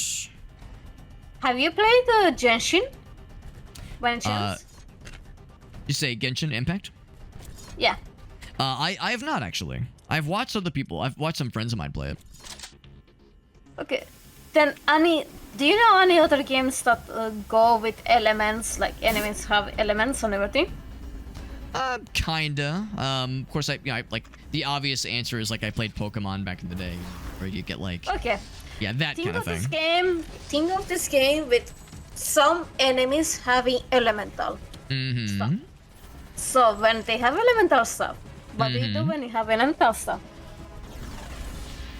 Have you played Genshin? By any chance? You say Genshin Impact? Yeah. I have not, actually. I've watched other people. I've watched some friends of mine play it. Okay. Then do you know any other games that go with elements, like enemies have elements and everything? Kinda. Of course, I like the obvious answer is like I played Pokemon back in the day, where you get like Okay. yeah that Think kind of of this thing. game. Think of this game with some enemies having elemental stuff. So when they have elemental stuff, what do you do when you have elemental stuff?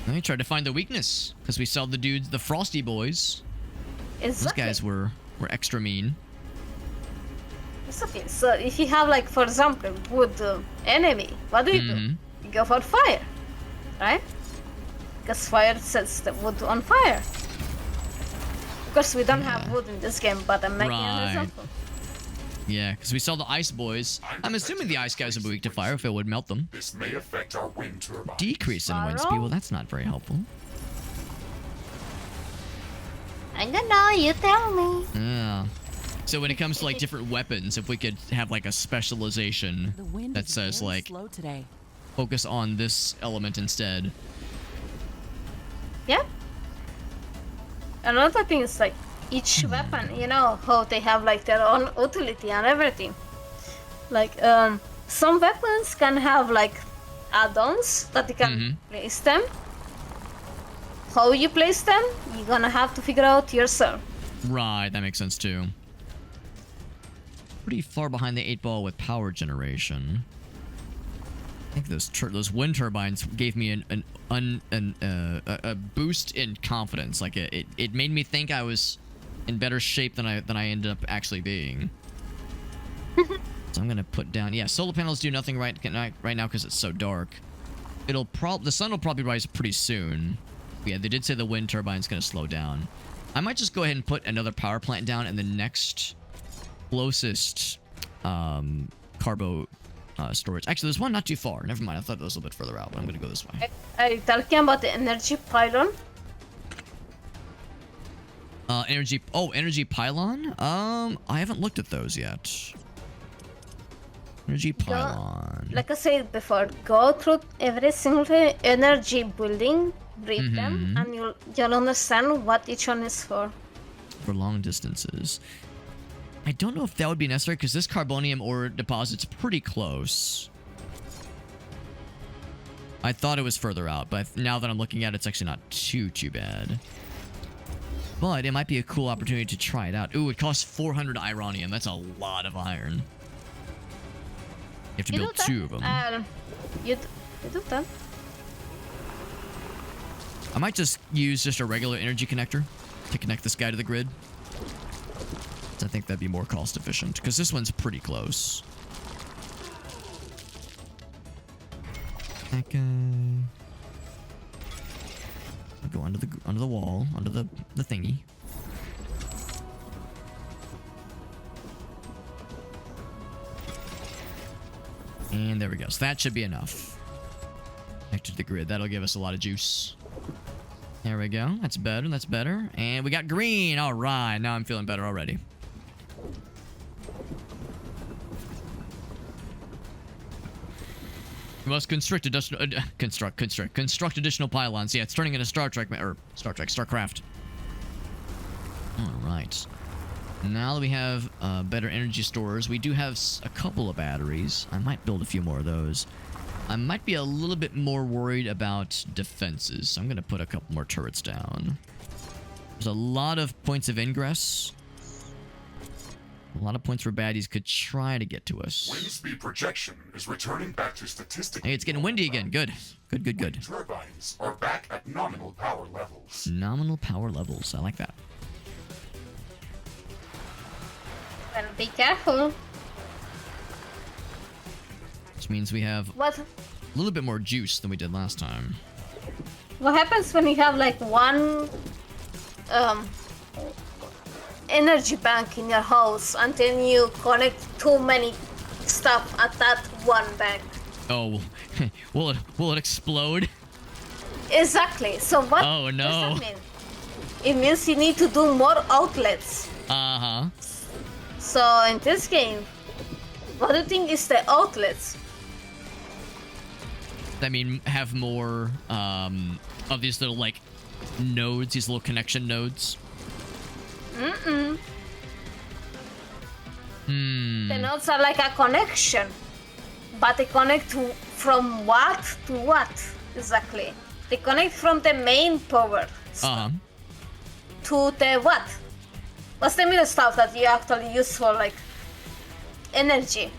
I tried to find the weakness because we saw the dudes, the Frosty Boys. Those Exactly. guys were extra mean. It's okay. So if you have, like, for example, wood enemy, what do you do? You go for fire, right? Because fire sets the wood on fire. Of course, we don't have wood in this game, but I'm making an Right. example. Yeah, because we saw the Ice Boys. I'm assuming the Ice guys would be weak to fire if it would melt them. This may affect our wind turbine. Decrease in wind speed. Well, that's not very helpful. I don't know. You tell me. Yeah. So when it comes to like different weapons, if we could have like a specialization The wind that is says very like slow today. focus on this element instead. Yeah. Another thing is, like, each weapon, you know how they have like their own utility and everything. Like some weapons can have like add-ons that you can place them. How you place them, you're gonna have to figure out yourself. Right, that makes sense too. Pretty far behind the 8-ball with power generation. I think those wind turbines gave me a boost in confidence. Like it made me think I was in better shape than I ended up actually being. So I'm gonna put down. Yeah, solar panels do nothing right now because it's so dark. The sun will probably rise pretty soon. Yeah, they did say the wind turbine's gonna slow down. I might just go ahead and put another power plant down in the next closest carbo storage. Actually, there's one not too far. Never mind. I thought it was a little bit further out, but I'm gonna go this way. Are you talking about the energy pylon? Energy pylon? I haven't looked at those yet. Energy pylon. Like I said before, go through every single energy building, read them, and you'll understand what each one is for. For long distances. I don't know if that would be necessary because this carbonium ore deposit's pretty close. I thought it was further out, but now that I'm looking at it, it's actually not too bad. But it might be a cool opportunity to try it out. Ooh, it costs 400 ironium. That's a lot of iron. You have to build 2 of them. You do that. I might just use just a regular energy connector to connect this guy to the grid. I think that'd be more cost efficient because this one's pretty close. That guy. I'll go under the wall, under the thingy. And there we go. So that should be enough. Connected to the grid. That'll give us a lot of juice. There we go. That's better. That's better. And we got green. All right. Now I'm feeling better already. We must construct additional pylons. Yeah, it's turning into StarCraft. All right. Now that we have better energy stores, we do have a couple of batteries. I might build a few more of those. I might be a little bit more worried about defenses, so I'm going to put a couple more turrets down. There's a lot of points of ingress. A lot of points where baddies could try to get to us. Wind speed projection is returning back to statistical. Hey, it's getting windy again. Good. Good, good, good. Wind turbines are back at nominal power levels. Nominal power levels. I like that. Well, be careful. Which means we have What a little bit more juice than we did last time. what happens when you have like one energy bank in your house and then you connect too many stuff at that one bank? Oh, will it explode? Exactly. So what Oh, no. does that mean? It means you need to do more outlets. Uh-huh. So in this game, what do you think is the outlets? I mean, have more of these little like nodes, these little connection nodes. The Hmm. nodes are like a connection, but they connect from what to what exactly? They connect from the main power Uh-huh. to the what? What's the middle stuff that you actually use for like energy?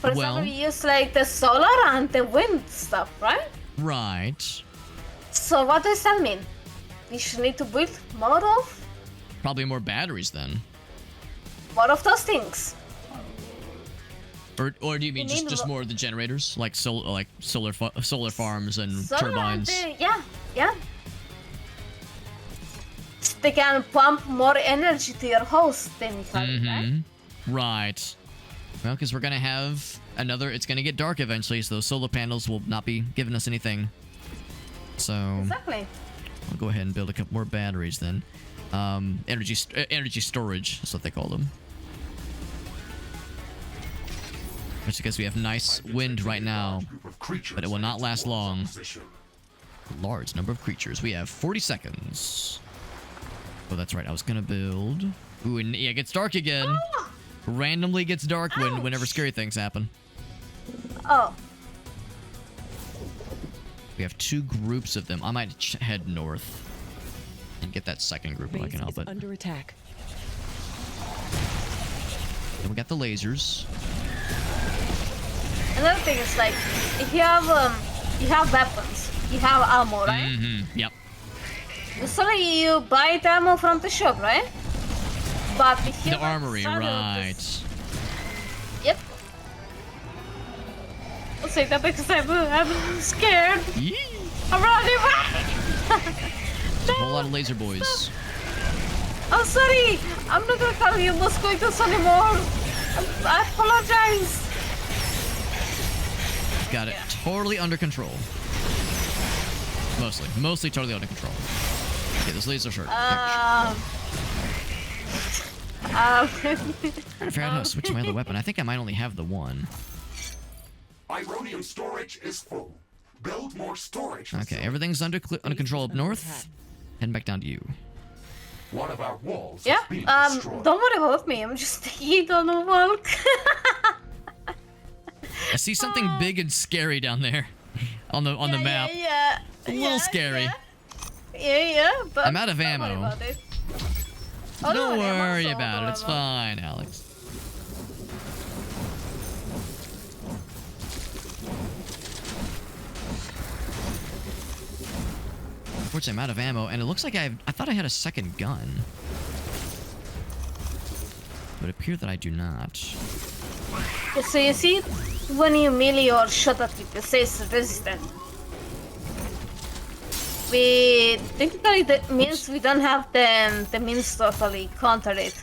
For Well- example, you use like the solar and the wind stuff, right? Right. So what does that mean? You should need to build more Probably more batteries then. of those things. Or do you mean You need just mo- more of the generators, like solar farms and Solar turbines? yeah. They can pump more energy to your house than you have, right? Right. Well, because we're gonna have another. It's gonna get dark eventually, so those solar panels will not be giving us anything. So Exactly. I'll go ahead and build a couple more batteries then. Energy storage. That's what they call them. That's because we have nice wind right now, but it will not last long. Large number of creatures. We have 40 seconds. Oh, that's right. I was gonna build. Ooh, and yeah, it gets dark again. Randomly gets dark whenever scary things happen. Oh, We have 2 groups of them. I might head north and get that second group if I Base can help is it. under attack. Then we got the lasers. another thing is like if you have weapons, you have ammo, right? Yep. Usually you buy the ammo from the shop, right? But if you The armory, right. Yep. I'll say that because I'm scared. Yee! I'm running away. There's a whole lot of laser boys. I'm sorry. I'm not gonna call you mosquitoes anymore. I apologize. Got it totally under control. Mostly totally under control. Okay, this laser shirt. Um, Trying to figure out how to switch my other weapon. I think I might only have the one. Ironium storage is full. Build more storage. Okay, facilities. everything's under control up north. Heading back down to you. One of our walls yeah. is being destroyed. Don't worry about me. I'm just taking on a walk. I see something big and scary down there on the map. Yeah. A little scary. Yeah. But I'm out of don't worry ammo. about it. Oh, Don't no, I'm worry also about it. out of It's ammo. fine, Alex. Unfortunately, I'm out of ammo, and it looks like I thought I had a second gun. But it appears that I do not. So you see, when you melee or shot at it, it says resistant. Technically that means we don't have the means to actually counter it.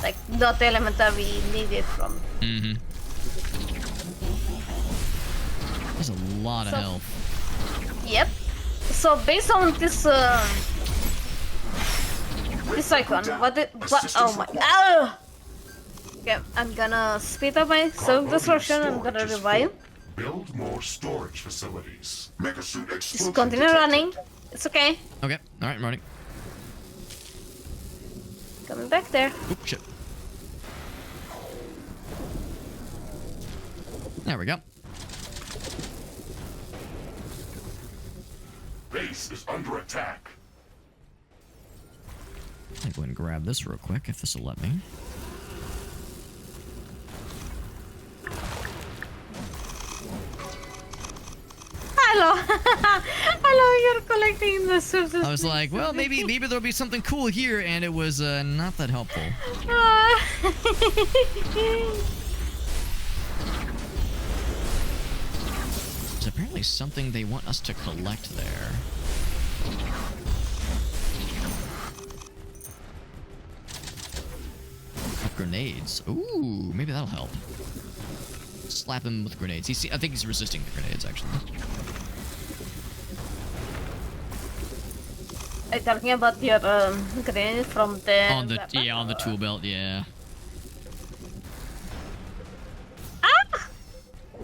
Like, not the element that we needed from. There's a lot of So- health. Yep. So based on this this icon, what oh my okay, I'm gonna speed up my self-destruction, I'm gonna revive. Build more storage facilities. Megasuit Just explosion continue detected. running. It's okay. Okay, alright, I'm running. Coming back there. Oop, shit. There we go. Base is under attack. I'll go ahead and grab this real quick, if this will let me. Hello. Hello, you're collecting the sources. I was like, well, maybe there'll be something cool here, and it was not that helpful. There's apparently something they want us to collect there. Grenades. Ooh, maybe that'll help. Slap him with grenades. I think he's resisting the grenades, actually. Are you talking about your grenade from the On the weapon? on the tool belt, yeah. Ah!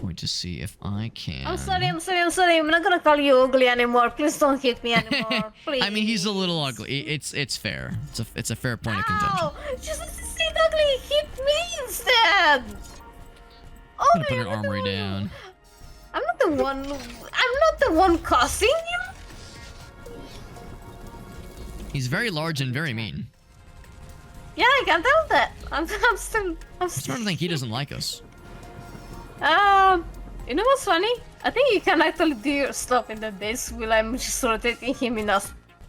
Going to see if I can. I'm sorry. I'm not gonna call you ugly anymore. Please don't hit me anymore. Please. I mean, he's a little ugly. It's fair. It's a fair point of contention. Ow! Just say ugly. Hit me instead. Oh, I'm gonna put her armory down. I'm not the one causing you. He's very large and very mean. Yeah, I can tell that. I'm still. I'm starting to think he doesn't like us. You know what's funny? I think you can actually do your stuff in the base while I'm just rotating him in a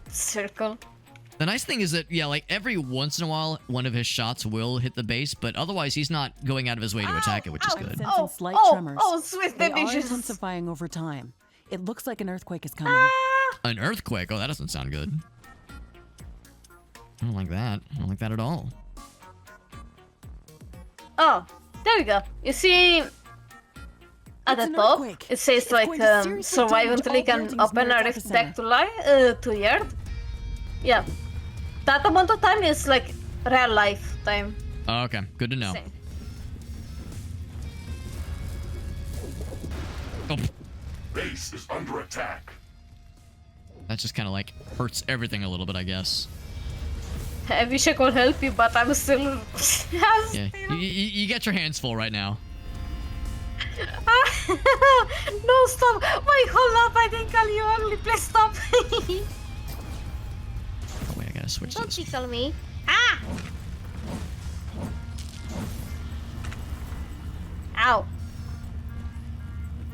circle. The nice thing is that, yeah, like every once in a while, one of his shots will hit the base, but otherwise he's not going out of his way to attack it, which is I'm good. sensing slight tremors. Sweet They baby are Jesus. intensifying over time. It looks like an earthquake is coming. An earthquake? Oh, that doesn't sound good. I don't like that. I don't like that at all. Oh, there we go. You see, at It's the an top, earthquake. it says It's like going to seriously survive damage until all you can buildings open near a the rift back to epicenter. life to Earth. Yeah, that amount of time is like real life time. Oh, okay, good to know. Same. Oh, Base is under attack. that just kind of like hurts everything a little bit, I guess. I wish I could help you, but I'm still. Yeah, you get your hands full right now. No, stop! Wait, hold up! I didn't call you ugly. Please stop! Oh, wait, I gotta switch Don't this. tickle me! Ah! Ow!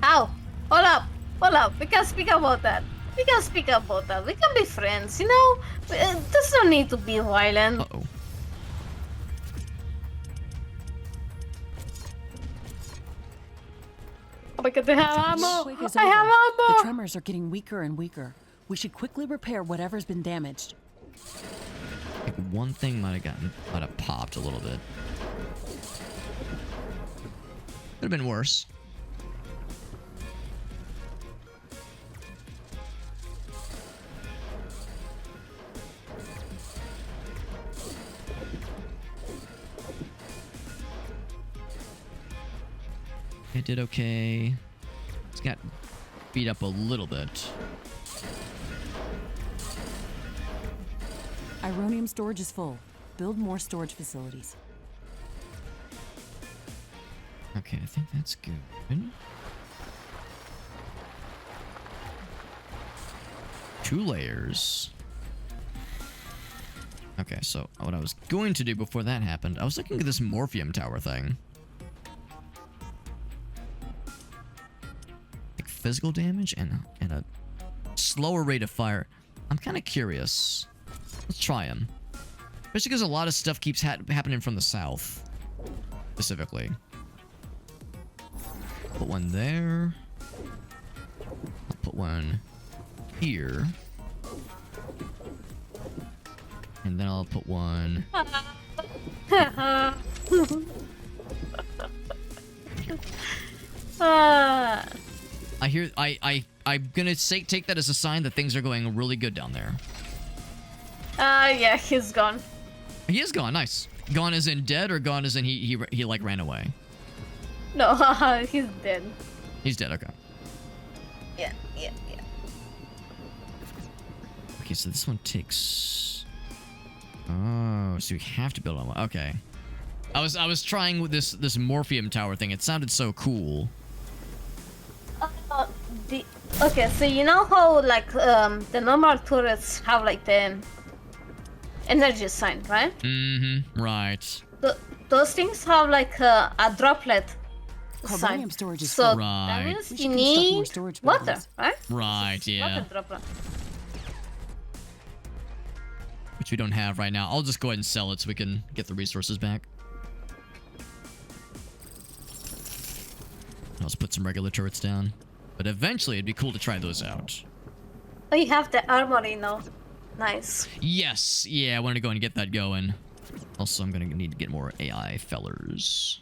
Ow! Hold up! We can speak about that. We can speak about that. We can be friends, you know? There's no need to be violent. Uh-oh. Oh my god, I have ammo! Earthquake is I have over. The ammo! tremors are getting weaker and weaker. We should quickly repair whatever's been damaged. Like one thing might have popped a little bit. Could have been worse. I did okay. It's got beat up a little bit. Ironium storage is full. Build more storage facilities. Okay, I think that's good. 2 layers. Okay, so what I was going to do before that happened, I was looking at this Morphium Tower thing. Like physical damage and a slower rate of fire. I'm kind of curious. Let's try them. Especially because a lot of stuff keeps happening from the south. Specifically. Put one there. I'll put one here. And then I'll put one. I hear I'm gonna take that as a sign that things are going really good down there. Yeah, he's gone. He is gone. Nice. Gone as in dead, or gone as in he like ran away. No, he's dead. He's dead. Okay. Yeah. Okay, so this one takes. Oh, so you have to build on one. Okay. I was trying with this Morphium Tower thing. It sounded so cool. Okay, so you know how like the normal turrets have like the energy sign, right? Mm-hmm. Right. Those things have like a droplet sign. Carbonium storage is So full. Right. that means We you should construct more need storage water, buildings. right? Right, yeah. Water droplet. Which we don't have right now. I'll just go ahead and sell it so we can get the resources back. Let's put some regular turrets down. But eventually it'd be cool to try those out. Oh, you have the armory now. Nice. Yes, yeah, I wanted to go and get that going. Also, I'm gonna need to get more AI fellers.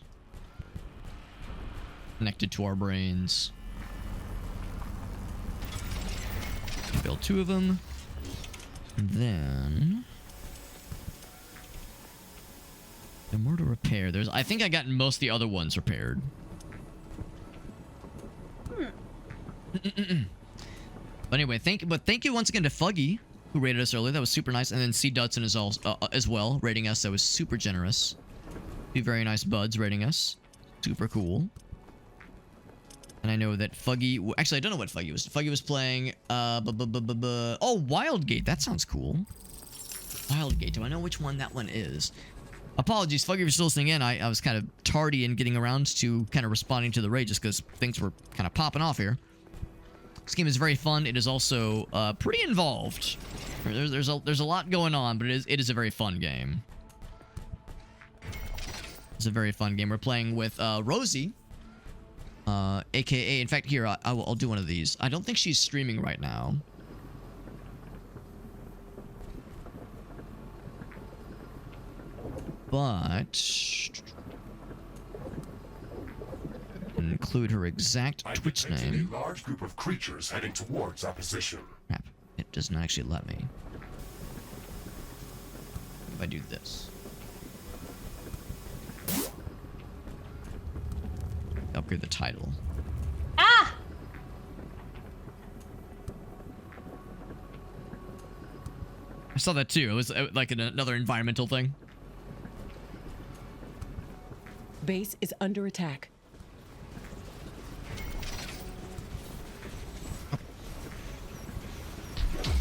Connected to our brains. Build 2 of them. And then... and more to repair. I think I got most of the other ones repaired. But anyway, thank you once again to Fuggy, who rated us earlier. That was super nice. And then C. Dudson is also, as well, rating us. That was super generous. 2 very nice buds rating us. Super cool. And I know that Fuggy... actually, I don't know what Fuggy was. Fuggy was playing... oh, Wildgate. That sounds cool. Wildgate. Do I know which one that one is? Apologies, Fuggy, if you're still listening in. I was kind of tardy in getting around to kind of responding to the raid just because things were kind of popping off here. This game is very fun. It is also pretty involved. There's a lot going on, but it is a very fun game. It's a very fun game. We're playing with Rosie, aka. In fact, here I'll do one of these. I don't think she's streaming right now. But include her exact Twitch name. A large group of creatures heading towards our position. Crap. It doesn't actually let me. If I do this. Upgrade the title. Ah! I saw that too. It was like another environmental thing. Base is under attack.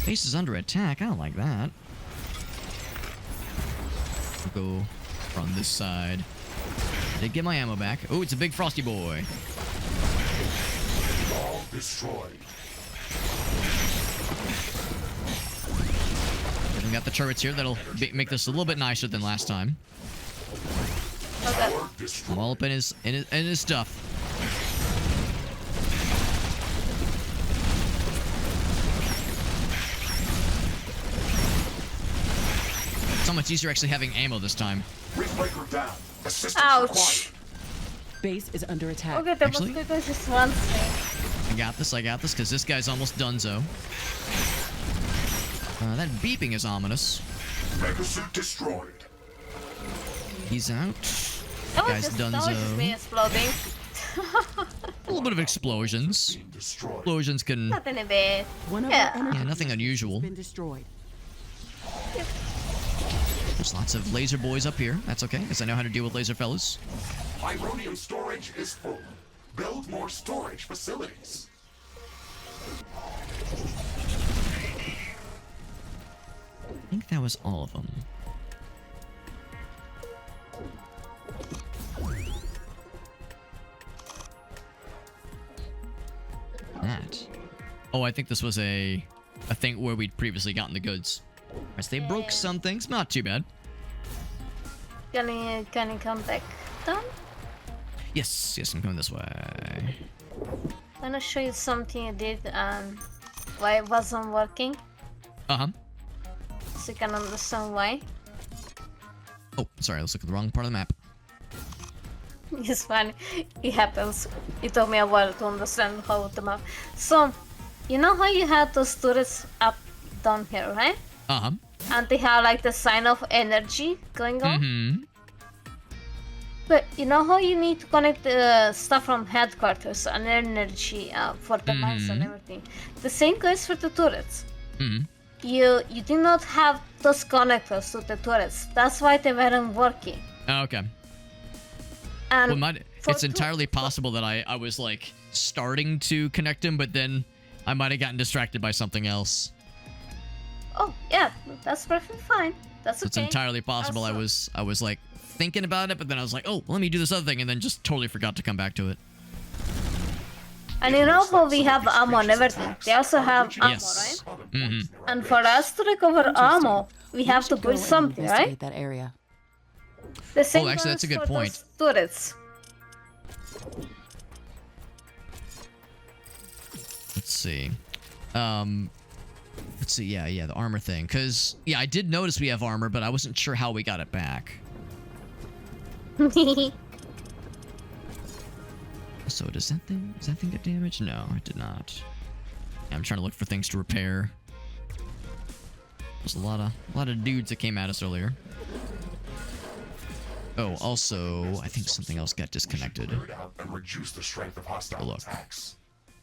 Base is under attack. I don't like that. I'll go from this side. I did get my ammo back. Oh, it's a big frosty boy. All destroyed. We got the turrets here. That'll make this a little bit nicer than last time. Okay. I'm all up in his stuff. So much easier actually having ammo this time. Riftbreaker down. Assistance Ouch. required. Base is under attack. Okay, the Actually- mosquitoes just one thing. I got this, because this guy's almost donezo. That beeping is ominous. Megasuit destroyed. He's out. That Guy's was just me donezo. exploding. A little bit of explosions. Being destroyed. Explosions can... Nothing a bit. One of Yeah. our energy Yeah, nothing has unusual. been destroyed. There's lots of laser boys up here. That's okay, because I know how to deal with laser fellas. Ironium storage is full. Build more storage facilities. I think that was all of them. That. Oh, I think this was a thing where we'd previously gotten the goods. As they broke some things, not too bad. Can you come back down? Yes, I'm going this way. I'm gonna show you something I did and why it wasn't working, Uh-huh. so you can understand why. Oh, sorry, let's look at the wrong part of the map. It's funny. It happens. It took me a while to understand how the map. So, you know how you had those turrets up down here, right? Uh-huh. And they have like the sign of energy going on. Mm-hmm. But you know how you need to connect the stuff from headquarters and energy for the mines and everything. The same goes for the turrets. Mm-hmm. You did not have those connectors to the turrets. That's why they weren't working. Okay. And It's entirely possible that I was like starting to connect him, but then I might have gotten distracted by something else. Oh yeah, that's perfectly fine. That's okay. It's entirely possible. Also, I was like thinking about it, but then I was like, oh, let me do this other thing, and then just totally forgot to come back to it. and you know how we have ammo and everything. They also have ammo, Yes. right? Mm-hmm. And for us to recover ammo, we have to should go build and something, right? investigate that area. The same actually, that's a goes good for point. those turrets. Let's see. Let's see. Yeah, the armor thing. Cause yeah, I did notice we have armor, but I wasn't sure how we got it back. So does that thing get damaged? No, it did not. I'm trying to look for things to repair. There's a lot of dudes that came at us earlier. Oh, also, I think something else got disconnected. And reduce the strength of hostile Look. attacks.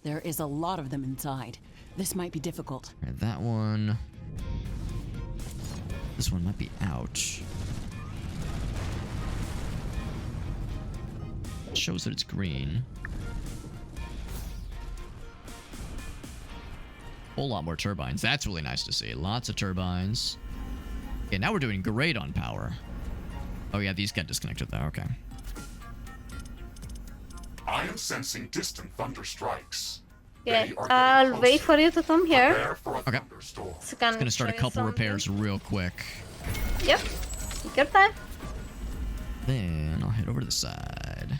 There is a lot of them inside. This might be difficult. Alright, that one. This one might be out. It shows that it's green. Whole lot more turbines. That's really nice to see. Lots of turbines. Okay, now we're doing great on power. Oh yeah, these got disconnected though. Okay. I am sensing distant thunder strikes. Okay, They are I'll getting wait for you to come here. Prepare for a Okay. thunderstorm. So can Gonna start a show you couple something. repairs real quick. Yep. Take your time. Then I'll head over to the side.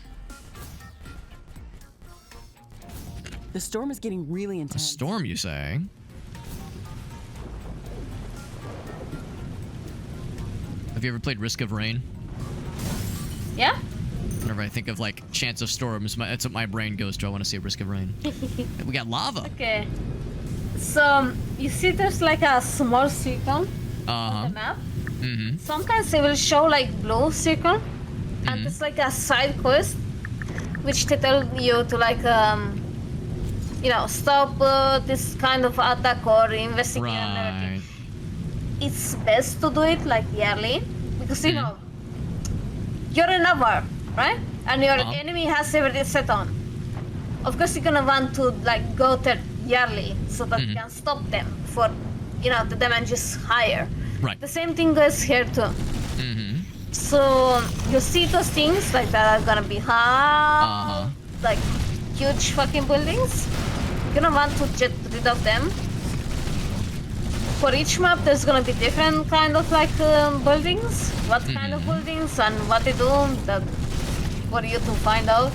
The storm is getting really A intense. storm, you say? Have you ever played Risk of Rain? Yeah? Whenever I think of like chance of storms, that's what my brain goes to. I want to see a Risk of Rain. We got lava. Okay. So, you see there's like a small circle on the map? Mm-hmm. Sometimes it will show like blue circle. And it's like a side quest. Which they tell you to like, you know, stop this kind of attack or investigate and everything. Right. It's best to do it like yearly. Because, you know, you're in a war, right? And your enemy has everything set on. Of course, you're gonna want to like go there yearly so that you can stop them before, you know, the damage is higher. Right. The same thing goes here too. Mm-hmm. So you see those things like that are gonna be high, like huge fucking buildings. You're gonna want to get rid of them. For each map, there's gonna be different kind of like buildings. What kind of buildings and what they do, that for you to find out.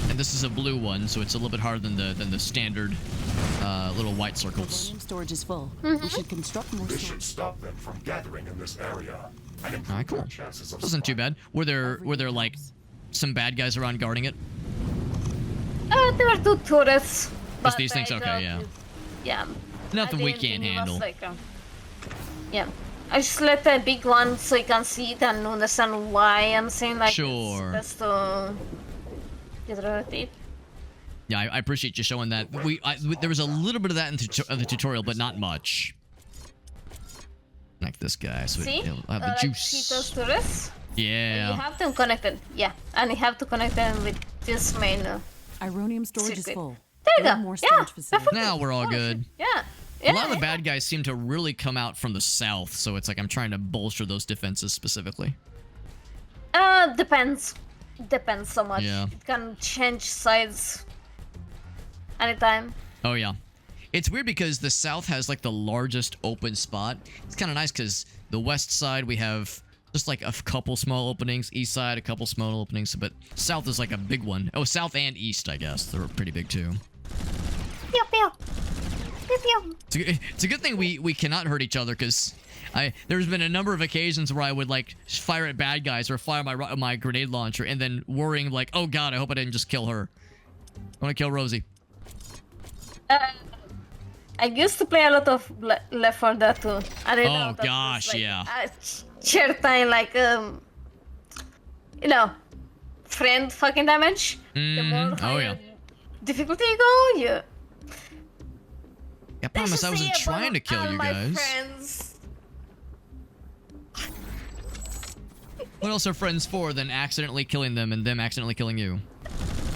And this is a blue one, so it's a little bit harder than the standard little white circles. Uranium storage is full. We should construct more This should storage. stop them from gathering in this area and improve Alright, cool. their chances of Wasn't too survival. bad. Were there like some bad guys around guarding it? There were two turrets. Just but these things? I Okay, don't- yeah. Yeah. Nothing I we didn't can't think it was handle. like, yeah. I just let the big one so you can see it and understand why I'm saying like Sure. this. Just to get rid of it. Yeah, I appreciate you showing that. There was a little bit of that in the tutorial, but not much. Like this guy, so See? it'll have the Like, see those juice. turrets? You Yeah. have them connected. Yeah. And you have to connect them with this main. Uranium storage is Circuit. full. There you Build go. more Yeah. storage facilities. Perfect. Now we're all good. Yeah. A lot of the bad guys seem to really come out from the south, so it's like I'm trying to bolster those defenses specifically. Depends. Depends so much. Yeah. It can change sides anytime. Oh yeah. It's weird because the south has like the largest open spot. It's kind of nice because the west side we have just like a couple small openings, east side a couple small openings, but south is like a big one. Oh, south and east, I guess. They're pretty big too. Pew pew. Pew pew. It's a good thing we cannot hurt each other because there's been a number of occasions where I would like fire at bad guys or fire my grenade launcher and then worrying like, oh god, I hope I didn't just kill her. I want to kill Rosie. I used to play a lot of Left 4 Dead too. I don't know. Oh gosh, yeah. Share time like you know, friend fucking damage. The more Oh yeah. higher difficulty you go, you. I promise I wasn't trying to kill all you my guys. friends. What else are friends for than accidentally killing them and them accidentally killing you?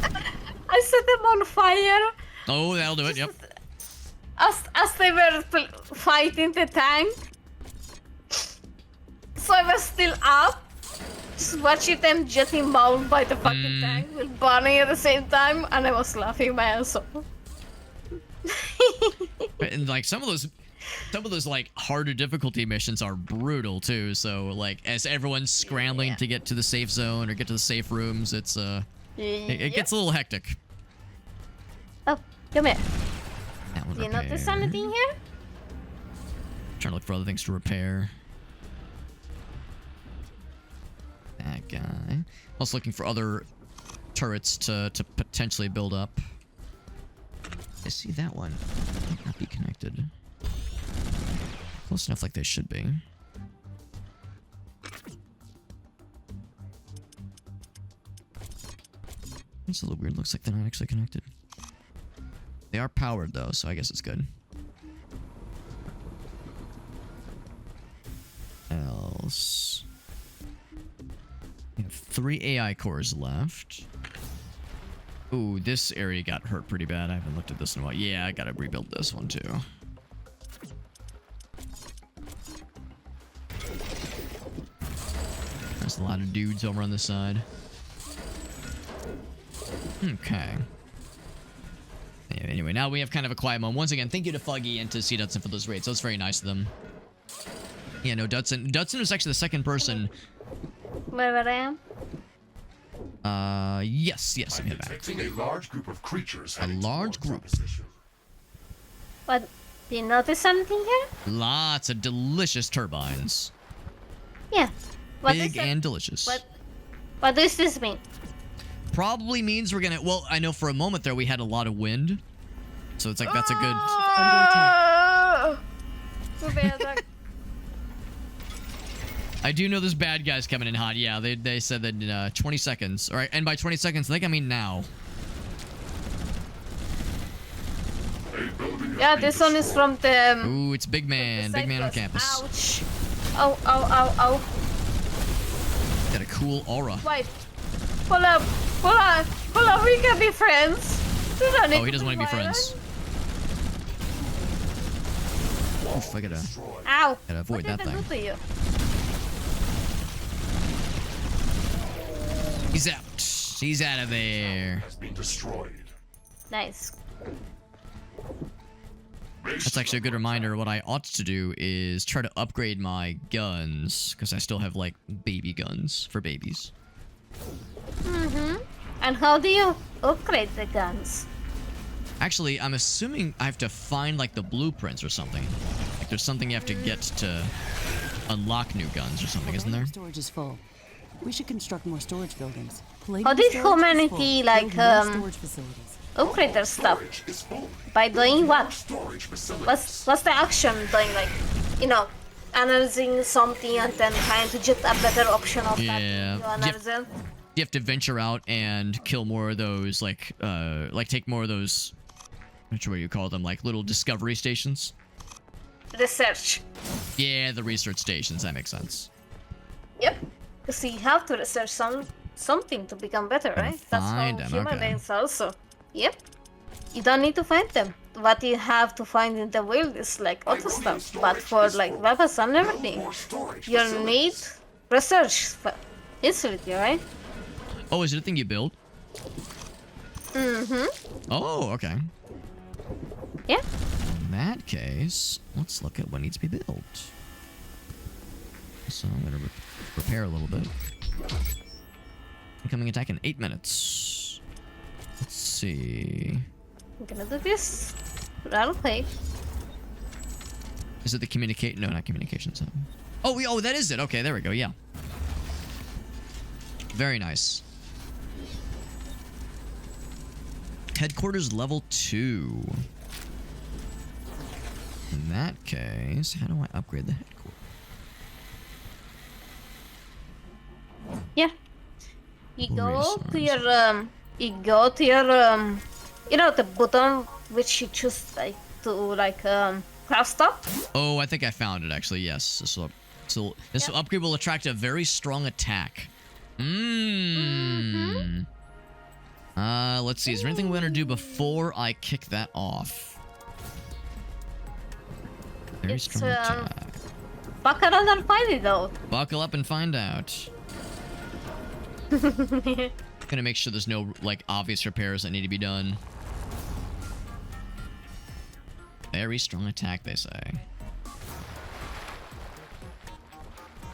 I set them on fire. Oh, that'll do it. Yep. As they were fighting the tank. So I was still up, just watching them getting mauled by the fucking tank with burning at the same time, and I was laughing my ass off. And like some of those like harder difficulty missions are brutal too. So like as everyone's scrambling to get to the safe zone or get to the safe rooms, it's it gets a little hectic. Oh, come here. That one Do you repair. notice anything here? Trying to look for other things to repair. That guy. Also looking for other turrets to potentially build up. I see that one. Might not be connected. Close enough like they should be. It's a little weird. Looks like they're not actually connected. They are powered though, so I guess it's good. Else. We have 3 AI cores left. Ooh, this area got hurt pretty bad. I haven't looked at this in a while. Yeah, I gotta rebuild this one too. There's a lot of dudes over on this side. Okay. Anyway, now we have kind of a quiet moment. Once again, thank you to Fuggy and to C. Dutson for those raids. That was very nice of them. Yeah, no, Dutson was actually the second person. Where I am? Yes, I'm I'm here back. detecting a large group of creatures. A large group. What? Do you notice anything here? Lots of delicious turbines. Yeah. What Big is it? and delicious. What does this mean? Probably means we're gonna... Well, I know for a moment there we had a lot of wind. So it's like, that's a good... Too bad. I do know there's bad guys coming in hot. Yeah, they said that in 20 seconds. All right, and by 20 seconds, I think I mean now. Yeah, this one is from the... Ooh, it's Big Man. Big Man on campus. Ouch. Ow, ow, ow, ow. Got a cool aura. Wait. Hold up. Hold on. Hold on. We can be friends. Oh, he doesn't want to be friends. Oof, I gotta Ow. avoid that thing. What did I do to you? He's out. He's out of there. Has been destroyed. Nice. That's actually a good reminder. What I ought to do is try to upgrade my guns, because I still have, like, baby guns for babies. Mm-hmm. And how do you upgrade the guns? Actually, I'm assuming I have to find, like, the blueprints or something. Like, there's something you have to get to unlock new guns or something, isn't there? Storage is full. We should construct more storage buildings. How did humanity, Build like, more storage facilities. upgrade their stuff? Storage is full. By doing what? Storage facilities. What's the action doing? Like, you know, analyzing something and then trying to get a better option of that Yeah. you analyze it? You have to venture out and kill more of those, like take more of those, I'm not sure what you call them, like little discovery stations. Research. Yeah, the research stations, that makes sense. Yep. Because you have to research something to become better, right? That's how find them, human okay. beings also. Yep. You don't need to find them. What you have to find in the world is like auto stuff, but for like weapons and everything, More storage you facilities. need research facility, right? Oh, is it a thing you build? Mm-hmm. Oh, okay. Yeah. In that case, let's look at what needs to be built. So I'm gonna prepare a little bit. Incoming attack in 8 minutes. Let's see. I'm gonna do this real quick. Is it the communicate? No, not communications. Oh, oh, that is it. Okay, there we go. Yeah. Very nice. Headquarters level 2. In that case, how do I upgrade the headquarters? Yeah. You go to your you know the button which you choose like to craft stuff. Oh, I think I found it actually. Yes. So this upgrade will attract a very strong attack. Let's see. Is there anything we want to do before I kick that off? Very strong attack. Buckle up and find it out. Buckle up and find out. Gonna make sure there's no, like, obvious repairs that need to be done. Very strong attack, they say.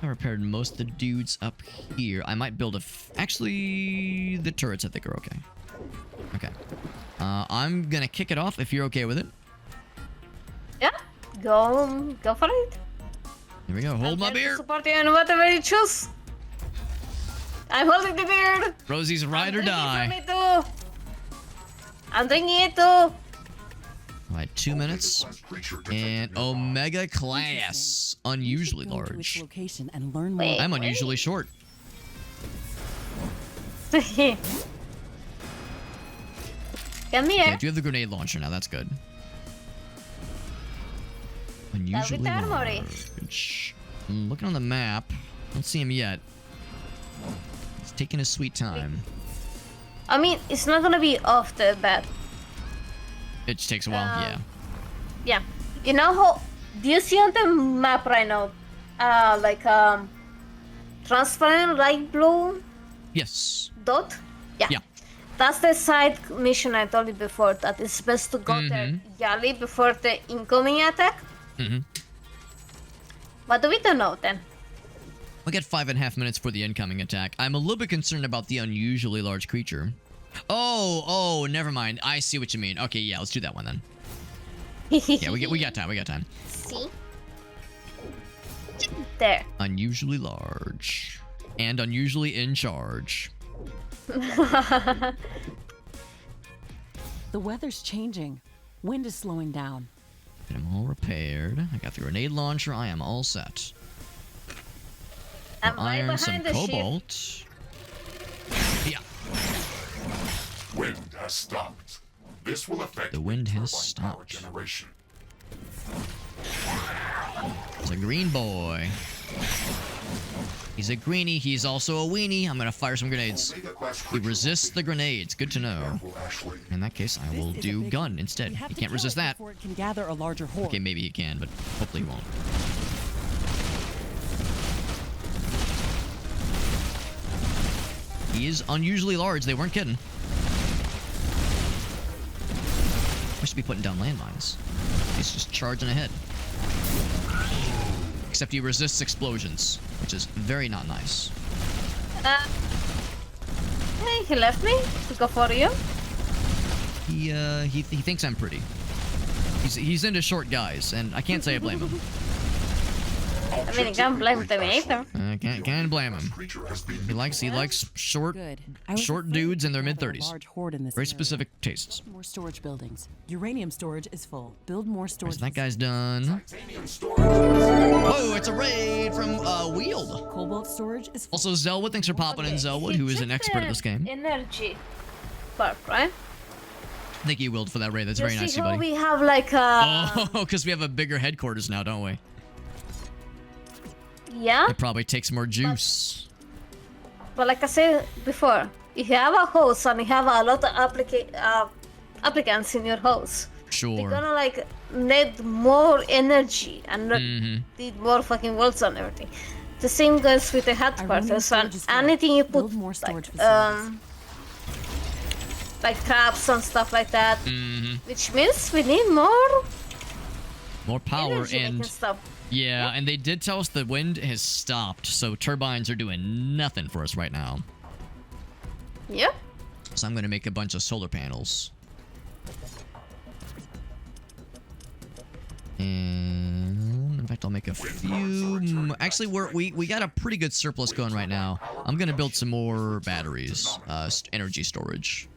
I repaired most of the dudes up here. I might build a... Actually, the turrets I think are okay. Okay. I'm gonna kick it off if you're okay with it. Yeah, go for it. Here we go. Hold my beer. Support you in whatever you choose. I'm holding the beer. Rosie's ride or die. Me too. I'm drinking it too. Alright, 2 minutes. And Omega class. Unusually Go to its large. location and learn more. Wait. I'm unusually short. Come here. Okay, I do have the grenade launcher now. That's good. Unusually armory. large. I'm looking on the map. Don't see him yet. He's taking his sweet time. I mean, it's not gonna be off the bat. It just takes a while. Yeah. Yeah. You know how? Do you see on the map right now? Transparent light blue Yes. dot? Yeah. That's the side mission I told you before, that it's best to go there early before the incoming attack. What do we do now then? We'll get 5.5 minutes for the incoming attack. I'm a little bit concerned about the unusually large creature. Oh, never mind. I see what you mean. Okay, yeah, let's do that one then. Yeah, we got time. See? There. Unusually large. And unusually in charge. The weather's changing. Wind is slowing down. Get them all repaired. I got the grenade launcher. I am all set. I'm More right iron, some behind the ship. cobalt. Yeah. Wind has stopped. This will affect The wind has turbine power stopped. generation. He's a green boy. He's a greenie. He's also a weenie. I'm gonna fire some grenades. Omega-class He creature resists the grenades. Good to know. will Ashley. In that case, I will This is a do big gun one. instead. We have He to can't kill resist it that. before it can gather a larger horde. Okay, maybe he can, but hopefully he won't. He is unusually large. They weren't kidding. We should be putting down landmines. He's just charging ahead. Except he resists explosions, which is very not nice. Hey, he left me to go for you. He thinks I'm pretty. He's into short guys, and I can't say I blame him. I mean, you can't blame them either. Can't blame him. Creature has been He likes short Good. I was short afraid dudes in we'd their gather a mid-30s. large horde in this Very area. specific tastes. More storage buildings. Uranium storage is full. Build more storage. So that guy's done. titanium storage. Oh, it's a raid from Wield. Cobalt storage is full. Also, Zelwood, thanks for popping in, Zelwood, who is an expert at this game. Energy part, right? Thank you, Wield, for that raid. That's You very nice see of you, how buddy. we have like a Oh, because we have a bigger headquarters now, don't we? yeah, It probably takes more juice. but like I said before, if you have a host and you have a lot of applicants in your host, you're Sure. gonna like need more energy and need more fucking worlds and everything. The same goes with the headquarters storage and is full. anything you put Build more storage like, facilities. like traps and stuff like that, which means we need more More power energy making and... stuff. Yeah, and they did tell us the wind has stopped, so turbines are doing nothing for us right now. Yep. So I'm going to make a bunch of solar panels. And in fact, I'll make a few. Actually, we got a pretty good surplus going right now. I'm going to build some more batteries, energy storage.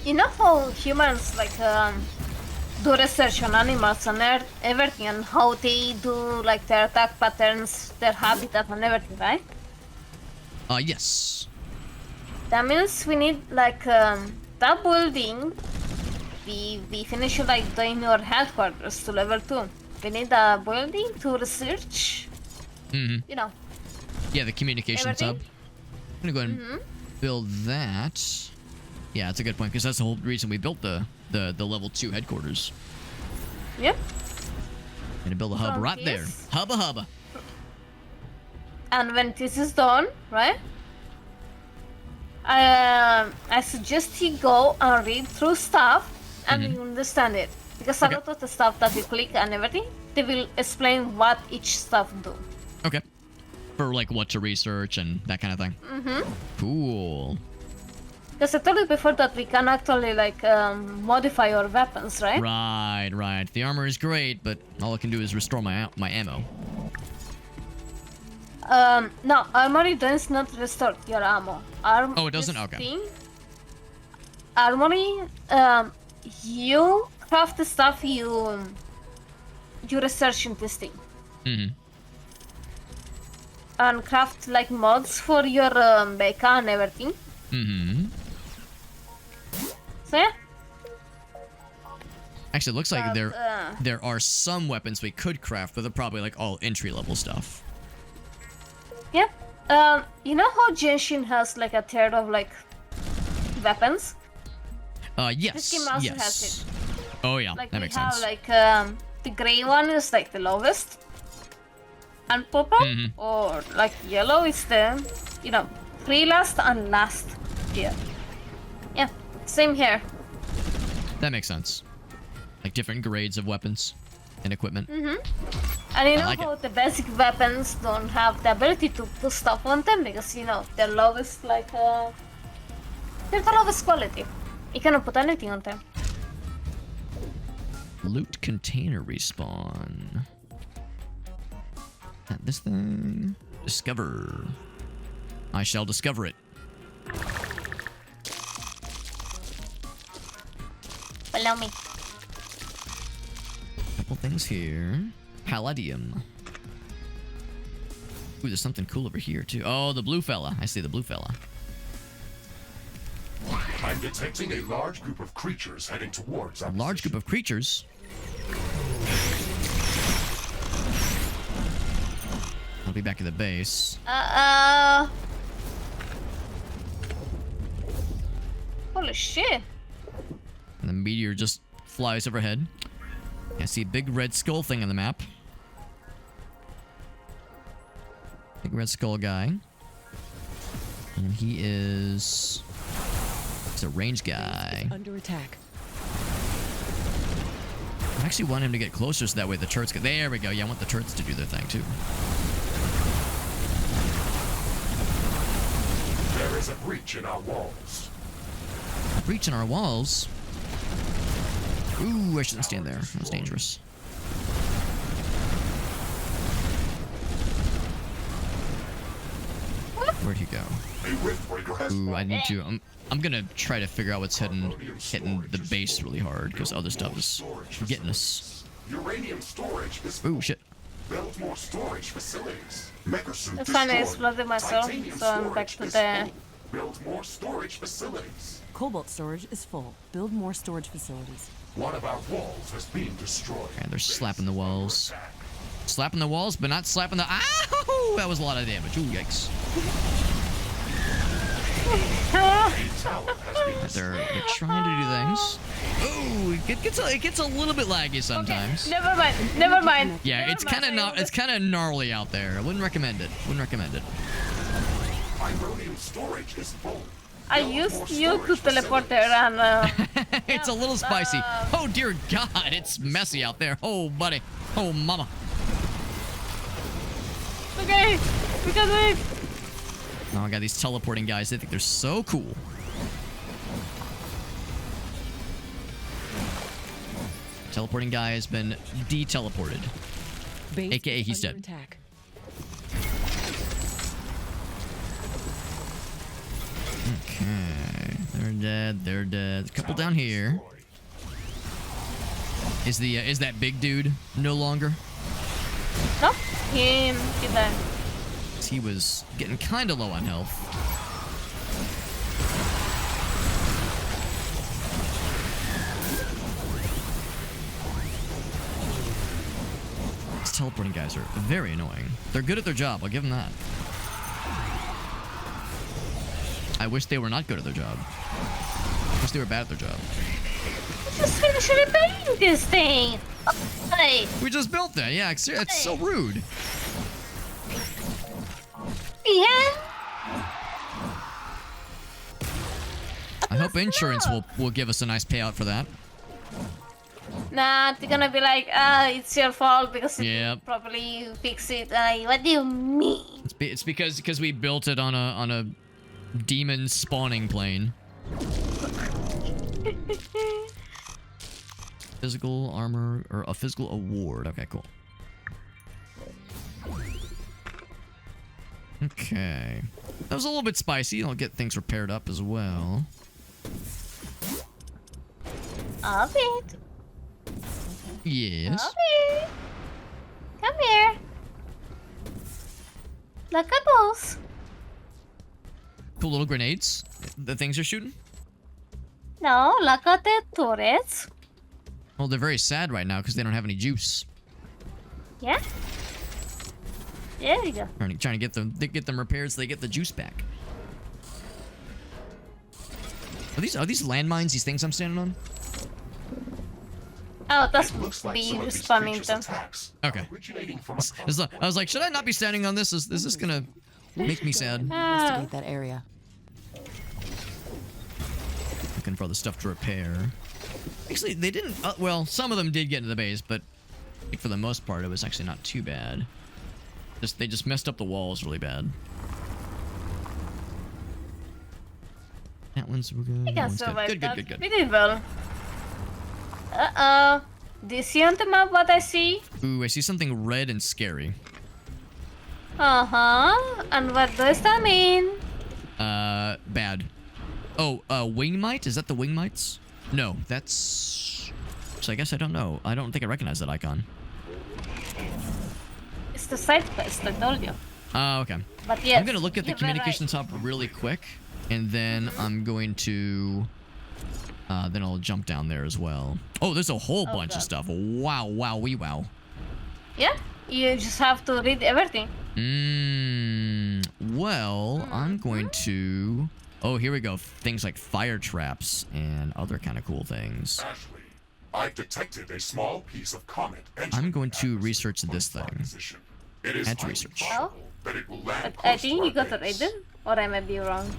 You know how humans like do research on animals and everything, and how they do like their attack patterns, their habitat, and everything, right? Yes. That means we need like that building we finish like doing your headquarters to level 2. We need a building to research. You know. Yeah, the communications hub. Everything? I'm gonna go ahead and build that. Yeah, that's a good point because that's the whole reason we built the level 2 headquarters. Yep. Gonna build a hub From right there. this? Hubba. And when this is done, right? I suggest you go and read through stuff and you understand it. Because a Okay. lot of the stuff that you click and everything, they will explain what each stuff do. Okay. For like what to research and that kind of thing. Cool. Because I told you before that we can actually like modify our weapons, right? Right. The armor is great, but all it can do is restore my ammo. No, armory does not restore your ammo. Oh, it doesn't? this Okay. thing- Armory, you craft the stuff you research in this thing. And craft like mods for your mecha and everything. So yeah. Actually, it looks like But, there are some weapons we could craft, but they're probably like all entry level stuff. Yeah. You know how Genshin has like a third of like weapons? Yes. This game also yes. has it. Oh yeah, Like that we makes have sense. like the gray one is like the lowest. And purple or like yellow is the, you know, pre-last and last tier. Yeah, same here. That makes sense. Like different grades of weapons and equipment. And you know like how it. the basic weapons don't have the ability to put stuff on them because, you know, they're lowest like they're the lowest quality. You cannot put anything on them. Loot container respawn. Not this thing. Discover. I shall discover it. Follow me. Couple things here. Palladium. Ooh, there's something cool over here too. Oh, the blue fella. I see the blue fella. I'm detecting a large group of creatures heading towards A our large group of creatures. I'll be back at the base. Holy shit. And the meteor just flies overhead. I see a big red skull thing on the map. Big red skull guy. And he is... He's a range guy. Under attack. I actually want him to get closer so that way the turrets get... There we go. Yeah, I want the turrets to do their thing too. There is a breach in our walls. A breach in our walls? Ooh, I shouldn't stand there. That was dangerous. Where'd he go? A Riftbreaker has Ooh, I need to... I'm gonna try to figure out what's hitting the base really hard, because other stuff is getting us. uranium storage is Ooh, shit. build more storage facilities. Megasuit That's fine, I destroyed. exploded myself, Titanium so I'm back storage to is the... full. Build more storage facilities. Cobalt storage is full. Build more storage facilities. One of our walls has been destroyed. And they're slapping the walls. Slapping the walls, but not slapping the... Ow! That was a lot of damage. Ooh, yikes. A tower has been They're trying to do things. Ooh, it gets a little bit laggy sometimes. Never mind, never mind. Yeah, Never it's mind, kind of gnarly out there. I wouldn't recommend it. Ironium storage is full. I used you to teleport there and It's a little spicy. Oh dear God, it's messy out there. Oh buddy. Oh mama. okay, we can do it. Oh, I got these teleporting guys. They think they're so cool. Teleporting guy has been de-teleported. Base AKA he's under dead. attack. Okay, they're dead. They're dead. A couple down here. Is that big dude no longer? No, he died. He was getting kind of low on health. teleporting guys are very annoying. They're good at their job. I'll give them that. I wish they were not good at their job. I wish they were bad at their job. Just finish repairing this thing. Hey. We just built that. Yeah, it's so rude. Yeah. I hope insurance will give us a nice payout for that. Nah, they're gonna be like, it's your fault because you Yep. didn't properly fix it. What do you mean? It's because we built it on a demon spawning plane. Physical armor or a physical award. Okay, cool. Okay. That was a little bit spicy. I'll get things repaired up as well. A bit. Yes. Okay. Come here. Look at those. Cool little grenades. The things are shooting. No, look at the turrets. Well, they're very sad right now because they don't have any juice. Yeah. There you go. Trying to get them repaired so they get the juice back. Are these landmines? These things I'm standing on? Oh, that's It looks like me some of these spamming creatures' them. attacks Okay. originating from I was like, should I not be standing on this? Is this gonna make me sad? Investigate that area. Looking for the stuff to repair. Actually, they didn't. Well, some of them did get into the base, but I think for the most part, it was actually not too bad. They just messed up the walls really bad. That one's good. We That can one's survive good. that. Good. We did well. Uh-oh. Do you see on the map what I see? Ooh, I see something red and scary. Uh-huh. And what does that mean? Bad. Oh, wingmite? Is that the wingmites? No, that's... So I guess I don't know. I don't think I recognize that icon. It's the side quest, I told you. Oh, okay. But yes, I'm gonna look at the you're communications right. hub really quick, and then I'm going to... then I'll jump down there as well. Oh, there's a whole bunch of God. stuff. Wow, wow. Yeah, you just have to read everything. Well, I'm going to... Oh, here we go. Things like fire traps and other kind of cool things. Ashley, I've detected a small piece of comet. I'm going to research this thing. Position. It is Add to highly research. probable that it will land But I close think to you got our it base. hidden, or I might be wrong.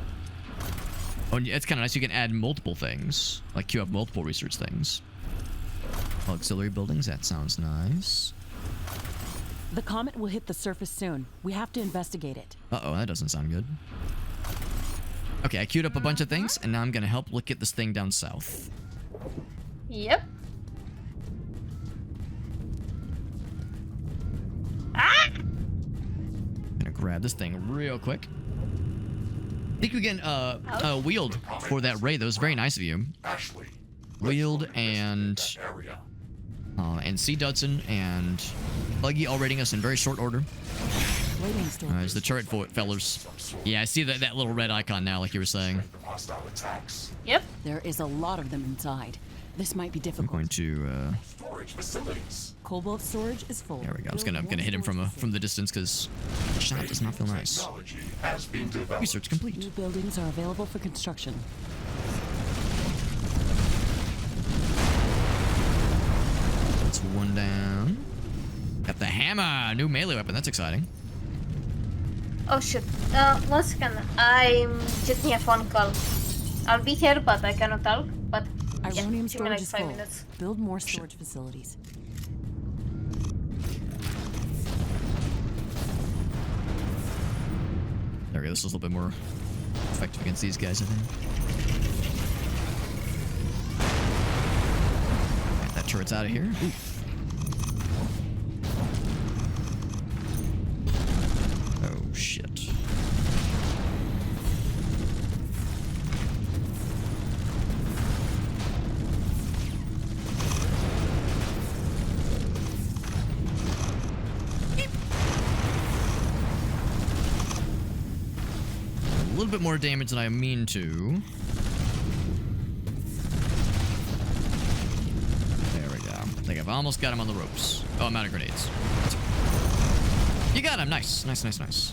Oh, it's kind of nice. You can add multiple things. Like, queue up multiple research things. Auxiliary buildings. That sounds nice. The comet will hit the surface soon. We have to investigate it. Uh-oh, that doesn't sound good. Okay, I queued up a bunch of things, and now I'm going to help look at this thing down south. Yep. Ah! Gonna grab this thing real quick. Thank you again, Wheeled, for that raid. That was very nice of you. Ashley, Wheeled and C. Dudson and Buggy all raiding us in very short order. Waiting storage. There's the turret fellers. Yeah, I see that little red icon now, like you were saying. hostile attacks. Yep. There is a lot of them inside. This might be I'm difficult. going to. Storage facilities. Cobalt storage is full. There we go. I'm Build gonna hit him more from the distance because shot does not feel nice. Technology has been developed. Research complete. New buildings are available for construction. That's one down. Got the hammer, new melee weapon. That's exciting. Oh shit. 1 second. I'm getting a phone call. I'll be here, but I cannot talk. But yeah, Ironium give me storage like is 5 full. minutes. Build more storage facilities. There we go. This is a little bit more effective against these guys, I think. Get that turret's out of here. Ooh. Oh, shit. A little bit more damage than I mean to. There we go. Like if almost got him on the ropes. Oh, I'm out of grenades. You got him. Nice. Nice, nice, nice.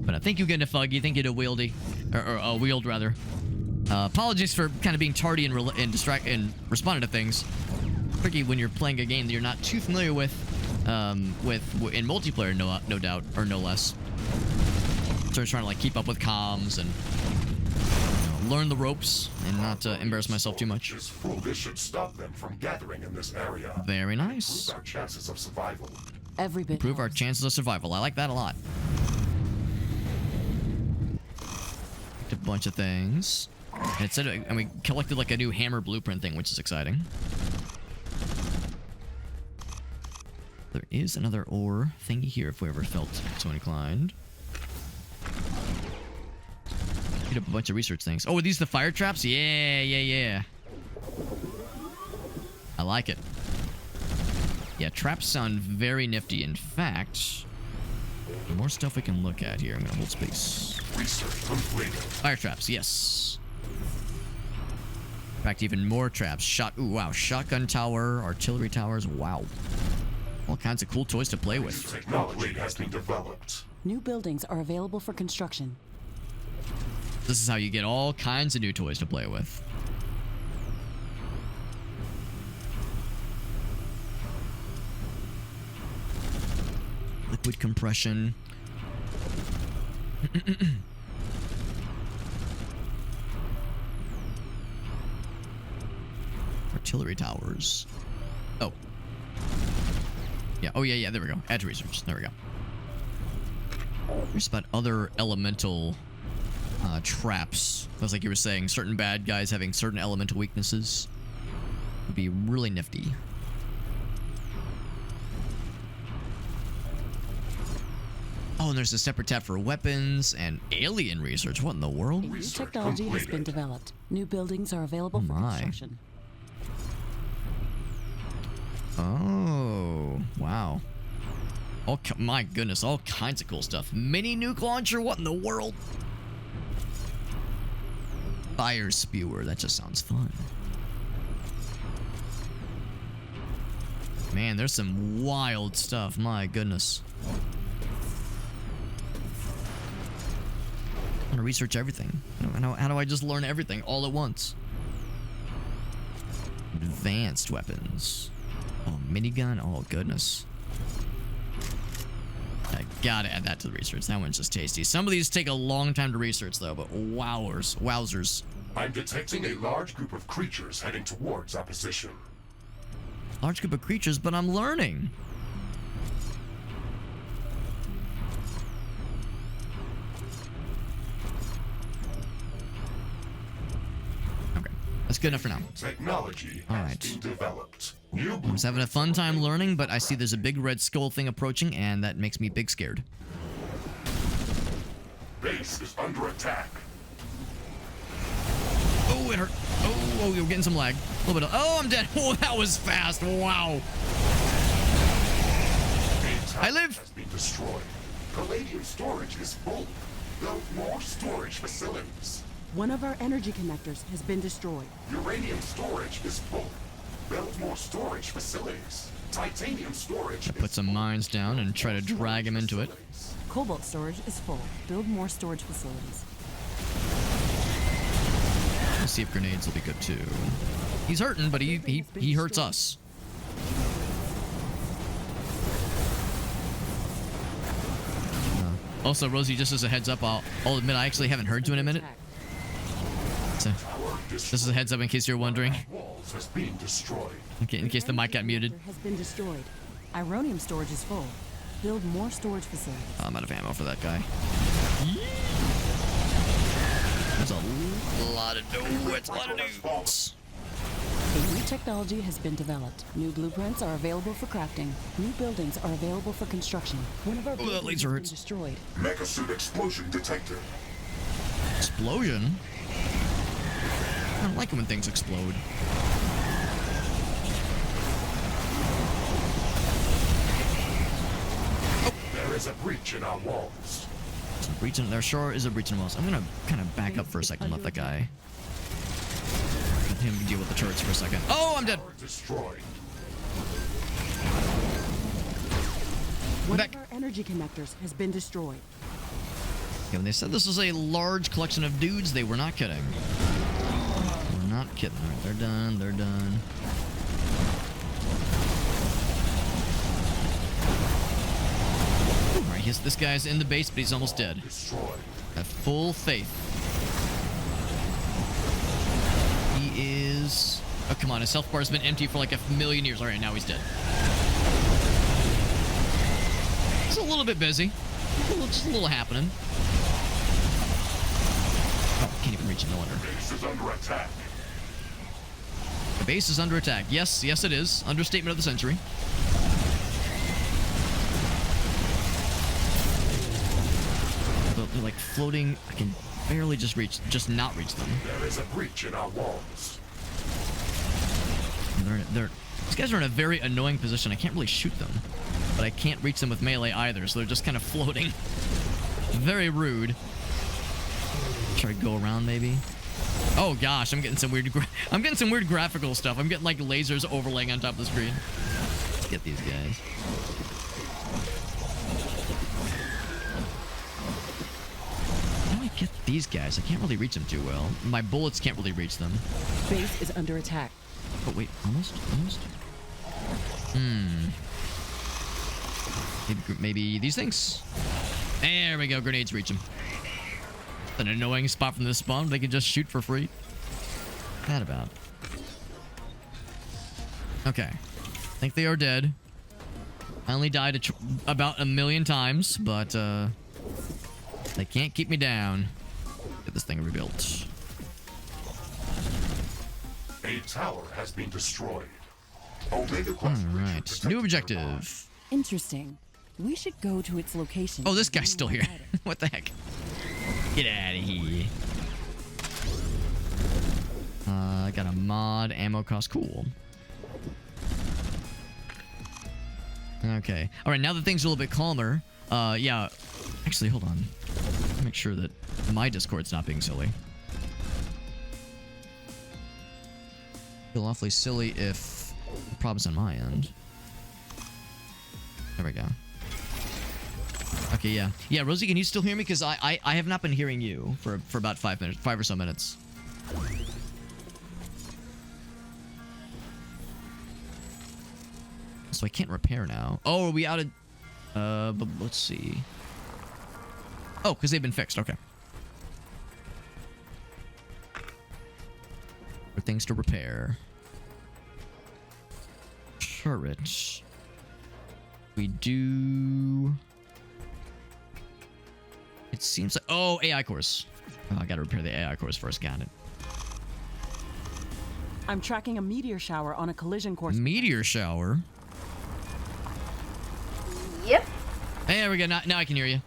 But I think you get a fug. You think you get a wieldy. Or a wield, rather. Apologies for kind of being tardy and responding to things. Tricky when you're playing a game that you're not too familiar with in multiplayer, no doubt, or no less. So I'm trying to like keep up with comms and learn the ropes and not embarrass myself too much. This should stop them from gathering in this area. Very nice. Improve our chances of survival. Every bit Improve our helps. chances of survival. I like that a lot. A bunch of things. And it said, and we collected like a new hammer blueprint thing, which is exciting. There is another ore thingy here if we ever felt so inclined. Get up a bunch of research things. Oh, are these the fire traps? Yeah, yeah, yeah. I like it. Yeah, traps sound very nifty. In fact, more stuff we can look at here. I'm gonna hold space. Research completed. Fire traps, yes. In fact, even more traps. Ooh, wow. Shotgun tower, artillery towers. Wow. All kinds of cool toys to play with. Technology has been developed. New buildings are available for construction. This is how you get all kinds of new toys to play with. Liquid compression. Artillery towers. Oh. Yeah, oh yeah, there we go. Add to research. There we go. Here's about other elemental traps. It was like you were saying, certain bad guys having certain elemental weaknesses would be really nifty. Oh, and there's a separate tab for weapons and alien research. What in the world? New technology has been developed. New buildings are available for construction. Oh, wow. My goodness, all kinds of cool stuff. Mini nuke launcher, what in the world? Fire spewer, that just sounds fun. Man, there's some wild stuff, my goodness. I want to research everything. How do I just learn everything all at once? Advanced weapons. Oh, minigun, oh goodness. I gotta add that to the research. That one's just tasty. Some of these take a long time to research, though, but wowzers. I'm detecting a large group of creatures heading towards our position. Large group of creatures, but I'm learning. Okay, that's good enough for now. Technology has been developed. I'm just having a fun time learning, but I see there's a big red skull thing approaching, and that makes me big scared. Base is under attack. Oh, it hurt. Oh, you're getting some lag. A little bit of, oh, I'm dead. Oh, that was fast. Wow. I live. Has been destroyed. Palladium storage is full. Build more storage facilities. One of our energy connectors has been destroyed. Uranium storage is full. Build more storage facilities. Titanium storage. Put some mines down and try to drag him into it. Cobalt storage is full. Build more storage facilities. Let's see if grenades will be good too. He's hurting, but he hurts us. Also, Rosie, just as a heads up, I'll admit I actually haven't heard you in a minute. So, this is a heads up in case you're wondering. Okay, in case the mic got muted. Has been destroyed. Ironium storage is full. Build more storage facilities. Oh, I'm out of ammo for that guy. There's a lot of dudes. A new technology has been developed. New blueprints are available for crafting. New buildings are available for construction. One of our buildings has been destroyed. Megasuit explosion detected. Explosion? I don't like it when things explode. Oh. There is a breach in our walls. There sure is a breach in the walls. I'm gonna kind of back up for a second and let that guy him deal with the turrets for a second. Oh, I'm dead. Destroyed. One Back. of our energy connectors has been destroyed. Yeah, when they said this was a large collection of dudes, they were not kidding. They were not kidding. All right, they're done. They're done. All right, this guy's in the base, but he's almost dead. Destroyed. Have full faith. He is... Oh, come on. His health bar has been empty for like a million years. All right, now he's dead. It's a little bit busy. Just a little happening. Oh, can't even reach him, no wonder. Base is under attack. The base is under attack. Yes, yes it is. Understatement of the century. They're like floating. I can barely just not reach them. There is a breach in our walls. These guys are in a very annoying position. I can't really shoot them, but I can't reach them with melee either, so they're just kind of floating. Very rude. Try to go around maybe. Oh gosh, I'm getting some weird graphical stuff. I'm getting like lasers overlaying on top of the screen. Let's get these guys. How do I get these guys? I can't really reach them too well. My bullets can't really reach them. Base is under attack. Oh wait, almost. Maybe these things. There we go. Grenades reach them. An annoying spot from this spawn. They can just shoot for free. That about. Okay. I think they are dead. I only died about a million times, but they can't keep me down. Get this thing rebuilt. A tower has been destroyed. Omega All right. New objective. Interesting. We should go to its location. Oh, this guy's still here. What the heck? Get out of here. I got a mod ammo cost. Cool. Okay. All right. Now that things are a little bit calmer. Yeah. Actually, hold on. Make sure that my Discord's not being silly. Feel awfully silly if the problem's on my end. There we go. Okay, yeah. Yeah, Rosie, can you still hear me? Because I have not been hearing you for about 5 minutes, 5 or so minutes. So I can't repair now. Oh, are we out of... but let's see. Oh, because they've been fixed. Okay. For things to repair. Turret. We do... It seems like... Oh, AI cores. Oh, I gotta repair the AI cores first. Got it. I'm tracking a meteor shower on a collision course. Meteor shower? Yep. There we go. Now I can hear you.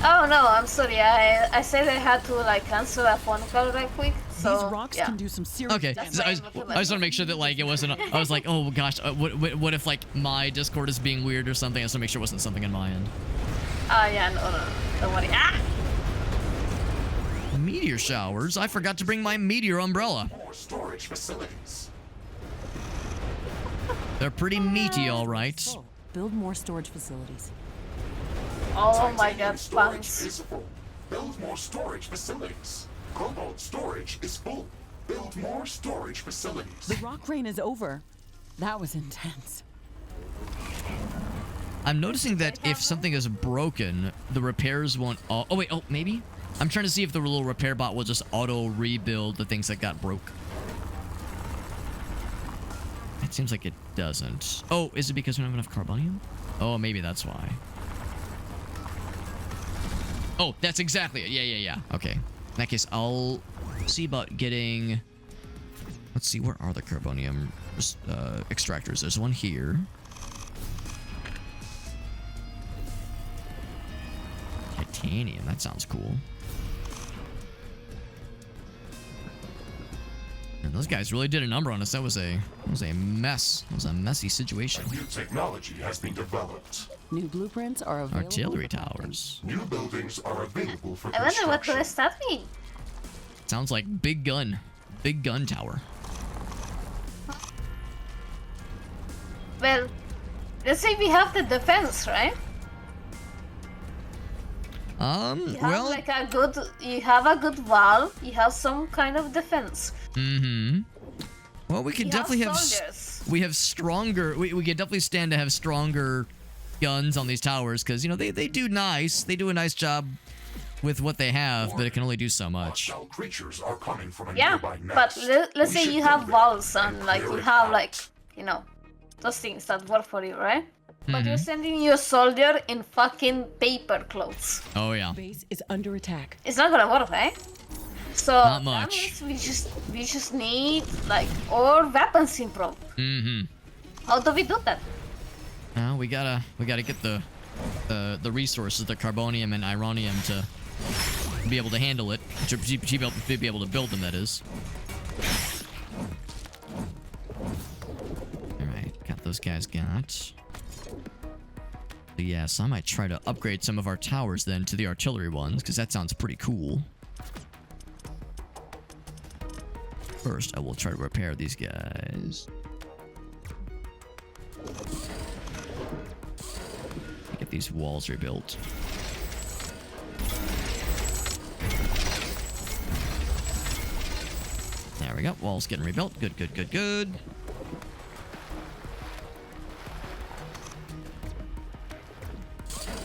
Oh no, I'm sorry. I said I had to like cancel a phone call right quick. So These rocks yeah. can do some serious Okay. damage. So I just want to make sure that like it wasn't... I was like, oh gosh, what if like my Discord is being weird or something? I just want to make sure it wasn't something on my end. Yeah, no. Don't worry. Ah! Meteor showers? I forgot to bring my meteor umbrella. More storage facilities. They're pretty meaty, all right. Full. Build more storage facilities. Oh my Titanium god, storage pants. is full. Build more storage facilities. Cobalt storage is full. Build more storage facilities. The rock rain is over. That was intense. I'm noticing that if something is broken, the repairs won't... Oh, wait. Oh, maybe? I'm trying to see if the little repair bot will just auto-rebuild the things that got broke. It seems like it doesn't. Oh, is it because we don't have enough carbonium? Oh, maybe that's why. Oh, that's exactly it. Yeah. Okay. In that case, I'll see about getting... Let's see, where are the carbonium extractors? There's one here. Titanium, that sounds cool. And those guys really did a number on us. That was a mess. It was a messy situation. New technology has been developed. New blueprints are available. Artillery for crafting. towers. New buildings are available for I wonder what construction. does that mean? Sounds like big gun. big gun tower. Well, let's say we have the defense, right? You have well, like you have a good wall. You have some kind of defense. well, we could You definitely have soldiers. we have stronger. We could definitely stand to have stronger guns on these towers because you know they do nice. They do a nice job with what they have, but it can only do so much. Hostile creatures are coming from a Yeah, nearby but nest. let's We say should you go have there walls and and like clear you it have out. like those things that work for you, right? But you're sending your soldier in fucking paper clothes. Oh yeah. Base is under attack. It's not gonna work, right? So Not that much. means we just need like our weapons improved. How do we do that? Well, we gotta get the resources, the carbonium and ironium to be able to handle it, to be able to build them. That is. All right, got those guys. Got. But yeah, so I might try to upgrade some of our towers then to the artillery ones, because that sounds pretty cool. First, I will try to repair these guys. Get these walls rebuilt. There we go. Walls getting rebuilt. Good, good, good, good.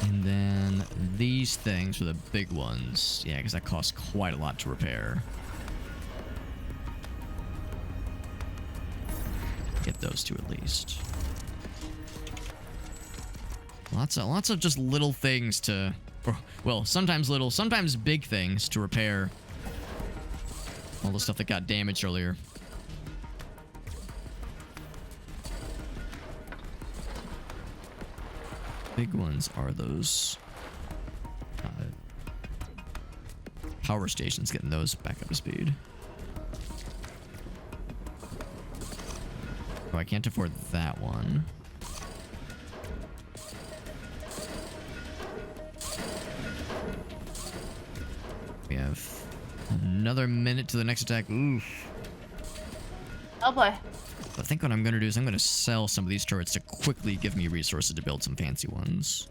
And then these things are the big ones. Yeah, because that costs quite a lot to repair. Get those two at least. Lots of just little things to, well, sometimes little, sometimes big things to repair all the stuff that got damaged earlier. Big ones are those power stations, getting those back up to speed. Oh, I can't afford that one. We have another minute to the next attack. Oof. Oh boy. I think what I'm going to do is I'm going to sell some of these turrets to quickly give me resources to build some fancy ones.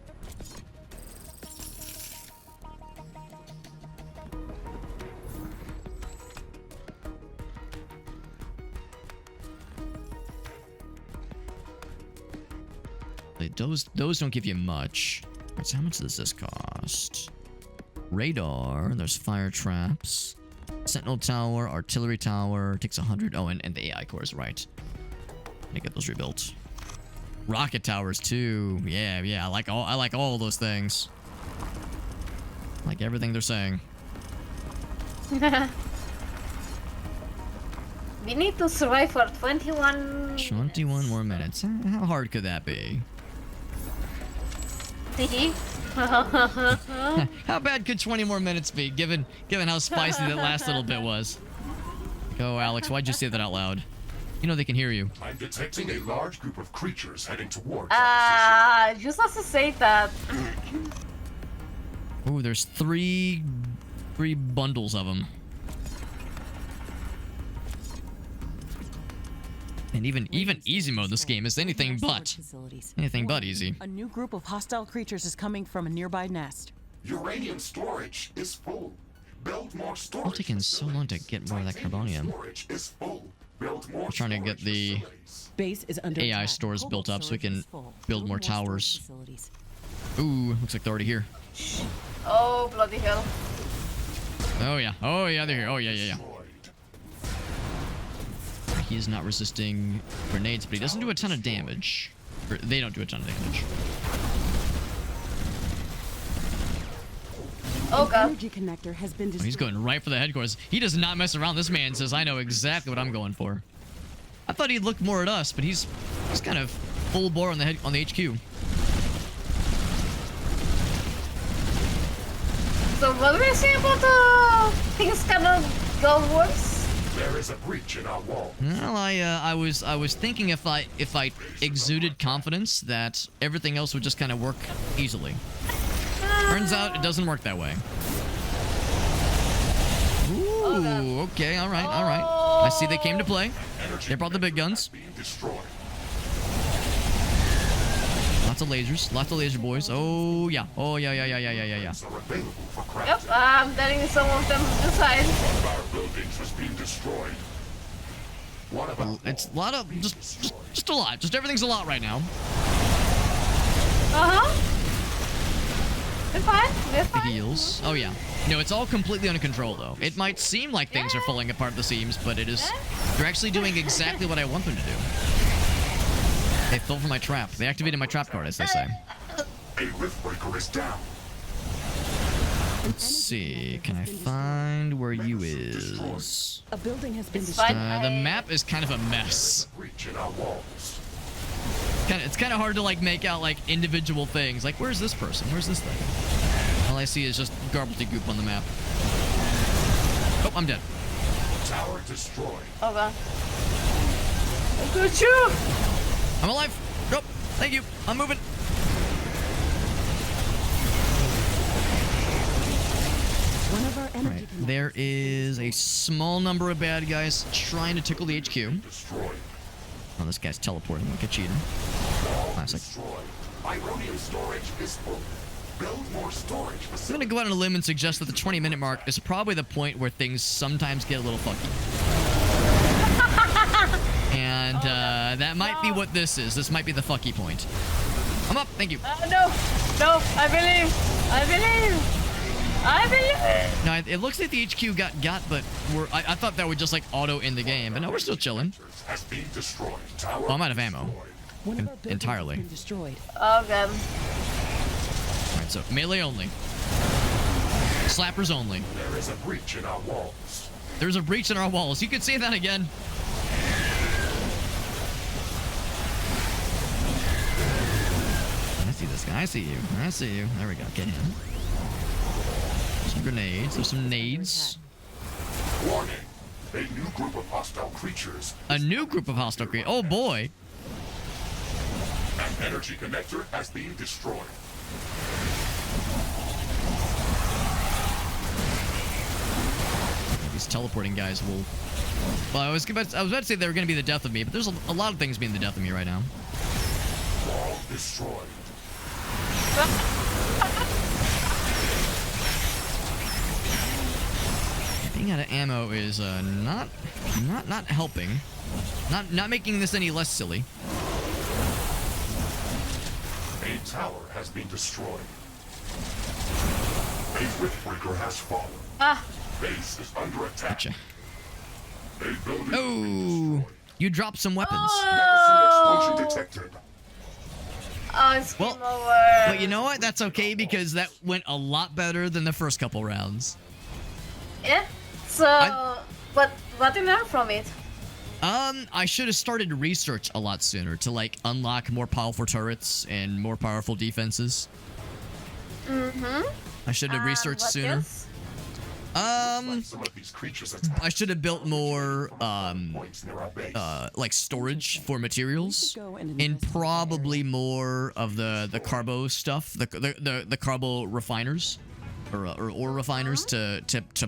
Those don't give you much. Right, so how much does this cost? Radar, there's fire traps. Sentinel tower, artillery tower, takes 100. Oh, and the AI cores, right. Let get those rebuilt. Rocket towers too. Yeah, I like all those things. I like everything they're saying. We need to survive for 21 21 more minutes. How hard could that be? How bad could 20 more minutes be, given how spicy that last little bit was? Go, Alex. Why'd you say that out loud? You know they can hear you. I'm detecting a large group of creatures heading towards just have to say that. Ooh, there's three bundles of them. And even easy mode in this game is anything but easy. A new group of hostile creatures is coming from a nearby nest. Uranium storage is full. Build more storage. It's taking so long to get more of that carbonium. Storage is full. Build more We're trying to get the Base is under AI attack. stores Cobalt built up so we storage can is full. build more storage towers. facilities. Ooh, looks like they're already here. Oh bloody hell. Oh yeah, they're here. Oh yeah. He is not resisting grenades, but he doesn't do a ton of damage. Or they don't do a ton of damage. Oh The god. energy connector has been Oh, destroyed. he's going right for the headquarters. He does not mess around. This man says, I know exactly what I'm going for. I thought he'd look more at us, but he's kind of full bore on the HQ. So what were you saying about things cannot go worse? There is a breach in our wall. Well, I was thinking if I exuded confidence that everything else would just kind of work easily. Turns out it doesn't work that way. Ooh, okay, all right. I see they came to play. They brought the big guns. Being destroyed. Lots of lasers. Lots of laser boys. Oh, yeah. Oh, yeah. Are available for crafting. Yep, I'm letting some of them decide. One of our buildings was being destroyed. One of our It's a walls lot of... being Just destroyed. a lot. Just everything's a lot right now. They're fine. They're The fine. heals. Oh, yeah. No, it's all completely under control, though. It might seem like things are falling apart at the seams, but it is... They're actually doing exactly what I want them to do. They fell for my trap. They activated my trap card, as they say. A Riftbreaker is down. Let's see. Can I find where you is? A building has been It's destroyed. fine. The map is kind of a mess. Breach in our walls. It's kind of hard to like make out like individual things. Like, where's this person? Where's this thing? All I see is just goop on the map. Oh, I'm dead. Tower destroyed. Oh god. Look at you! I'm alive. Nope. Thank you. I'm moving. One of our energy Right. There is a small number of bad guys trying to tickle the HQ. Destroyed. Oh, this guy's teleporting like a cheater. Classic. Destroyed. Ironium storage is full. Build more storage I'm facilities. gonna go out on a limb and suggest that the 20-minute mark is probably the point where things sometimes get a little funky. And that might be what this is. This might be the fucky point. I'm up. Thank you. No! No! I believe! I believe! I believe! No, it looks like the HQ got, but I thought that would just like auto end the game, but no, we're still chilling. Has been destroyed. Tower Well, I'm out of ammo. destroyed. One of our buildings entirely. has been destroyed. Oh god. Alright, so melee only. Slappers only. There is a breach in our walls. There's a breach in our walls. You could say that again. I see this guy. I see you. I see you. There we go. Get him. Some grenades. There's some nades. Warning. A new group of hostile creatures. A new group of hostile creatures. Oh boy. An energy connector has been destroyed. These teleporting guys will... Well, I was about to say they were going to be the death of me, but there's a lot of things being the death of me right now. Wall destroyed. Being out of ammo is not helping. Not making this any less silly. A tower has been destroyed. A Riftbreaker has fallen. Ah! Base is under attack. Gotcha. A building Oh, you dropped some weapons. Oh! explosion detected. Oh, it's Well, game over. But you know what? That's okay because that went a lot better than the first couple rounds. Yeah. So, but what did you learn from it? I should have started research a lot sooner to like unlock more powerful turrets and more powerful defenses. Mm-hmm. I should have researched What sooner. else? Some of these creatures attack I should have built more points near our base. like storage for materials Go and and investigate probably more of the carbo stuff, the carbo refiners or ore refiners to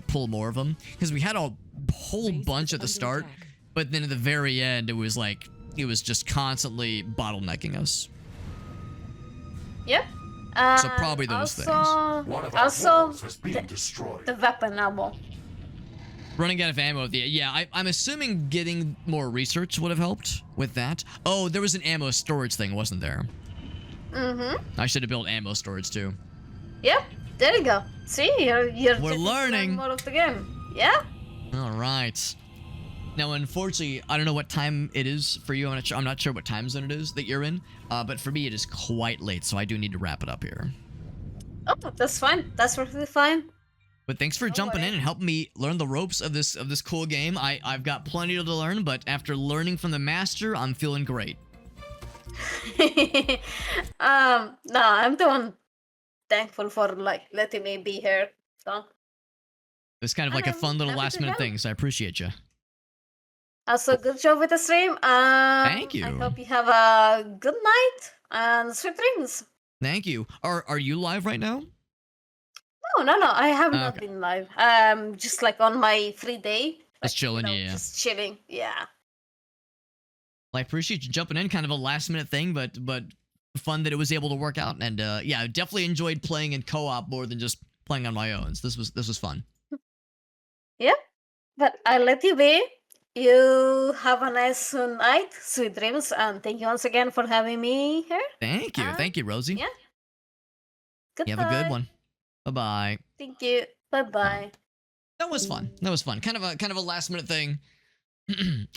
pull more of them because we had a whole bunch at the start, but then at the very end it was just constantly bottlenecking us. Yep. So probably those also, things. One of our Also, walls has been destroyed. the weapon ammo. Running out of ammo. Yeah, I'm assuming getting more research would have helped with that. Oh, there was an ammo storage thing, wasn't there? Mm-hmm. I should have built ammo storage too. Yep. There you go. See, you're We're getting learning. more of the game. Yeah. All right. Now, unfortunately, I don't know what time it is for you. I'm not sure what time zone it is that you're in. But for me, it is quite late, so I do need to wrap it up here. Oh, that's fine. That's perfectly fine. But thanks for jumping in and helping me learn the ropes of this cool game. I've got plenty to learn, but after learning from the master, I'm feeling great. No, I'm the one thankful for like letting me be here. So It's kind of like a I'm fun little happy to last minute help. thing, so I appreciate you. also good job with the stream. Thank you. I hope you have a good night and sweet dreams. Thank you. Are you live right now? No, I have not Okay. been live. Just like on my free day, Just chilling, yeah. Just chilling, yeah. Well, I appreciate you jumping in. Kind of a last minute thing, but fun that it was able to work out. And yeah, I definitely enjoyed playing in co-op more than just playing on my own. So this was fun. Yeah, but I'll let you be. You have a nice night, sweet dreams, and thank you once again for having me here. Thank you, Rosie. Yeah. You Goodbye. have a good one. Bye-bye. Thank you. Bye-bye. That was fun. That was fun. Kind of a last minute thing.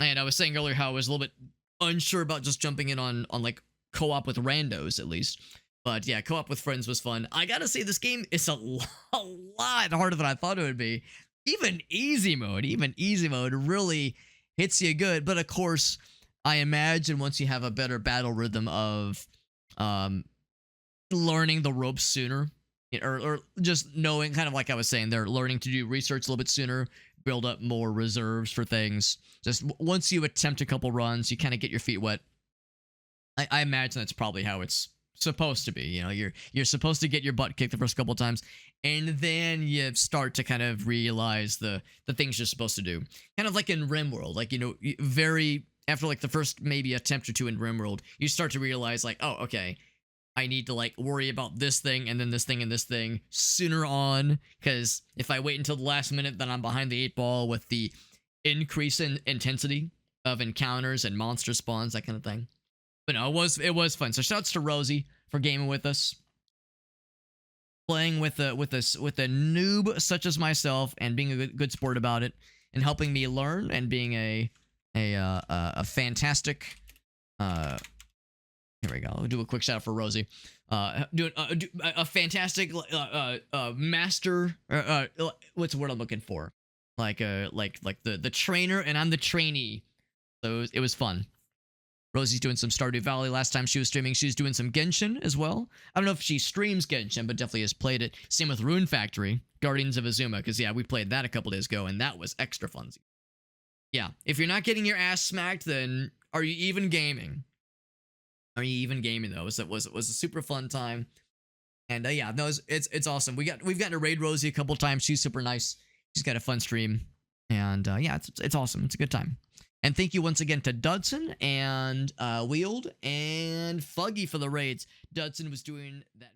And I was saying earlier how I was a little bit unsure about just jumping in on like co-op with randos at least. But yeah, co-op with friends was fun. I gotta say, this game is a lot harder than I thought it would be. Even easy mode really hits you good. But of course, I imagine once you have a better battle rhythm of learning the ropes sooner, or just knowing, kind of like I was saying, they're learning to do research a little bit sooner, build up more reserves for things. Just once you attempt a couple runs, you kind of get your feet wet. I imagine that's probably how it's supposed to be. You know, you're supposed to get your butt kicked the first couple times, and then you start to kind of realize the things you're supposed to do. Kind of like in RimWorld, like, you know, after like the first maybe attempt or two in RimWorld, you start to realize like, oh, okay, I need to like worry about this thing and then this thing and this thing sooner on, because if I wait until the last minute, then I'm behind the 8 ball with the increase in intensity of encounters and monster spawns, that kind of thing. But no, it was fun. So shouts to Rosie for gaming with us, playing with a noob such as myself, and being a good sport about it, and helping me learn, and being a fantastic. Here we go. I'll do a quick shout out for Rosie. Do a fantastic master. What's the word I'm looking for? Like the trainer, and I'm the trainee. So it was fun. Rosie's doing some Stardew Valley. Last time she was streaming, she was doing some Genshin as well. I don't know if she streams Genshin, but definitely has played it. Same with Rune Factory, Guardians of Azuma, because yeah, we played that a couple days ago, and that was extra fun. Yeah, if you're not getting your ass smacked, then are you even gaming? Are you even gaming though? It was a super fun time, and yeah, no, it's awesome. We've gotten to raid Rosie a couple times. She's super nice. She's got a fun stream, and yeah, it's awesome. It's a good time. And thank you once again to Dudson and Wield and Fuggy for the raids. Dudson was doing that.